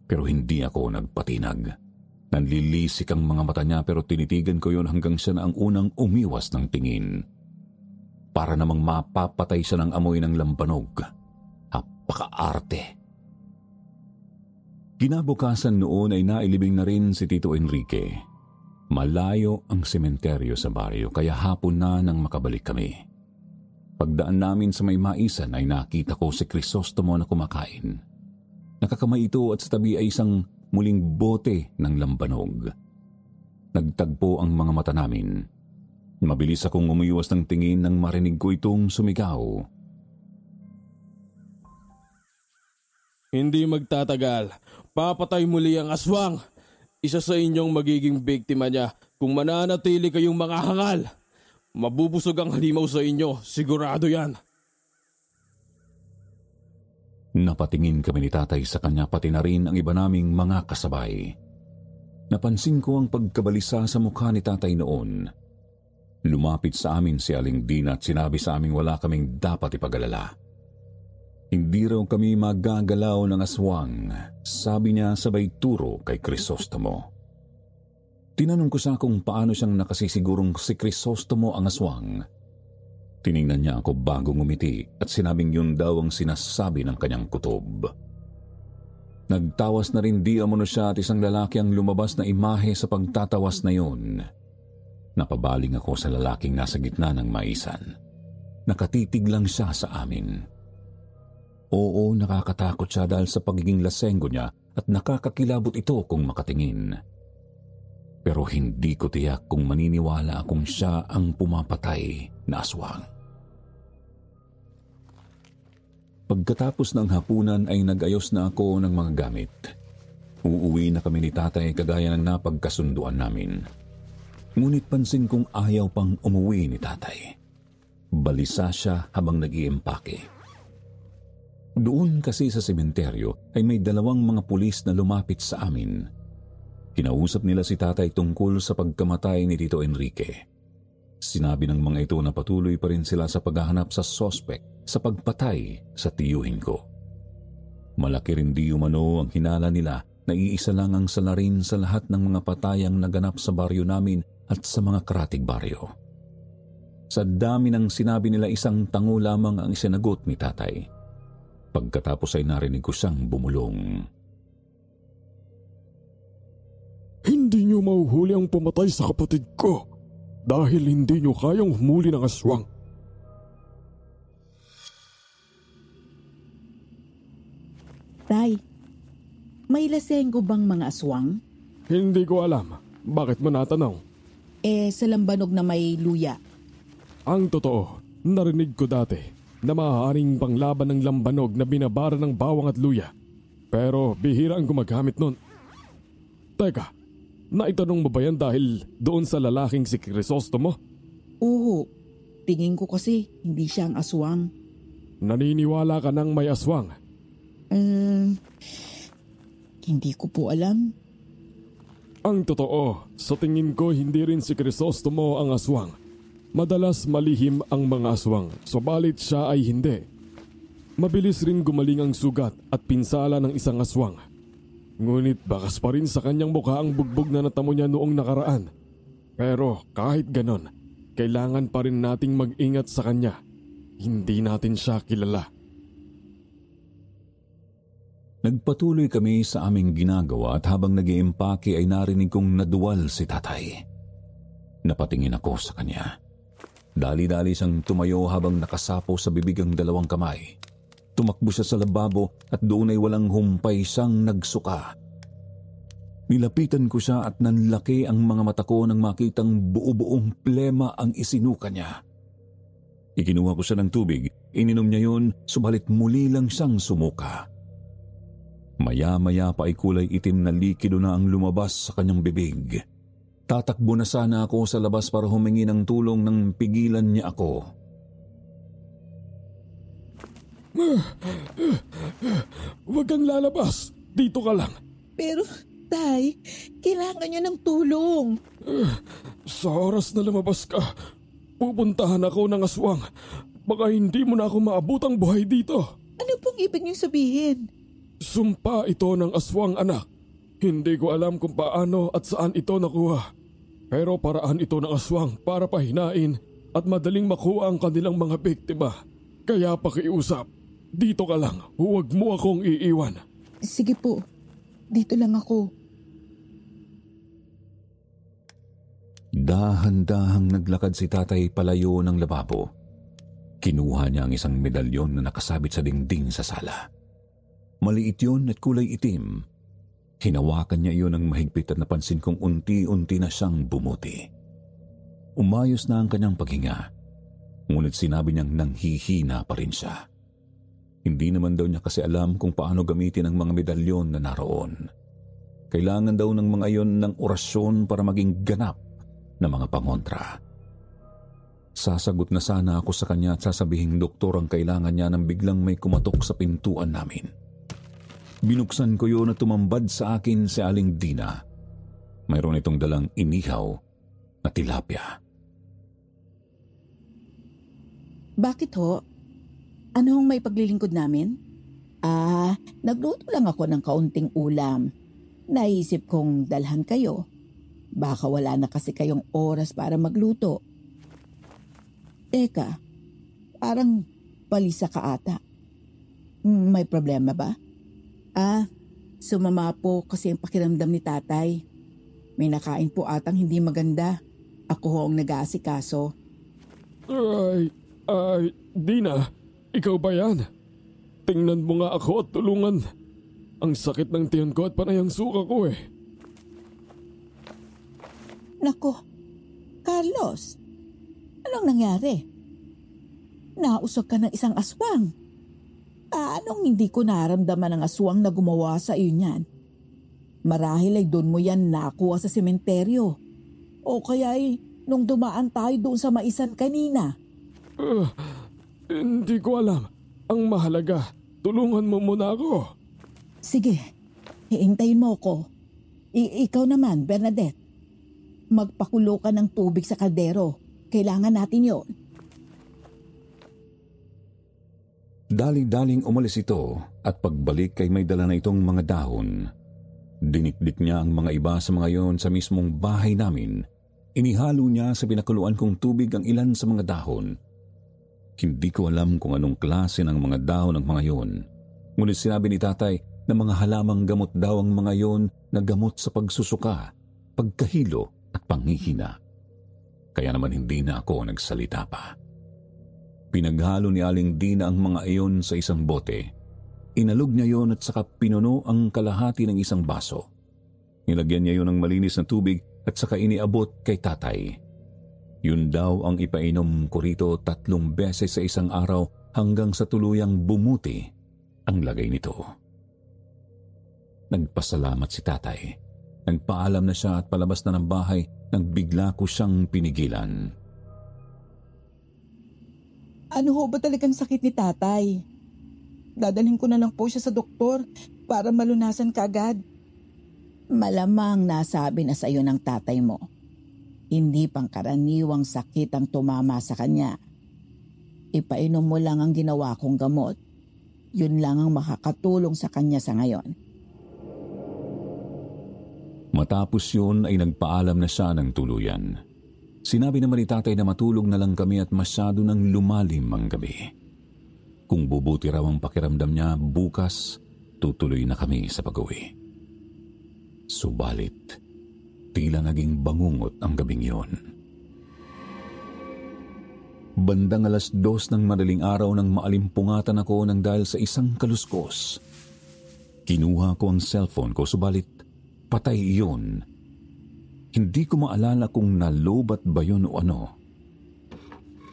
Pero hindi ako nagpatinag. Nanlilisik ang mga mata niya pero tinitigan ko yon hanggang siya na ang unang umiwas ng tingin. Para namang mapapatay siya ng amoy ng lambanog. Apaka-arte. Kinabukasan noon ay nailibing na rin si Tito Enrique. Malayo ang sementeryo sa baryo kaya hapon na nang makabalik kami. Pagdaan namin sa may maisan ay nakita ko si Crisostomo na kumakain. Nakakamay ito at sa tabi ay isang muling bote ng lambanog. Nagtagpo ang mga mata namin. Mabilis akong umiwas ng tingin nang marinig ko itong sumigaw. Hindi magtatagal. Papatay muli ang aswang. Isa sa inyong magiging biktima niya kung mananatili kayong mga hangal. Mabubusog ang halimaw sa inyo, sigurado yan. Napatingin kami ni tatay sa kanya pati na rin ang iba naming mga kasabay. Napansin ko ang pagkabalisa sa mukha ni tatay noon. Lumapit sa amin si Aling Dina at sinabi sa aming wala kaming dapat ipag-alala. Hindi raw kami magagalaw ng aswang, sabi niya sabay turo kay Crisostomo. Tinanong ko siya kung paano siyang nakasisigurong si Crisostomo ang aswang. Tiningnan niya ako bago ngumiti at sinabing yun daw ang sinasabi ng kanyang kutob. Nagtawas na rin di umano siya at isang lalaki ang lumabas na imahe sa pagtatawas na yun. Napabaling ako sa lalaking nasa gitna ng maisan. Nakatitig lang siya sa amin. Oo, nakakatakot siya dahil sa pagiging lasenggo niya at nakakakilabot ito kung makatingin. Pero hindi ko tiyak kung maniniwala akong siya ang pumapatay na aswang. Pagkatapos ng hapunan ay nag-ayos na ako ng mga gamit. Uuwi na kami ni tatay kagaya ng napagkasunduan namin. Ngunit pansin kong ayaw pang umuwi ni tatay. Balisa siya habang nag-iimpake. Doon kasi sa sementeryo ay may 2 mga pulis na lumapit sa amin. Kinausap nila si tatay tungkol sa pagkamatay ni Tito Enrique. Sinabi ng mga ito na patuloy pa rin sila sa paghahanap sa sospek sa pagpatay sa tiyuhin ko. Malaki rin di umano ang hinala nila na iisa lang ang salarin sa lahat ng mga patayang naganap sa baryo namin at sa mga karatig baryo. Sa dami ng sinabi nila, isang tango lamang ang isinagot ni tatay. Pagkatapos ay narinig ko siyang bumulong. Hindi niyo mahuhuli ang pumatay sa kapatid ko dahil hindi niyo kayang humuli ng aswang. Tay, may lasenggo bang mga aswang? Hindi ko alam. Bakit mo natanong? Sa lambanog na may luya. Ang totoo, narinig ko dati na maaaring panglaban ng lambanog na binabara ng bawang at luya. Pero bihira ang gumagamit nun. Teka, naitanong mo ba yan dahil doon sa lalaking si Crisostomo? Oo, tingin ko kasi hindi siya ang aswang. Naniniwala ka ng may aswang? Hindi ko po alam. Ang totoo, sa tingin ko hindi rin si Crisostomo ang aswang. Madalas malihim ang mga aswang, subalit siya ay hindi. Mabilis rin gumaling ang sugat at pinsala ng isang aswang. Ngunit bakas pa rin sa kanyang mukha ang bugbog na natamo niya noong nakaraan. Pero kahit ganon, kailangan pa rin nating mag-ingat sa kanya. Hindi natin siya kilala. Nagpatuloy kami sa aming ginagawa at habang nag-iimpake ay narinig kong naduwal si tatay. Napatingin ako sa kanya. Dali-dali siyang tumayo habang nakasapo sa bibig ang 2 kamay. Tumakbo siya sa lababo at doon ay walang humpay siyang nagsuka. Nilapitan ko siya at nanlaki ang mga mata ko nang makitang buo-buong plema ang isinuka niya. Ikinuha ko siya ng tubig, ininom niya yun, subalit muli lang siyang sumuka. Maya-maya pa ay kulay itim na likido na ang lumabas sa kanyang bibig. Tatakbo na sana ako sa labas para humingi ng tulong nang pigilan niya ako. Huwag kang lalabas. Dito ka lang. Pero, Tay, kailangan niya ng tulong. Sa oras na lumabas ka, pupuntahan ako ng aswang. Baka hindi mo na ako maabutang buhay dito. Ano pong ibig niyong sabihin? Sumpa ito ng aswang, anak. Hindi ko alam kung paano at saan ito nakuha. Pero paraan ito ng aswang para pahinain at madaling makuha ang kanilang mga biktima. Kaya pakiusap, dito ka lang, huwag mo akong iiwan. Sige po, dito lang ako. Dahan-dahang naglakad si tatay palayo ng lababo. Kinuha niya ang isang medalyon na nakasabit sa dingding sa sala. Maliit yun at kulay itim. Hinawakan niya iyon ng mahigpit at napansin kong unti-unti na siyang bumuti. Umayos na ang kanyang paghinga, ngunit sinabi niyang nanghihina pa rin siya. Hindi naman daw niya kasi alam kung paano gamitin ang mga medalyon na naroon. Kailangan daw ng mga iyon ng orasyon para maging ganap na mga pangontra. Sasagot na sana ako sa kanya at sasabihing doktor ang kailangan niya nang biglang may kumatok sa pintuan namin. Binuksan ko yun at tumambad sa akin si Aling Dina. Mayroon itong dalang inihaw na tilapia. Bakit ho? Anong may paglilingkod namin? Nagluto lang ako ng kaunting ulam. Naisip kong dalhan kayo. Baka wala na kasi kayong oras para magluto. Teka, parang balisa ka ata. May problema ba? Sumama po kasi ang pakiramdam ni tatay. May nakain po atang hindi maganda. Ako ho ang nag-aasikaso. Dina, ikaw ba yan? Tingnan mo nga ako at tulungan. Ang sakit ng tiyan ko at panay ang suka ko eh. Nako, Carlos, anong nangyari? Nausog ka ng isang aswang. Anong hindi ko naramdaman ng aswang na gumawa sa iyo niyan? Marahil ay doon mo yan nakuha sa sementeryo. O kaya ay nung dumaan tayo doon sa maisan kanina. Hindi ko alam. Ang mahalaga, tulungan mo muna ako. Sige, hiintayin mo ko. Ikaw naman, Bernadette. Magpakulo ka ng tubig sa kaldero. Kailangan natin yon. Daling-daling umalis ito at pagbalik ay may dala na itong mga dahon. Dinikdik niya ang mga iba sa mga yon sa mismong bahay namin. Inihalo niya sa pinakuluan kong tubig ang ilan sa mga dahon. Hindi ko alam kung anong klase ng mga dahon ng mga yon. Ngunit sinabi ni tatay na mga halamang gamot daw ang mga yon na gamot sa pagsusuka, pagkahilo at panghihina. Kaya naman hindi na ako nagsalita pa. Pinaghalo ni Aling Dina ang mga iyon sa isang bote. Inalog niya yon at saka pinuno ang kalahati ng isang baso. Nilagyan niya yon ng malinis na tubig at saka iniabot kay tatay. Yun daw ang ipainom ko rito 3 beses sa isang araw hanggang sa tuluyang bumuti ang lagay nito. Nagpasalamat si tatay. Nagpaalam na siya at palabas na ng bahay nang bigla ko siyang pinigilan. Ano ho ba talagang sakit ni tatay? Dadalhin ko na lang po siya sa doktor para malunasan kaagad. Malamang nasabi na sa iyo ng tatay mo. Hindi pangkaraniwang sakit ang tumama sa kanya. Ipainom mo lang ang ginawa kong gamot. Yun lang ang makakatulong sa kanya sa ngayon. Matapos yun ay nagpaalam na siya ng tuluyan. Sinabi naman ni tatay na matulog na lang kami at masyado nang lumalim ang gabi. Kung bubuti raw ang pakiramdam niya, bukas tutuloy na kami sa pag-uwi. Subalit, tila naging bangungot ang gabing yon. Bandang 2:00 ng madaling araw nang maalimpungatan ako nang dahil sa isang kaluskos. Kinuha ko ang cellphone ko, subalit patay iyon. Hindi ko maalala kung nalobat ba yun o ano.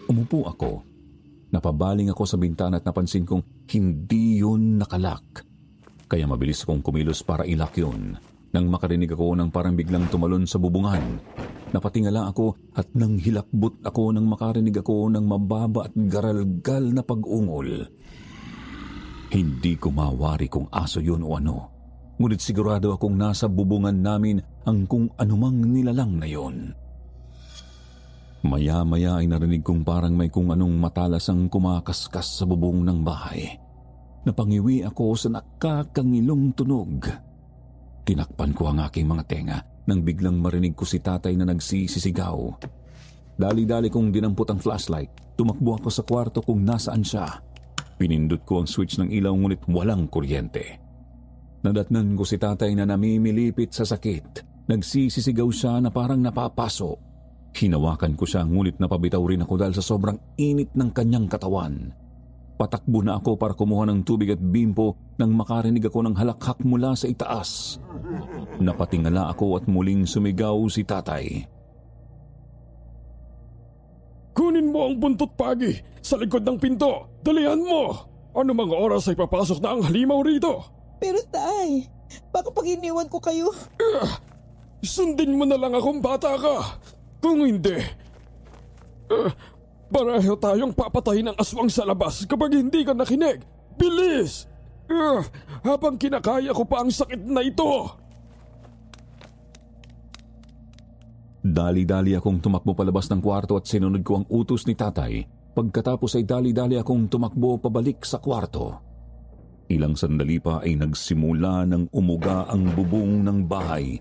Umupo ako. Napabaling ako sa bintana at napansin kong hindi yun nakalak. Kaya mabilis akong kumilos para ilak yun. Nang makarinig ako ng parang biglang tumalon sa bubungan, napatingala ako at nang hilakbot ako nang makarinig ako ng mababa at garalgal na pag-ungol. Hindi ko mawari kung aso yun o ano. Ngunit sigurado akong nasa bubungan namin ang kung anumang nilalang na yon. Maya-maya ay narinig kong parang may kung anong matalasang kumakaskas sa bubong ng bahay. Napangiwi ako sa nakakangilong tunog. Tinakpan ko ang aking mga tenga nang biglang marinig ko si tatay na nagsisisigaw. Dali-dali kong dinampot ang flashlight. Tumakbo ako sa kwarto kung nasaan siya. Pinindot ko ang switch ng ilaw ngunit walang kuryente. Nadatnan ko si tatay na namimilipit sa sakit. Nagsisisigaw siya na parang napapaso. Hinawakan ko siya ngunit napabitaw rin ako dahil sa sobrang init ng kanyang katawan. Patakbo na ako para kumuha ng tubig at bimpo nang makarinig ako ng halakhak mula sa itaas. Napatingala ako at muling sumigaw si tatay. Kunin mo ang buntot pagi sa likod ng pinto. Dalihan mo! Ano mga oras ay papasok na ang halimaw rito? Pero tay, baka pag iniwan ko kayo... Sundin mo na lang akong bata ka. Kung hindi, pareho tayong papatayin ng aswang sa labas kapag hindi ka nakinig. Bilis! Habang kinakaya ko pa ang sakit na ito. Dali-dali akong tumakbo palabas ng kwarto at sinunod ko ang utos ni tatay. Pagkatapos ay dali-dali akong tumakbo pabalik sa kwarto. Ilang sandali pa ay nagsimula ng umuga ang bubong ng bahay.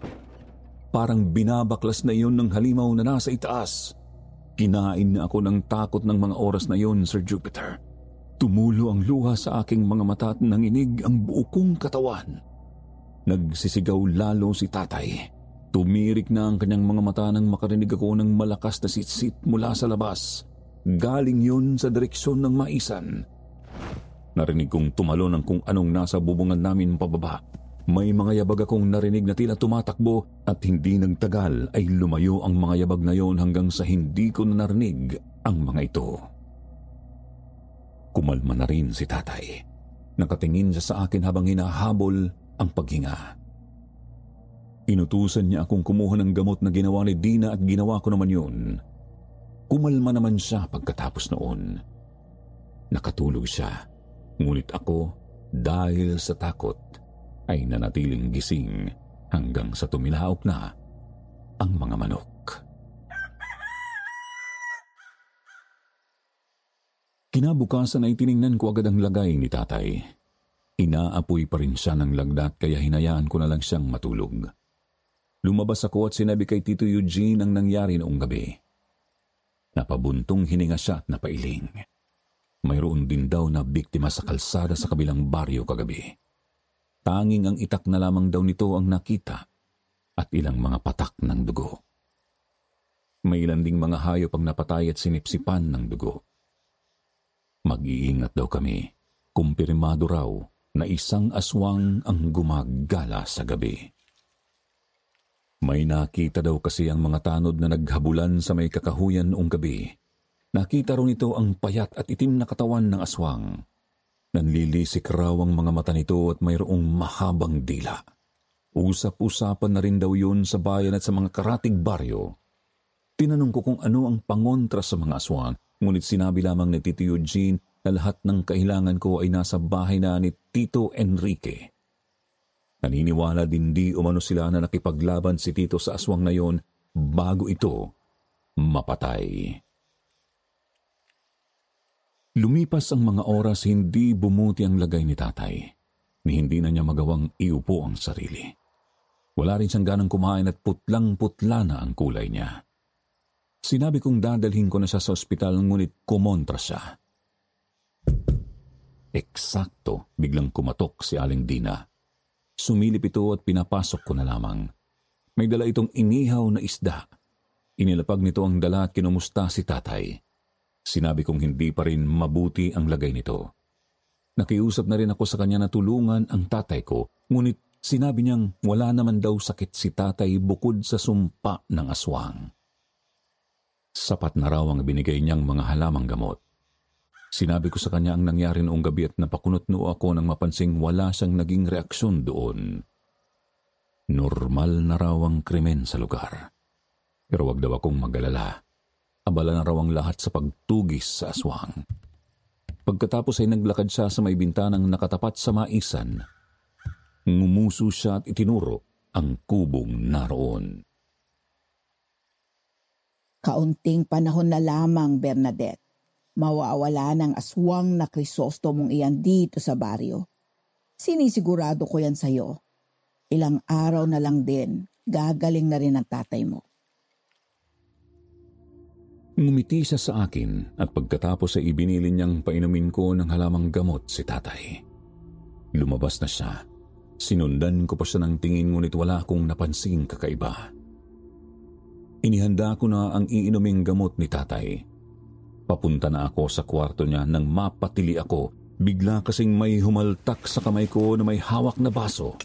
Parang binabaklas na iyon ng halimaw na nasa itaas. Kinain na ako ng takot ng mga oras na iyon, Sir Jupiter. Tumulo ang luha sa aking mga mata at nanginig ang buo kong katawan. Nagsisigaw lalo si tatay. Tumirik na ang kanyang mga mata nang makarinig ako ng malakas na sitsit mula sa labas. Galing yun sa direksyon ng maisan. Narinig kong tumalo ng kung anong nasa bubungan namin pababa. May mga yabag akong narinig na tila tumatakbo at hindi nagtagal ay lumayo ang mga yabag na yon hanggang sa hindi ko na narinig ang mga ito. Kumalma na rin si tatay. Nakatingin siya sa akin habang hinahabol ang paghinga. Inutusan niya akong kumuha ng gamot na ginawa ni Dina at ginawa ko naman yun. Kumalma naman siya pagkatapos noon. Nakatulog siya, ngunit ako dahil sa takot ay nanatiling gising hanggang sa tumilaok na ang mga manok. Kinabukasan ay tiningnan ko agad ang lagay ni tatay. Inaapoy pa rin siya ng lagdat kaya hinayaan ko na lang siyang matulog. Lumabas ako at sinabi kay Tito Eugene ang nangyari noong gabi. Napabuntong hininga siya at napailing. Mayroon din daw na biktima sa kalsada sa kabilang baryo kagabi. Tanging ang itak na lamang daw nito ang nakita at ilang mga patak ng dugo. May ilan ding mga hayop ang napatay at sinipsipan ng dugo. Mag-iingat daw kami. Kumpirmado raw na isang aswang ang gumagala sa gabi. May nakita daw kasi ang mga tanod na naghabulan sa may kakahuyan noong gabi. Nakita rin ito ang payat at itim na katawan ng aswang. Nanlilisik raw ang mga mata nito at mayroong mahabang dila. Usap-usapan na rin daw yun sa bayan at sa mga karatig baryo. Tinanong ko kung ano ang pangontra sa mga aswang, ngunit sinabi lamang ni Tito Eugene na lahat ng kailangan ko ay nasa bahay na ni Tito Enrique. Naniniwala din di umano sila na nakipaglaban si Tito sa aswang na yon bago ito mapatay. Lumipas ang mga oras, hindi bumuti ang lagay ni tatay. Ni hindi na niya magawang iupo ang sarili. Wala rin siyang ganang kumain at putlang-putla na ang kulay niya. Sinabi kong dadalhin ko na siya sa ospital ngunit kumontra siya. Eksakto, biglang kumatok si Aling Dina. Sumilip ito at pinapasok ko na lamang. May dala itong inihaw na isda. Inilapag nito ang dala at kinumusta si tatay. Sinabi kong hindi pa rin mabuti ang lagay nito. Nakiusap na rin ako sa kanya na tulungan ang tatay ko, ngunit sinabi niyang wala naman daw sakit si tatay bukod sa sumpa ng aswang. Sapat na raw ang binigay niyang mga halamang gamot. Sinabi ko sa kanya ang nangyari noong gabi at napakunot noo ako nang mapansing wala siyang naging reaksyon doon. Normal na raw ang krimen sa lugar. Pero wag daw akong mag-alala. Abala na raw ang lahat sa pagtugis sa aswang. Pagkatapos ay naglakad siya sa may bintanang nakatapat sa maisan. Ngumuso siya at itinuro ang kubong naroon. Kaunting panahon na lamang, Bernadette. Mawawala ng aswang na Crisostomong iyan dito sa baryo. Sinisigurado ko yan sa'yo. Ilang araw na lang din, gagaling na rin ang tatay mo. Ngumiti siya sa akin at pagkatapos ay ibinili niyang painumin ko ng halamang gamot si tatay. Lumabas na siya. Sinundan ko pa siya ng tingin ngunit wala akong napansing kakaiba. Inihanda ko na ang iinuming gamot ni tatay. Papunta na ako sa kwarto niya nang mapatili ako. Bigla kasing may humaltak sa kamay ko na may hawak na baso.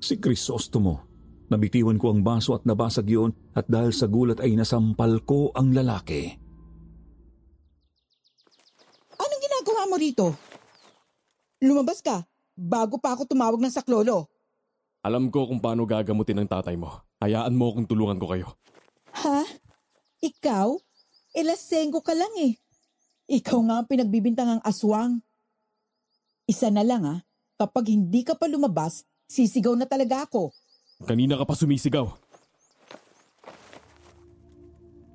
Si Crisostomo. Nabitiwan ko ang baso at nabasag yun at dahil sa gulat ay nasampal ko ang lalaki. Anong ginagawa mo rito? Lumabas ka bago pa ako tumawag ng saklolo. Alam ko kung paano gagamutin ng tatay mo. Hayaan mo kung tulungan ko kayo. Ha? Ikaw? Lasenggo ka lang eh. Ikaw nga ang pinagbibintangang aswang. Isa na lang kapag hindi ka pa lumabas, sisigaw na talaga ako. Kanina ka pa sumisigaw.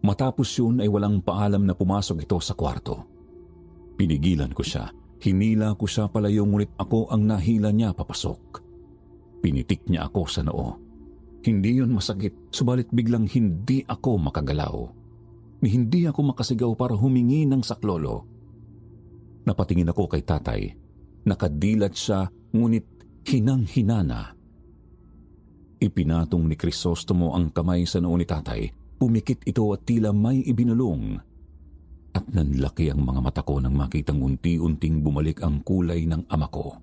Matapos yun ay walang paalam na pumasok ito sa kwarto. Pinigilan ko siya. Hinila ko siya palayo ngunit ako ang nahila niya papasok. Pinitik niya ako sa noo. Hindi yun masakit, subalit biglang hindi ako makagalaw. Hindi ako makasigaw para humingi ng saklolo. Napatingin ako kay tatay. Nakadilat siya, ngunit hinang-hinana. Ipinatong ni Crisostomo ang kamay sa noo ni tatay. Pumikit ito at tila may ibinulong. At nanlaki ang mga mata ko nang makitang unti-unting bumalik ang kulay ng ama ko.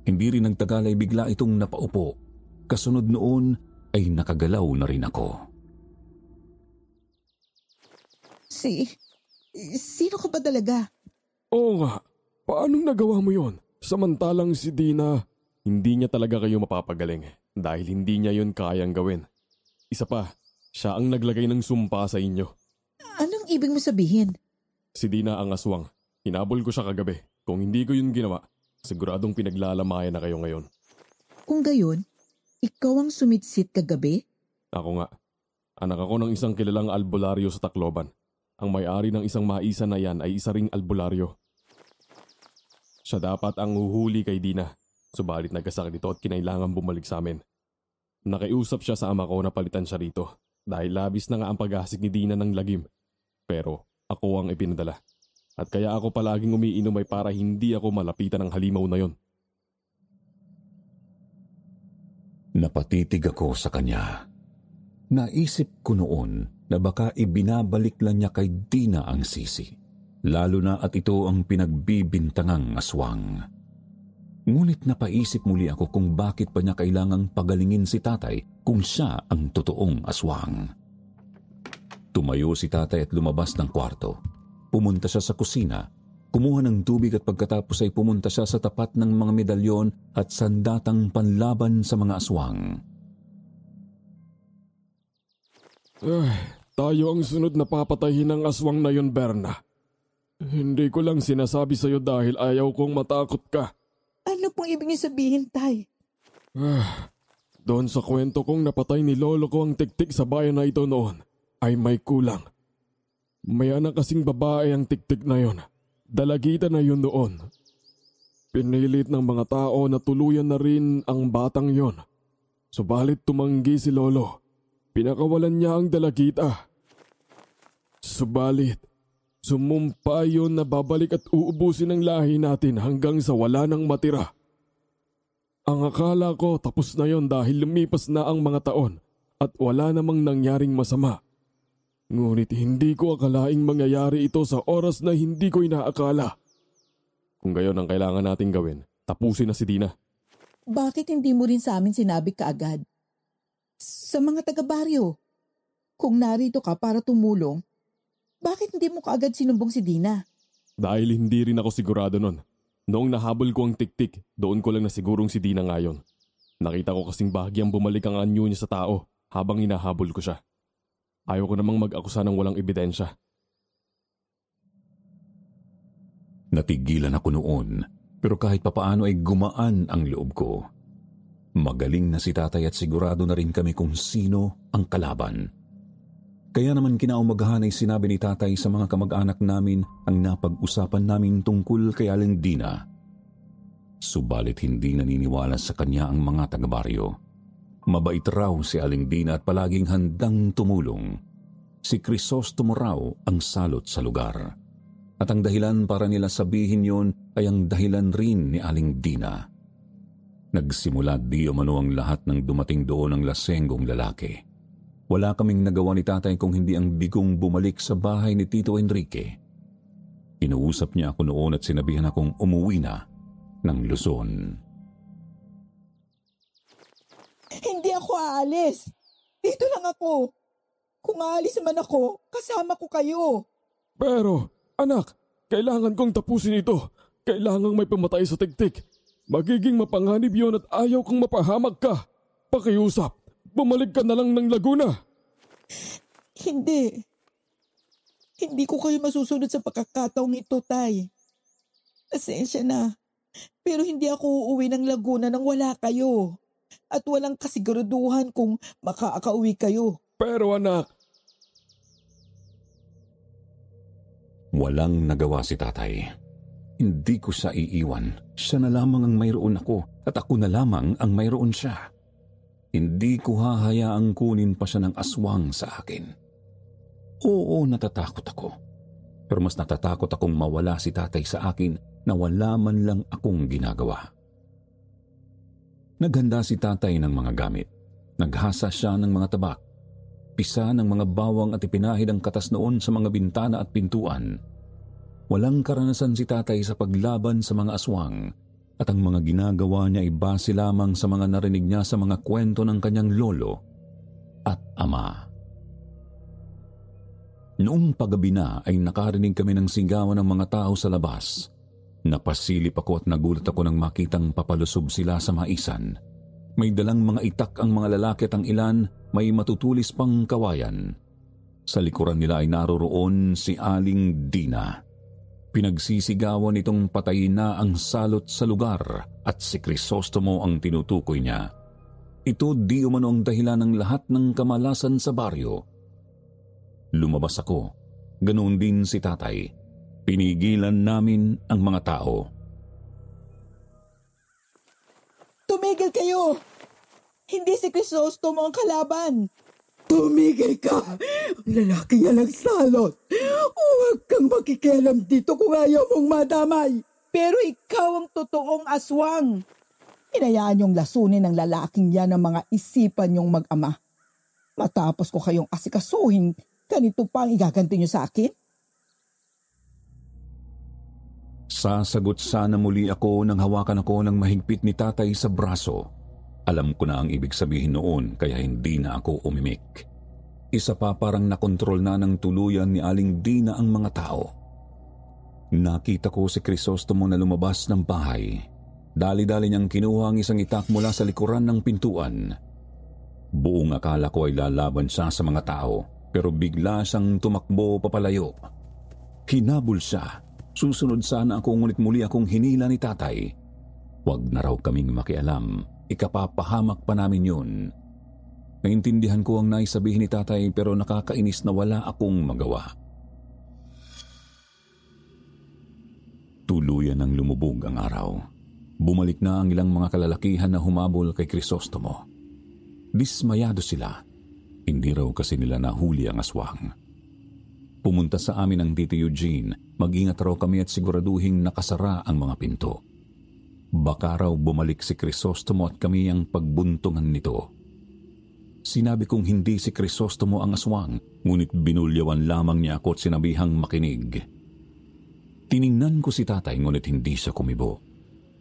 Hindi rin nagtagal ay bigla itong napaupo. Kasunod noon ay nakagalaw na rin ako. Sino ka ba talaga? Oo nga, paanong nagawa mo yon? Samantalang si Dina, hindi niya talaga kayo mapapagaling dahil hindi niya yon kayang gawin. Isa pa, siya ang naglagay ng sumpa sa inyo. Anong ibig mo sabihin? Si Dina ang aswang. Hinabol ko siya kagabi. Kung hindi ko yun ginawa, siguradong pinaglalamayan na kayo ngayon. Kung gayon, ikaw ang sumitsit kagabi? Ako nga. Anak ako ng isang kilalang albularyo sa Tacloban. Ang may-ari ng isang maisa na yan ay isa ring albularyo. Siya dapat ang huhuli kay Dina. Subalit nagkasakit ito at kinailangan bumalik sa amin. Nakiusap siya sa ama ko na palitan siya rito dahil labis na nga ang paghasik ni Dina ng lagim. Pero ako ang ipinadala. At kaya ako palaging umiinom ay para hindi ako malapitan ng halimaw na yon. Napatitig ako sa kanya. Naisip ko noon na baka ibinabalik lang niya kay Dina ang sisi. Lalo na at ito ang pinagbibintangang aswang. Ngunit napaisip muli ako kung bakit pa niya kailangang pagalingin si tatay kung siya ang totoong aswang. Tumayo si tatay at lumabas ng kwarto. Pumunta siya sa kusina, kumuha ng tubig at pagkatapos ay pumunta siya sa tapat ng mga medalyon at sandatang panlaban sa mga aswang. Tayo ang sunod na papatayin ng aswang na yun, Berna. Hindi ko lang sinasabi sa'yo dahil ayaw kong matakot ka. Ano pong ibig niyo sabihin, tay? Doon sa kwento kong napatay ni lolo ko ang tiktik sa bayan na ito noon, ay may kulang. May anak kasing babae ang tiktik na yon. Dalagita na yun noon. Pinilit ng mga tao na tuluyan na rin ang batang yon. Subalit tumanggi si lolo. Pinakawalan niya ang dalagita. Subalit, sumumpa yun na babalik at uubusin ang lahi natin hanggang sa wala nang matira. Ang akala ko tapos na yon dahil lumipas na ang mga taon at wala namang nangyaring masama. Ngunit hindi ko akalaing mangyayari ito sa oras na hindi ko inaakala. Kung gayon ang kailangan nating gawin, tapusin na si Dina. Bakit hindi mo rin sa amin sinabi kaagad? Sa mga taga-baryo, kung narito ka para tumulong, bakit hindi mo kaagad sinumbong si Dina? Dahil hindi rin ako sigurado nun. Noong nahabol ko ang tiktik, doon ko lang nasigurong si Dina ngayon. Nakita ko kasing bahagyang bumalik ang anyo niya sa tao habang hinahabol ko siya. Ayaw ko namang mag-akusa ng walang ebidensya. Natigilan ako noon, pero kahit papaano ay gumaan ang loob ko. Magaling na si tatay at sigurado na rin kami kung sino ang kalaban. Kaya naman kinaumagahan ay sinabi ni tatay sa mga kamag-anak namin ang napag-usapan namin tungkol kay Aling Dina. Subalit hindi naniniwala sa kanya ang mga taga-baryo. Mabait raw si Aling Dina at palaging handang tumulong. Si Crisostomo raw ang salot sa lugar. At ang dahilan para nila sabihin yon ay ang dahilan rin ni Aling Dina. Nagsimula di umano ang lahat ng dumating doon ng lasenggong lalaki. Wala kaming nagawa ni tatay kung hindi ang bigong bumalik sa bahay ni Tito Enrique. Inuusap niya ako noon at sinabihan akong umuwi na ng Luzon. Hindi ako aalis. Dito lang ako. Kung aalis naman ako, kasama ko kayo. Pero, anak, kailangan kong tapusin ito. Kailangang may pumatay sa tiktik. Magiging mapanganib yon at ayaw kong mapahamag ka. Pakiusap, bumalik ka na lang ng Laguna. Hindi. Hindi ko kayo masusunod sa pagkakataong ito, Tay. Pasensya na. Pero hindi ako uuwi ng Laguna nang wala kayo. At walang kasiguraduhan kung makakauwi kayo. Pero anak... Walang nagawa si tatay. Hindi ko siya iiwan. Siya na lamang ang mayroon ako at ako na lamang ang mayroon siya. Hindi ko hahayaang kunin pa siya ng aswang sa akin. Oo, natatakot ako. Pero mas natatakot akong mawala si tatay sa akin na wala man lang akong ginagawa. Naghanda si tatay ng mga gamit. Naghasa siya ng mga tabak. Pisa ng mga bawang at ipinahid ang katas noon sa mga bintana at pintuan. Walang karanasan si tatay sa paglaban sa mga aswang at ang mga ginagawa niya ay base lamang sa mga narinig niya sa mga kwento ng kanyang lolo at ama. Noong paggabi na ay nakarinig kami ng sigawan ng mga tao sa labas. Napasilip ako at nagulat ako nang makitang papalusob sila sa maisan. May dalang mga itak ang mga lalaki at ang ilan may matutulis pang kawayan. Sa likuran nila ay naroroon si Aling Dina. Pinagsisigawan itong patayin na ang salot sa lugar at si Crisostomo ang tinutukoy niya. Ito di umano ang dahilan ng lahat ng kamalasan sa baryo. Lumabas ako, ganoon din si tatay. Pinigilan namin ang mga tao. Tumigil kayo! Hindi si Crisostomo ang kalaban. Tumigil ka! Ang lalaki yan ang salot. Huwag kang makikialam dito kung ayaw mong madamay. Pero ikaw ang totoong aswang. Hinayaan yung lasunin ng lalaking yan ang mga isipan yung mag-ama. Matapos ko kayong asikasuhin, ganito pa ang igaganti nyo sa akin? Sasagot sana muli ako nang hawakan ako ng mahigpit ni tatay sa braso. Alam ko na ang ibig sabihin noon kaya hindi na ako umimik. Isa pa parang nakontrol na ng tuluyan ni Aling Dina ang mga tao. Nakita ko si Crisostomo na lumabas ng bahay. Dali-dali niyang kinuha ang isang itak mula sa likuran ng pintuan. Buong akala ko ay lalaban siya sa mga tao pero bigla siyang tumakbo papalayo. Hinabol siya. Susunod sana ako ngunit muli akong hinila ni tatay. Huwag na raw kaming makialam. Ikapapahamak pa namin yun. Naintindihan ko ang naisabihin ni tatay pero nakakainis na wala akong magawa. Tuluyan ng lumubog ang araw. Bumalik na ang ilang mga kalalakihan na humabol kay Crisostomo. Dismayado sila. Hindi raw kasi nila nahuli ang aswang. Pumunta sa amin ang Tito Eugene. Mag-ingat raw kami at siguraduhing nakasara ang mga pinto. Baka raw bumalik si Crisostomo at kami ang pagbuntungan nito. Sinabi kong hindi si Crisostomo ang aswang, ngunit binulyawan lamang niya ako at sinabihang makinig. Tiningnan ko si tatay ngunit hindi siya kumibo.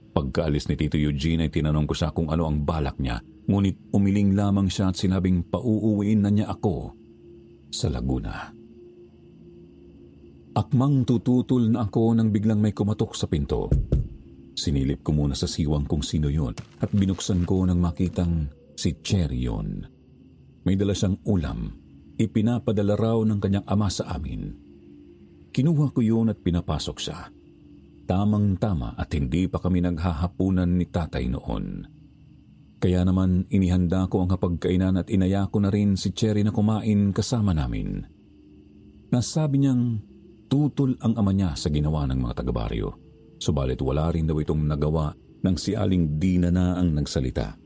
Pagkaalis ni Tito Eugene ay tinanong ko siya kung ano ang balak niya, ngunit umiling lamang siya at sinabing pauuwiin na niya ako sa Laguna. Akmang tututol na ako nang biglang may kumatok sa pinto. Sinilip ko muna sa siwang kung sino yun at binuksan ko nang makitang si Cherry yun. May dala siyang ulam. Ipinapadala raw ng kanyang ama sa amin. Kinuha ko yun at pinapasok siya. Tamang-tama at hindi pa kami naghahapunan ni tatay noon. Kaya naman inihanda ko ang hapagkainan at inaya ko na rin si Cherry na kumain kasama namin. Nasabi niyang tutol ang ama niya sa ginawa ng mga taga-baryo. Subalit wala rin daw itong nagawa nang si Aling Dina na ang nagsalita.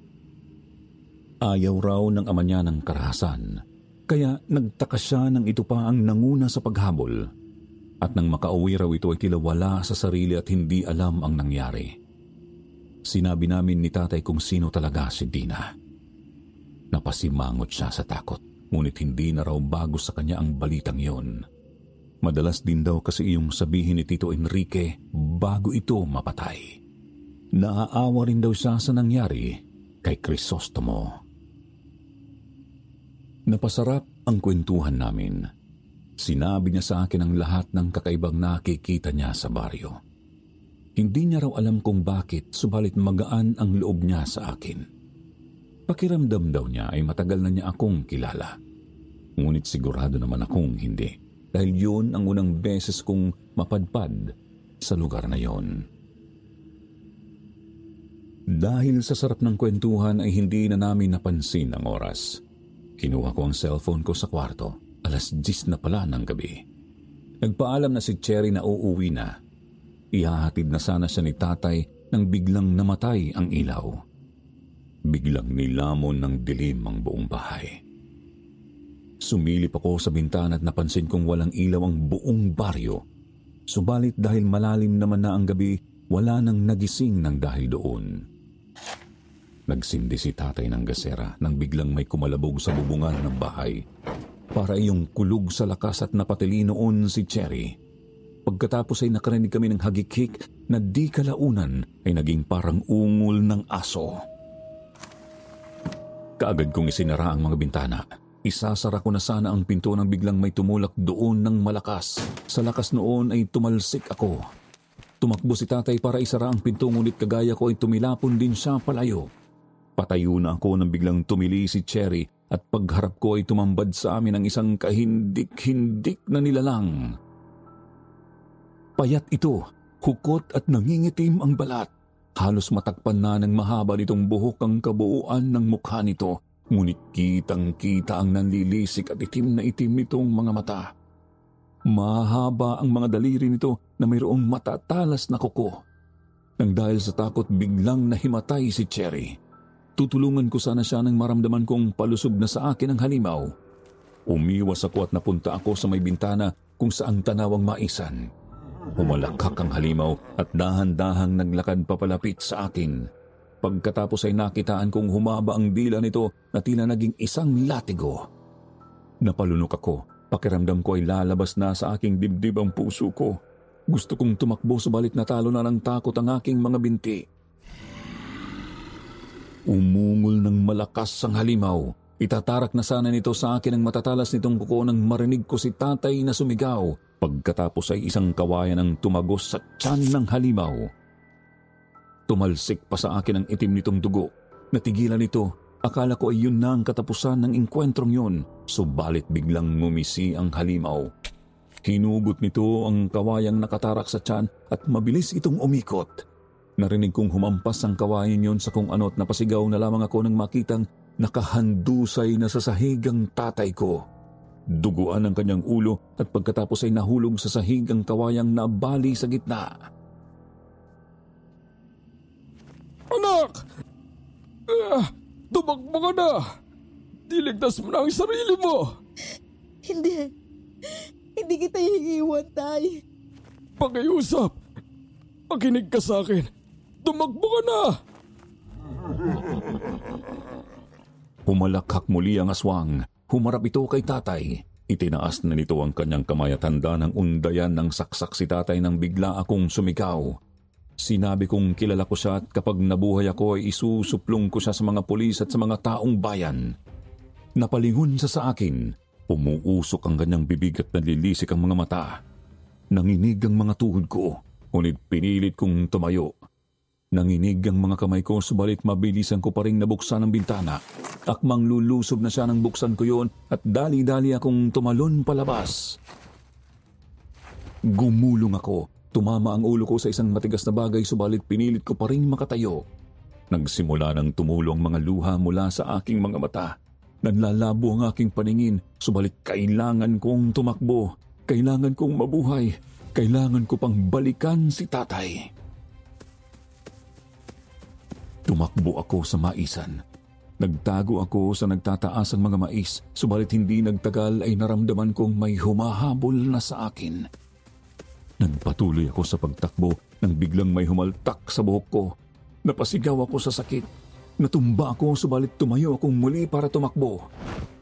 Ayaw raw ng ama niya ng karahasan, kaya nagtaka siya nang ito pa ang nanguna sa paghabol. At nang makauwi raw ito ay tila wala sa sarili at hindi alam ang nangyari. Sinabi namin ni tatay kung sino talaga si Dina. Napasimangot siya sa takot. ngunit hindi na raw bago sa kanya ang balitang yon. Madalas din daw kasi iyong sabihin ni Tito Enrique bago ito mapatay. Naaawa rin daw siya sa nangyari kay Crisostomo. Napasarap ang kwentuhan namin. Sinabi niya sa akin ang lahat ng kakaibang nakikita niya sa baryo. Hindi niya raw alam kung bakit, subalit magaan ang loob niya sa akin. Pakiramdam daw niya ay matagal na niya akong kilala. Ngunit sigurado naman akong hindi, dahil yun ang unang beses kong mapadpad sa lugar na yon. Dahil sa sarap ng kwentuhan ay hindi na namin napansin ang oras. Kinuha ko ang cellphone ko sa kwarto. 10:00 na pala ng gabi. Nagpaalam na si Cherry na uuwi na. Ihahatid na sana siya ni tatay nang biglang namatay ang ilaw. Biglang nilamon ng dilim ang buong bahay. Sumilip ako sa bintana at napansin kong walang ilaw ang buong baryo. Subalit dahil malalim naman na ang gabi, wala nang nagising ng dahil doon. Nagsindi si tatay ng gasera nang biglang may kumalabog sa bubungan ng bahay. Para iyong kulog sa lakas at napatili noon si Cherry. Pagkatapos ay nakarinig kami ng hagikik na di kalaunan ay naging parang ungol ng aso. Kaagad kong isinara ang mga bintana. Isasara ko na sana ang pinto nang biglang may tumulak doon ng malakas. Sa lakas noon ay tumalsik ako. Tumakbo si tatay para isara ang pinto ngunit kagaya ko ay tumilapon din siya palayo. Patayo na ako nang biglang tumili si Cherry at pagharap ko ay tumambad sa amin ang isang kahindik-hindik na nilalang. Payat ito, hukot at nangingitim ang balat. Halos matakpan na ng mahaba nitong buhok ang kabuuan ng mukha nito, ngunit kitang-kita ang nanlilisik at itim na itim nitong mga mata. Mahaba ang mga daliri nito na mayroong matatalas na kuko. Nang dahil sa takot biglang nahimatay si Cherry. Tutulungan ko sana siya nang maramdaman kong palusog na sa akin ang halimaw. Umiwas ako at napunta ako sa may bintana kung saan tanawang maisan. Humalakhak ang halimaw at dahan-dahang naglakad papalapit sa akin. Pagkatapos ay nakitaan kong humaba ang dila nito na tila naging isang latigo. Napalunok ako. Pakiramdam ko ay lalabas na sa aking dibdib ang puso ko. Gusto kong tumakbo subalit natalo na ng takot ang aking mga binti. Umungol ng malakas ang halimaw. Itatarak na sana nito sa akin ang matatalas nitong kuko nang marinig ko si tatay na sumigaw. Pagkatapos ay isang kawayan ang tumagos sa tiyan ng halimaw. Tumalsik pa sa akin ang itim nitong dugo. Natigilan ito. Akala ko ay yun na ang katapusan ng engkwentrong yun. Subalit biglang ngumisi ang halimaw. Hinugot nito ang kawayang nakatarak sa tiyan at mabilis itong umikot. Narinig kong humampas ang kawayan yon sa kung ano at napasigaw na lamang ako nang makitang nakahandusay na sa sahig ang tatay ko. Duguan ang kanyang ulo at pagkatapos ay nahulog sa sahig ang kawayang nabali sa gitna. Anak! Tumakbo ka na! Diligtas mo na ang sarili mo! Hindi. Hindi kita iiwan, tay. Pakiusap! Makinig ka sa akin! Tumakbo ka na! Humalakhak muli ang aswang. Humarap ito kay tatay. Itinaas na nito ang kanyang kamay at handa ng undayan ng saksak si tatay nang bigla akong sumigaw. Sinabi kong kilala ko siya at kapag nabuhay ako ay isusuplong ko siya sa mga pulis at sa mga taong bayan. Napalingon siya sa akin. Umuusok ang kanyang bibig at nalilisik ang mga mata. Nanginig ang mga tuhod ko, ngunit pinilit kong tumayo. Nanginig ang mga kamay ko, subalit mabilisan ko pa rin nabuksan ang bintana. Akmang lulusob na siya nang buksan ko yon at dali-dali akong tumalon palabas. Gumulong ako. Tumama ang ulo ko sa isang matigas na bagay, subalit pinilit ko pa rin makatayo. Nagsimula ng tumulo ang mga luha mula sa aking mga mata. Nanlalabo ang aking paningin, subalit kailangan kong tumakbo. Kailangan kong mabuhay. Kailangan ko pang balikan si tatay. Tumakbo ako sa maisan. Nagtago ako sa nagtataas ang mga mais, subalit hindi nagtagal ay naramdaman kong may humahabol na sa akin. Nagpatuloy ako sa pagtakbo nang biglang may humaltak sa buhok ko. Napasigaw ako sa sakit. Natumba ako subalit tumayo akong muli para tumakbo.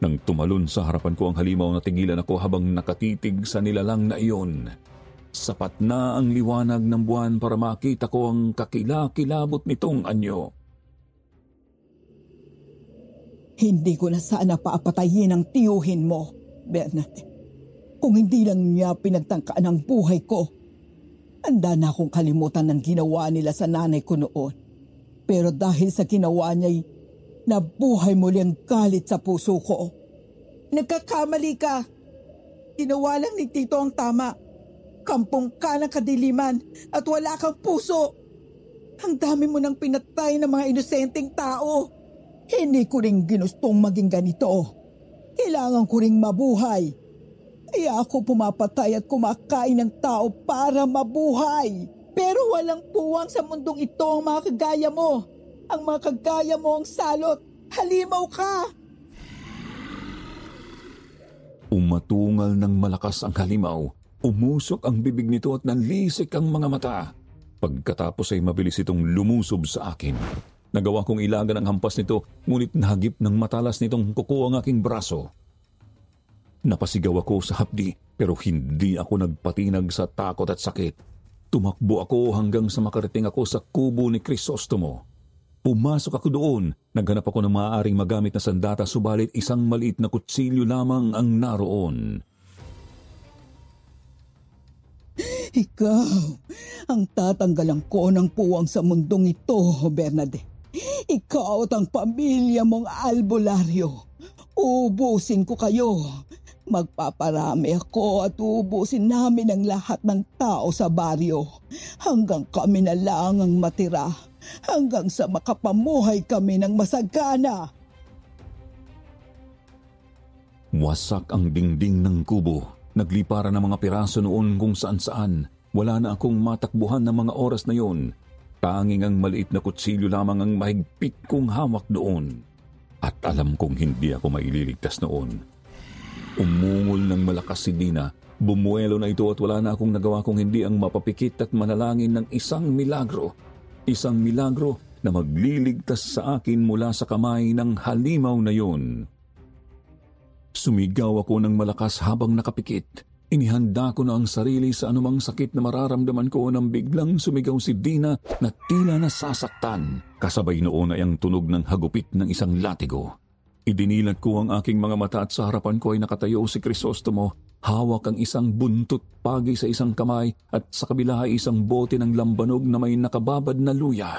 Nang tumalon sa harapan ko ang halimaw, natigilan ako habang nakatitig sa nilalang na iyon. Sapat na ang liwanag ng buwan para makita ko ang kakilakilabot nitong anyo. Hindi ko na sana paapatayin ang tiyuhin mo, Bernadette. Kung hindi lang niya pinagtangkaan ang buhay ko, handa na akong kalimutan ng ginawa nila sa nanay ko noon. Pero dahil sa ginawa niya'y nabuhay muli ang galit sa puso ko. Nagkakamali ka. Ginawa lang ni Tito ang tama. Kampong ka ng kadiliman at wala kang puso. Ang dami mo nang pinatay ng mga inosenteng tao. Hindi ko rin ginustong maging ganito. Kailangan ko ring mabuhay. Kaya ako pumapatay at kumakain ng tao para mabuhay. Pero walang puwang sa mundong ito ang mga kagaya mo. Ang mga kagaya mo ang salot. Halimaw ka! Umatungal ng malakas ang halimaw. Umusok ang bibig nito at nanlisik ang mga mata. Pagkatapos ay mabilis itong lumusob sa akin. Nagawa kong ilagan ang hampas nito, ngunit nahagip ng matalas nitong kuko ang aking braso. Napasigaw ako sa hapdi, pero hindi ako nagpatinag sa takot at sakit. Tumakbo ako hanggang sa makarating ako sa kubo ni Crisostomo. Pumasok ako doon. Naghanap ako ng maaaring magamit na sandata, subalit isang maliit na kutsilyo lamang ang naroon. Ikaw ang tatanggalan ko ng puwang sa mundong ito, Bernadette. Ikaw at ang pamilya mong albularyo. Ubusin ko kayo. Magpaparami ako at ubusin namin ang lahat ng tao sa baryo. Hanggang kami na lang ang matira. Hanggang sa makapamuhay kami ng masagana. Wasak ang dingding ng kubo. Nagliparan ng mga piraso noon kung saan-saan. Wala na akong matakbuhan ng mga oras na yon. Tanging ang maliit na kutsilyo lamang ang mahigpit kong hawak doon. At alam kong hindi ako maililigtas noon. Umungol ng malakas si Dina. Bumuelo na ito at wala na akong nagawa kung hindi ang mapapikit at manalangin ng isang milagro. Isang milagro na magliligtas sa akin mula sa kamay ng halimaw na yon. Sumigaw ako ng malakas habang nakapikit. Inihanda ko na ang sarili sa anumang sakit na mararamdaman ko nang biglang sumigaw si Dina na tila nasasaktan. Kasabay noon ay ang tunog ng hagupit ng isang latigo. Idinilat ko ang aking mga mata at sa harapan ko ay nakatayo si Crisostomo. Hawak ang isang buntot pagi sa isang kamay at sa kabila ay isang bote ng lambanog na may nakababad na luya.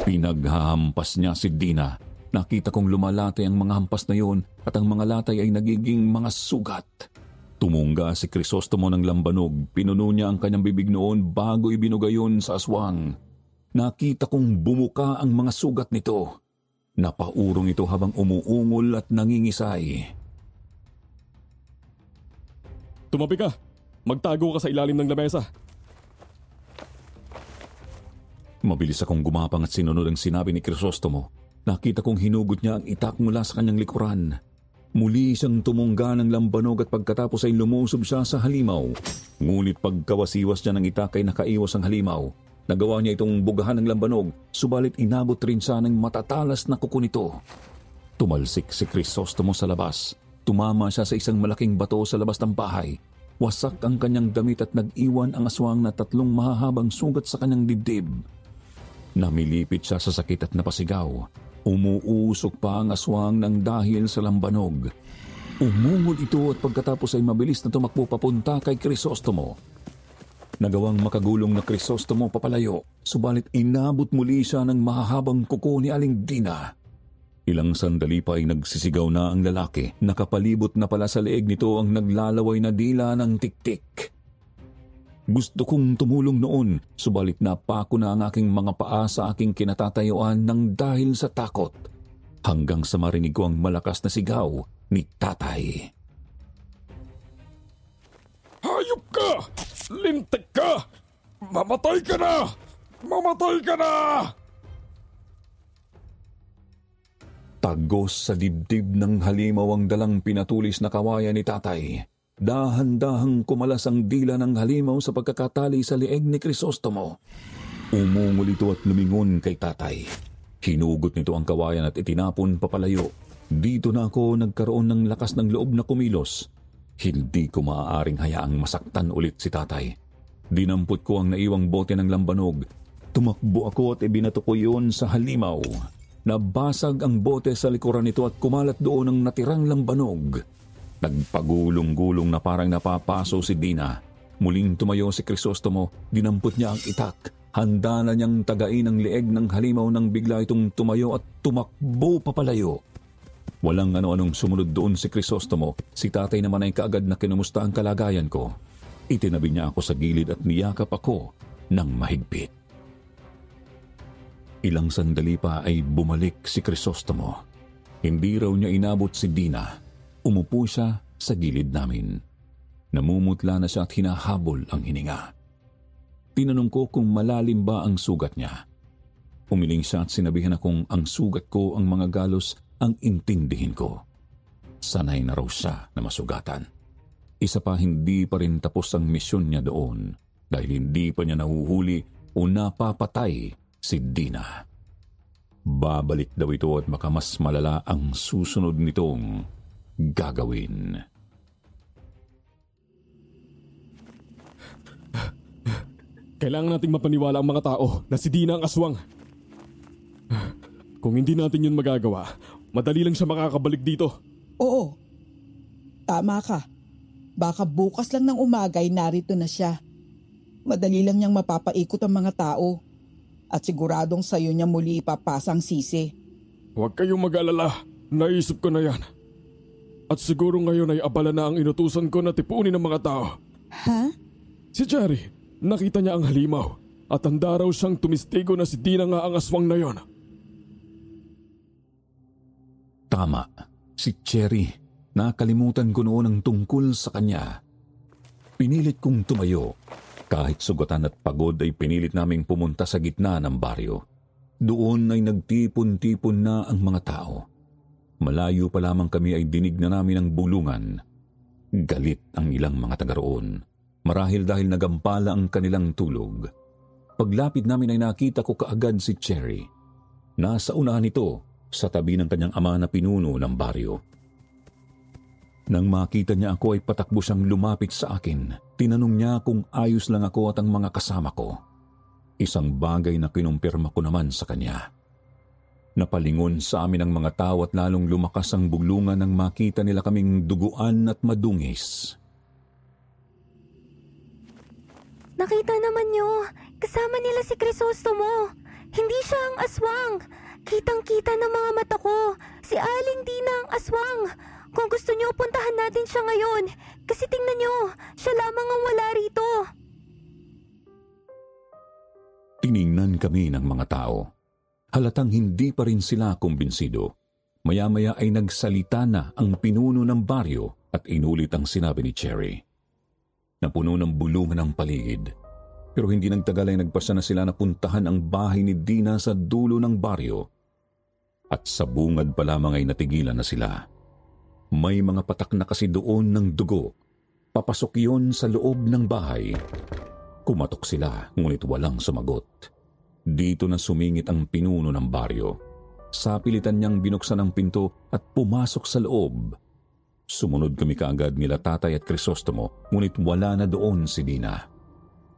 Pinaghahampas niya si Dina. Nakita kong lumalatay ang mga hampas na yon at ang mga latay ay nagiging mga sugat. Tumungga si Crisostomo ng lambanog. Pinuno niya ang kanyang bibig noon bago ibinugayon sa aswang. Nakita kong bumuka ang mga sugat nito. Napaurong ito habang umuungol at nangingisay. Tumabi ka! Magtago ka sa ilalim ng lamesa. Mabilis akong gumapang at sinunod ang sinabi ni Crisostomo. Nakita kong hinugot niya ang itak mula sa kanyang likuran. Muli siyang tumungga ng lambanog at pagkatapos ay lumusob siya sa halimaw. Ngunit pagkawasiwas niya ng itak ay nakaiwas ang halimaw. Nagawa niya itong bugahan ng lambanog, subalit inabot rin siya ng matatalas na kuko nito. Tumalsik si Crisostomo sa labas. Tumama siya sa isang malaking bato sa labas ng bahay. Wasak ang kanyang damit at nag-iwan ang aswang na 3 mahahabang sugat sa kanyang dibdib. Namilipit siya sa sakit at napasigaw. Umuusok pa ang aswang ng dahil sa lambanog. Umungol ito at pagkatapos ay mabilis na tumakbo papunta kay Crisostomo. Nagawang makagulong na Crisostomo papalayo, subalit inabot muli siya ng mahahabang kuko ni Aling Dina. Ilang sandali pa ay nagsisigaw na ang lalaki. Nakapalibot na pala sa leeg nito ang naglalaway na dila ng tiktik. Gusto kong tumulong noon, subalit napako na ang aking mga paa sa aking kinatatayuan ng dahil sa takot. Hanggang sa marinig ko ang malakas na sigaw ni Tatay. Hayop ka! Lintik ka! Mamatay ka na! Mamatay ka na! Tagos sa dibdib ng halimaw ang dalang pinatulis na kawayan ni Tatay. Dahan-dahang kumalas ang dila ng halimaw sa pagkakatali sa leeg ni Crisostomo. Umungol ito at lumingon kay Tatay. Hinugot nito ang kawayan at itinapon papalayo. Dito na ako nagkaroon ng lakas ng loob na kumilos. Hindi ko maaaring hayaang masaktan ulit si tatay. Dinampot ko ang naiwang bote ng lambanog. Tumakbo ako at ibinato ko yun sa halimaw. Nabasag ang bote sa likuran nito at kumalat doon ang natirang lambanog. Nagpagulong-gulong na parang napapaso si Dina. Muling tumayo si Crisostomo, dinampot niya ang itak. Handa na niyang tagain ang leeg ng halimaw nang bigla itong tumayo at tumakbo papalayo. Walang ano-anong sumunod doon si Crisostomo. Si tatay naman ay kaagad na kinumusta ang kalagayan ko. Itinabi niya ako sa gilid at niyakap ako ng mahigpit. Ilang sandali pa ay bumalik si Crisostomo. Hindi raw niya inabot si Dina. Umupo siya sa gilid namin. Namumutla na siya at hinahabol ang hininga. Tinanong ko kung malalim ba ang sugat niya. Umiling siya at sinabihan akong ang sugat ko ang mga galos ang intindihin ko. Sanay na raw siya na masugatan. Isa pa, hindi pa rin tapos ang misyon niya doon dahil hindi pa niya nahuhuli o napapatay si Dina. Babalik daw ito at baka mas malala ang susunod nitong gagawin. Kailangan nating mapaniwala ang mga tao na si Dina ang aswang. Kung hindi natin yun magagawa, madali lang siya makakabalik dito. Oo, tama ka. Baka bukas lang ng umaga ay narito na siya. Madali lang niyang mapapaikot ang mga tao. At siguradong sayo niya muli ipapasa ang sisi. Huwag kayong mag-alala. Naisip ko na yan. At siguro ngayon ay abala na ang inutusan ko na tipunin ng mga tao. Ha? Si Cherry, nakita niya ang halimaw. At handa raw siyang tumistigo na si Dina nga ang aswang na yon. Tama, si Cherry. Nakalimutan ko noon ang tungkol sa kanya. Pinilit kong tumayo. Kahit sugatan at pagod ay pinilit naming pumunta sa gitna ng baryo. Doon ay nagtipon-tipon na ang mga tao. Malayo pa lamang kami ay dinig na namin ang bulungan. Galit ang ilang mga taga roon. Marahil dahil nagampala ang kanilang tulog. Paglapit namin ay nakita ko kaagad si Cherry. Nasa unahan nito sa tabi ng kanyang ama na pinuno ng baryo. Nang makita niya ako ay patakbo siyang lumapit sa akin. Tinanong niya kung ayos lang ako at ang mga kasama ko. Isang bagay na kinumpirma ko naman sa kanya. Napalingon sa amin ang mga tao at lalong lumakas ang bulungan nang makita nila kaming duguan at madungis. Nakita naman niyo, kasama nila si Crisostomo. Hindi siya ang aswang. Kitang-kita ng mga mata ko. Si Aling Dina ang aswang. Kung gusto niyo, puntahan natin siya ngayon. Kasi tingnan niyo, siya lamang ang wala rito. Tiningnan kami ng mga tao. Halatang hindi pa rin sila kumbinsido. Maya-maya ay nagsalita na ang pinuno ng baryo at inulit ang sinabi ni Cherry. Napuno ng bulungan ang paligid. Pero hindi nagtagal ay nagpasya na sila na puntahan ang bahay ni Dina sa dulo ng baryo. At sa bungad pa lamang ay natigilan na sila. May mga patak na kasi doon ng dugo. Papasok yon sa loob ng bahay. Kumatok sila, ngunit walang sumagot. Dito na sumingit ang pinuno ng baryo. Sapilitan niyang binuksan ang pinto at pumasok sa loob. Sumunod kami kaagad nila tatay at Crisostomo, ngunit wala na doon si Dina.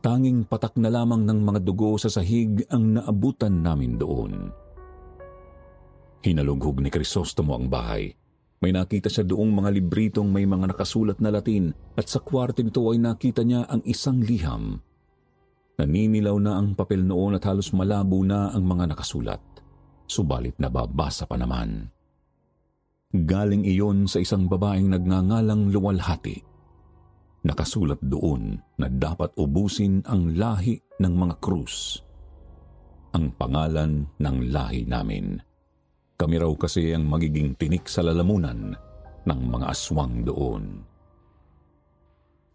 Tanging patak na lamang ng mga dugo sa sahig ang naabutan namin doon. Hinalughog ni Crisostomo ang bahay. May nakita siya doong mga libritong may mga nakasulat na Latin at sa kwarto nito ay nakita niya ang isang liham. Naninilaw na ang papel noon at halos malabo na ang mga nakasulat. Subalit nababasa pa naman. Galing iyon sa isang babaeng nagngangalang Luwalhati. Nakasulat doon na dapat ubusin ang lahi ng mga krus. Ang pangalan ng lahi namin. Kami raw kasi ang magiging tinik sa lalamunan ng mga aswang doon.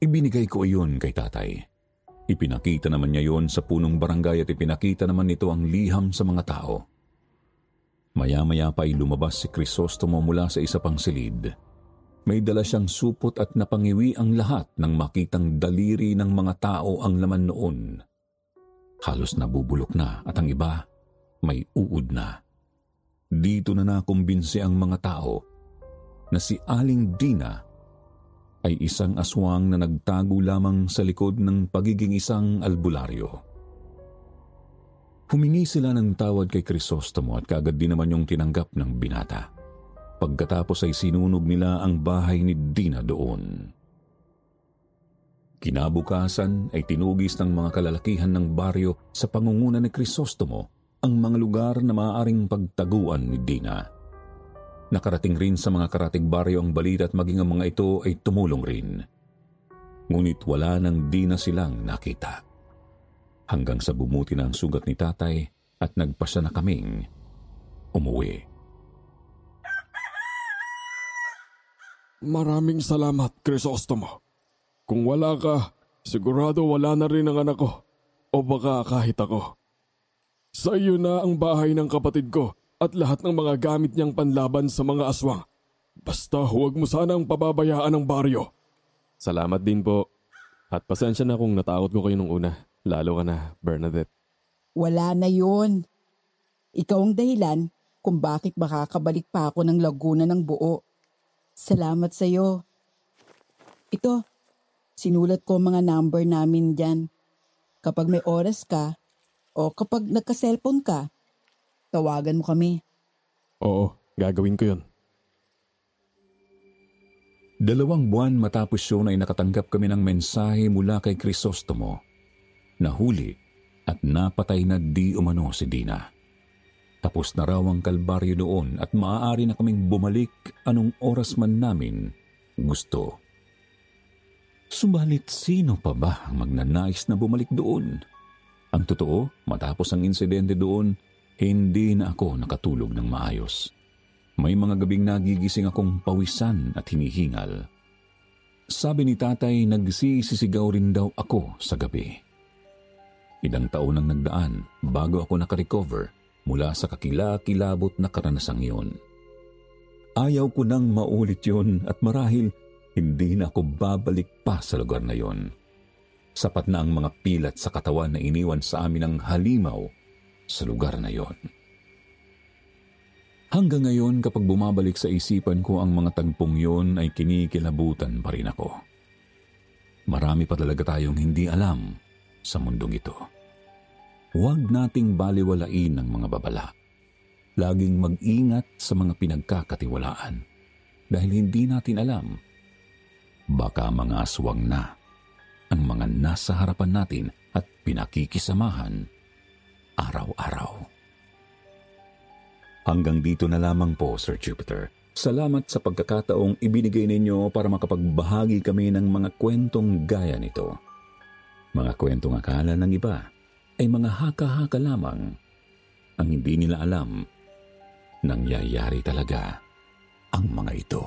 Ibinigay ko iyon kay tatay. Ipinakita naman niya yon sa punong barangay at ipinakita naman nito ang liham sa mga tao. Maya-maya pa ay lumabas si Crisostomo mula sa isa pang silid. May dala siyang supot at napangiwi ang lahat nang makitang daliri ng mga tao ang laman noon. Halos nabubulok na at ang iba may uod na. dito na nakumbinsi ang mga tao na si Aling Dina ay isang aswang na nagtago lamang sa likod ng pagiging isang albularyo. Humingi sila ng tawad kay Crisostomo at kaagad din naman yung tinanggap ng binata. Pagkatapos ay sinunog nila ang bahay ni Dina doon. Kinabukasan ay tinugis ng mga kalalakihan ng baryo sa pangunguna ni Crisostomo ang mga lugar na maaaring pagtaguan ni Dina. Nakarating rin sa mga karatig baryo ang balita at maging ang mga ito ay tumulong rin. Ngunit wala nang Dina silang nakita. Hanggang sa bumuti na ang sugat ni tatay at nagpasya na kaming umuwi. Maraming salamat, Crisostomo. Kung wala ka, sigurado wala na rin ang anak ko. O baka kahit ako. Sa iyo na ang bahay ng kapatid ko at lahat ng mga gamit niyang panlaban sa mga aswang. Basta huwag mo sanang pababayaan ang baryo. Salamat din po. At pasensya na kung natakot ko kayo nung una. Lalo ka na, Bernadette. Wala na yun. Ikaw ang dahilan kung bakit makakabalik pa ako ng Laguna ng buo. Salamat sa'yo. Ito, sinulat ko mga number namin dyan. Kapag may oras ka, o kapag nagka-cellphone ka, tawagan mo kami. Oo, gagawin ko yun. 2 buwan matapos yun ay nakatanggap kami ng mensahe mula kay Crisostomo. Nahuli at napatay na di umano si Dina. Tapos na raw ang kalbaryo doon at maaari na kaming bumalik anong oras man namin gusto. Subalit sino pa ba ang magnanais na bumalik doon? Ang totoo, matapos ang insidente doon, hindi na ako nakatulog ng maayos. May mga gabing nagigising akong pawisan at hinihingal. Sabi ni tatay, nagsisisigaw rin daw ako sa gabi. Ilang taon ang nagdaan bago ako nakarecover mula sa kakilakilabot na karanasang iyon. Ayaw ko nang maulit yon at marahil hindi na ako babalik pa sa lugar na yon. Sapat na ang mga pilat sa katawan na iniwan sa amin ng halimaw sa lugar na yon. Hanggang ngayon kapag bumabalik sa isipan ko ang mga tagpong yon ay kinikilabutan pa rin ako. Marami pa talaga tayong hindi alam sa mundong ito. Huwag nating baliwalain ang mga babala. Laging mag-ingat sa mga pinagkakatiwalaan dahil hindi natin alam. Baka mga aswang na ang mga nasa harapan natin at pinakikisamahan araw-araw. Hanggang dito na lamang po, Sir Jupiter. Salamat sa pagkakataong ibinigay ninyo para makapagbahagi kami ng mga kwentong gaya nito. Mga kwentong akala ng iba ay mga haka-haka lamang. Ang hindi nila alam, nangyayari talaga ang mga ito.